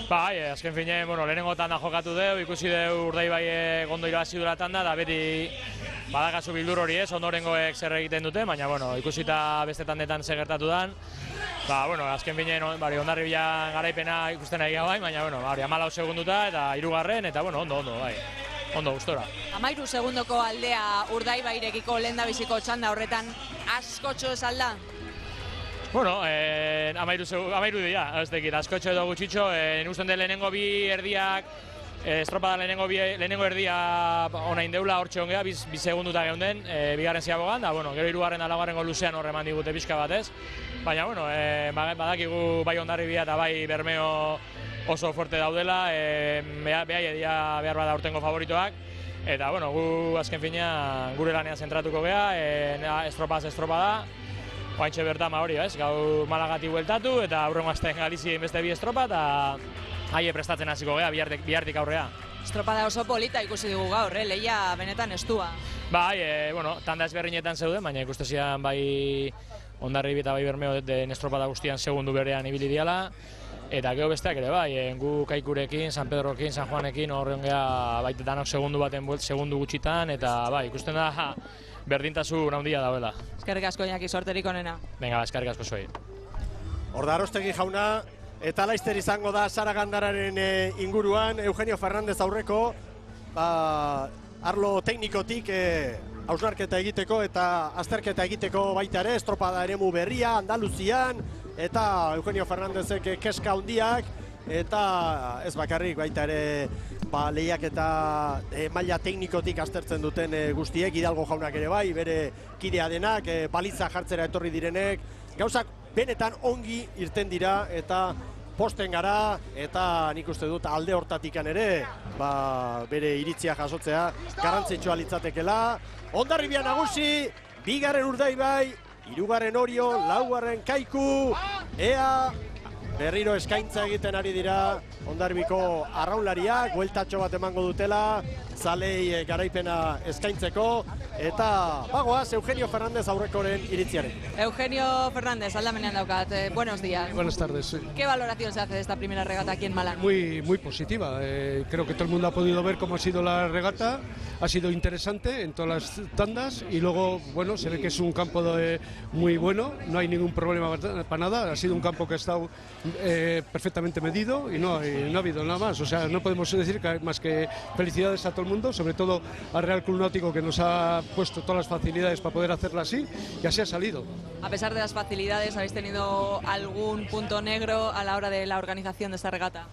Bai, azken fine, lehenengo tanda jokatu deu, ikusi deu Urdaibai gondo irabazi dura tanda, da beti badakazu bildur hori ez, ondorengoek zer egiten dute, baina ikusita beste tandetan zer gertatu dan. Azken fine, Hondarribia garaipena ikusten ari bai, baina 14 segunduta eta 3. eta ondo, bai. Ondo, gustora. 13 segundoko aldea Urdaibairekiko lehendabiziko txanda horretan askotxo ez alda? 13 dira, ez dekit, askotxo edo gutxitxo, usten den lehenengo bi erdiak, estropada lehenengo erdia onain deula hortxe ongea, bi segunduta geunden, bigarren ziabogan, da, gero 3. eta 4. luzean horre eman digute pixka batez, baina, badakigu bai Hondarribia eta bai Bermeo oso fuerte daudela, behai edia behar bada urtengo favoritoak, eta gu azken finean gure lanean zentratuko geha, estropada, Oaintxe bertan hori, gau Malagati bueltatu eta aurrengo astean Galizien beste 2 estropa eta haie prestatzen hasiko gea bihartik aurrea. Estropada oso polita ikusi dugu gaur, lehia benetan estua. Bai, tanda ezberdinetan zeuden, baina ikustezian bai Hondarribi eta bai Bermeo den estropada guztian segundu berean ibili diala. Eta gero besteak ere bai, gu Kaikurekin, San Pedrokin, San Juanekin horren gea baitetanok segundu gutxitan, eta bai, ikusten da berdintasun handia dauela. Eskerrik asko Iñaki, sorterik onena. Venga, eskerrik asko zuei. Horda Arostegi jauna, eta laizter izango da Saragandararen inguruan, Eugenio Fernández aurreko, arlo teknikotik hausnarketa egiteko eta azterketa egiteko baita ere, estropada eremu berria, Andaluzian, eta Eugenio Fernándezek keska handiak, eta ez bakarrik baita ere lehiak eta maila teknikotik aztertzen duten guztiek, Hidalgo jaunak ere bai, bere kidea denak, balitza jartzera etorri direnek, gauzak benetan ongi irten dira eta posten gara, eta nik uste dut alde hortatikan ere bere iritzia jasotzea garrantzitsua litzatekela. Hondarribia nagusi, 2. Urdaibai, 3. Orio, 4. Kaiku, ea berriro eskaintza egiten ari dira Hondarribiko arraunlariak, bueltatxo bat emango dutela, zalei garaipena eskaintzeko, eta bagoaz Eugenio Fernández aurrekoren iritziaren. Eugenio Fernández, aldamenean daukat, buenos días. Buenas tardes. Sí. ¿Qué valoración se hace de esta primera regata aquí en Málaga? Muy positiva. Creo que todo el mundo ha podido ver cómo ha sido la regata. Ha sido interesante en todas las tandas y luego, bueno, se ve que es un campo muy bueno, no hay ningún problema para nada. Ha sido un campo que ha estado perfectamente medido y no ha habido nada más. O sea, no podemos decir que más que felicidades a todo el mundo, sobre todo al Real Club Náutico que nos ha puesto todas las facilidades para poder hacerla así y así ha salido. A pesar de las facilidades, ¿habéis tenido algún punto negro a la hora de la organización de esta regata?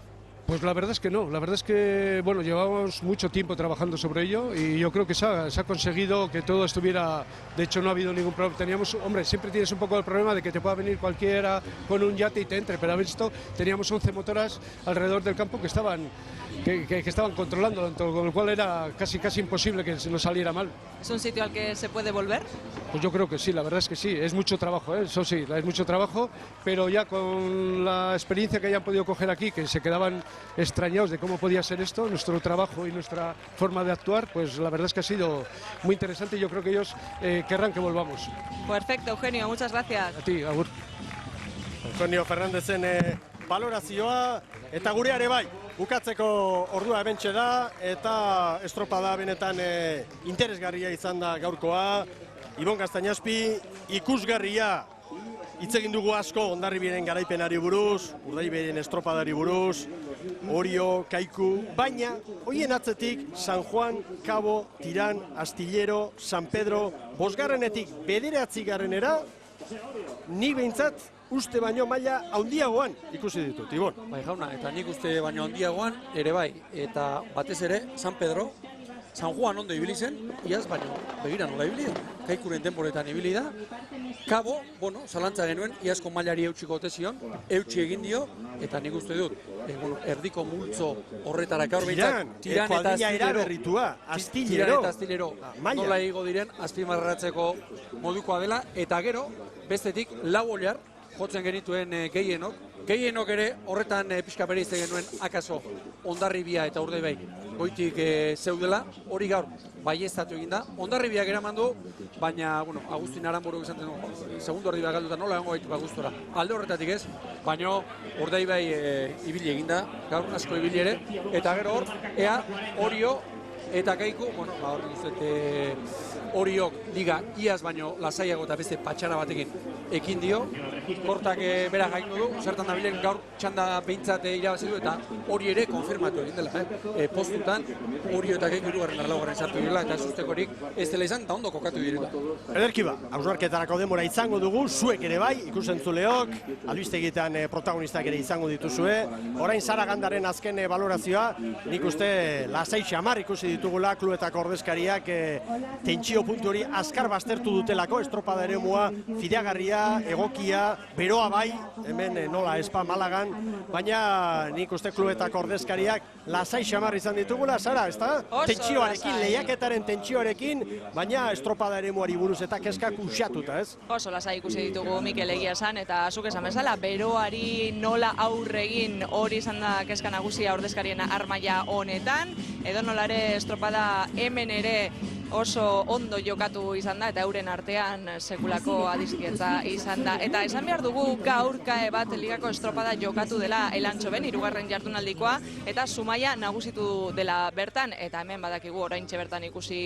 Pues la verdad es que no, la verdad es que bueno, llevamos mucho tiempo trabajando sobre ello y yo creo que se ha conseguido que todo estuviera, de hecho no ha habido ningún problema, hombre, siempre tienes un poco el problema de que te pueda venir cualquiera con un yate y te entre, pero a ver esto, teníamos 11 motoras alrededor del campo que estaban controlándolo, con lo cual era casi imposible que se nos saliera mal. ¿Es un sitio al que se puede volver? Pues yo creo que sí, la verdad es que sí, es mucho trabajo, eso sí, es mucho trabajo, pero ya con la experiencia que hayan podido coger aquí, que se quedaban extrañados de cómo podía ser esto, nuestro trabajo y nuestra forma de actuar, pues la verdad es que ha sido muy interesante y yo creo que ellos querrán que volvamos. Perfecto, Eugenio, muchas gracias. A ti, agur. Eugenio Fernandezen valorazioa, eta gureare bai, bukatzeko ordua hementxe da, eta estropada benetan interesgarria izan da gaurkoa. Ibon Gaztañazpi, ikusgarria, hitz egin dugu asko Hondarribiaren garaipenari buruz, Urdaibaien estropadari buruz, Orio, Kaiku, baina hoien atzetik San Juan, Cabo, Tiran, Astillero, San Pedro, 5. 9. Nik behintzat uste baino maila handiagoan ikusi ditut, Ibon. Bai jauna, eta nik uste baino handiagoan ere bai, eta batez ere San Pedro, San Juan ondo ibili zen, iaz baino begira nola ibili da, Kaikuren denboretan ibili da. Cabo, bueno, zalantza genuen, iazko mailari eutxiko ote zion, eutxi egin dio, eta nik uste dut, erdiko multzo horretarak aur behintzat, Tiran eta Astillero, nola egigo diren, azpimarratzeko modukoa dela, eta gero, bestetik, 4 oilar, jotzen genituen gehienok ere horretan pixka bereizte genuen akaso Hondarribia eta Urdaibai goitik zeudela, hori gaur baieztatu egin da. Hondarribiak eraman du, baina, bueno, Agustin Aranburu izan zen, segundo Urdaibai galduta nola egongo gaitu Agustora. Alde horretatik ez, baina Urdaibai ibili egin da, gaur asko ibili ere, eta gero hor, ea Orio eta Kaiku, bueno, hor Oriok liga iaz baino lasaiago eta beste patxara batekin ekin dio. Kortak bera gaindu du, zertan dabilen gaur txanda behintzat irabazi du eta hori ere konfirmatu egin dela. Postutan Orio eta Kaiku 2. Laugarren sartu direla eta sustekorik ez dela izan eta ondo kokatu direla. Ederki ba, hausnarketarako denbora izango dugu, zuek ere bai, ikusentzuleok, albistegietan protagonistak ere izango dituzue. Orain Saragandaren azken balorazioa, nik uste lasai xamar ikusi ditugula kluetako ordezkariak tentsio puntu hori azkar baztertu dutelako, estropada eremua fidagarria, egokia, beroa bai, hemen nola espa Malagan, baina nik uste kluetako ordezkariak lasai xamar izan ditugula, Sara, ezta? Tentsioarekin, lehiaketaren tentsioarekin, baina estropada eremuari buruz eta keskak uxatuta, ez? Oso lasai ikusi ditugu Mikel egia esan, eta zuk esan bezala, beroari nola aurregin hori izan da keska nagusia ordezkarien armaia honetan, edo nolare estropada hemen ere oso ondo jokatu izan da, eta euren artean sekulako adizkietza izan da. Eta esan behar dugu gaur kae bat ligako estropada jokatu dela Elantxoben, 3. jardunaldikoa, eta Zumaia nagusitu dela bertan, eta hemen badakigu oraintxe bertan ikusi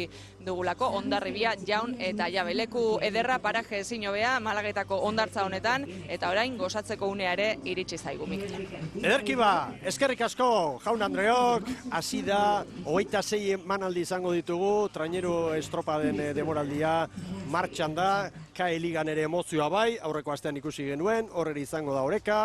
dugulako Hondarribia, Jaun eta Jabe. Leku ederra paraje ezin hobea Malagetako hondartza honetan, eta orain gozatzeko unea ere iritsi zaigu, Mikel. Ederki ba, eskerrik asko, Jaun Andreok, hasi da, 26 emanaldi izango ditugu, traineru estropaden demoraldia martxan da, KAE Ligan ere emozioa bai, aurreko astean ikusi genuen, horreri izango da oreka,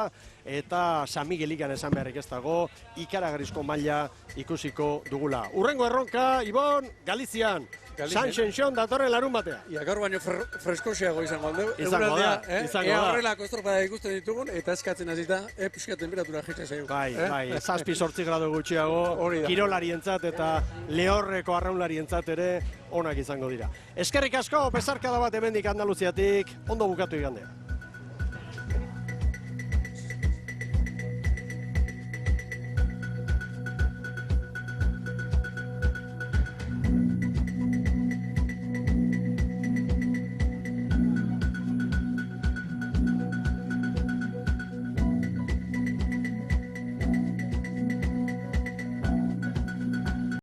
eta San Miguel Ligan esan beharrik ez dago, ikaragarrizko maila ikusiko dugula. Urrengo erronka, Ibon, Galizian. San Xenxon datorren larun batea. Ia, gaur baino freskoxiago izango alde. Izango da, izango da. Horrelako estropada ikusten ditugun, eta eskatzen hasita, pixka temperatura jetxe zaigu. Bai, 7-8 grado gutxiago, kirolarientzat eta lehorreko arraunlarientzat ere onak izango dira. Eskerrik asko, besarkada bat hemendik Andaluziatik, ondo bukatu igandea.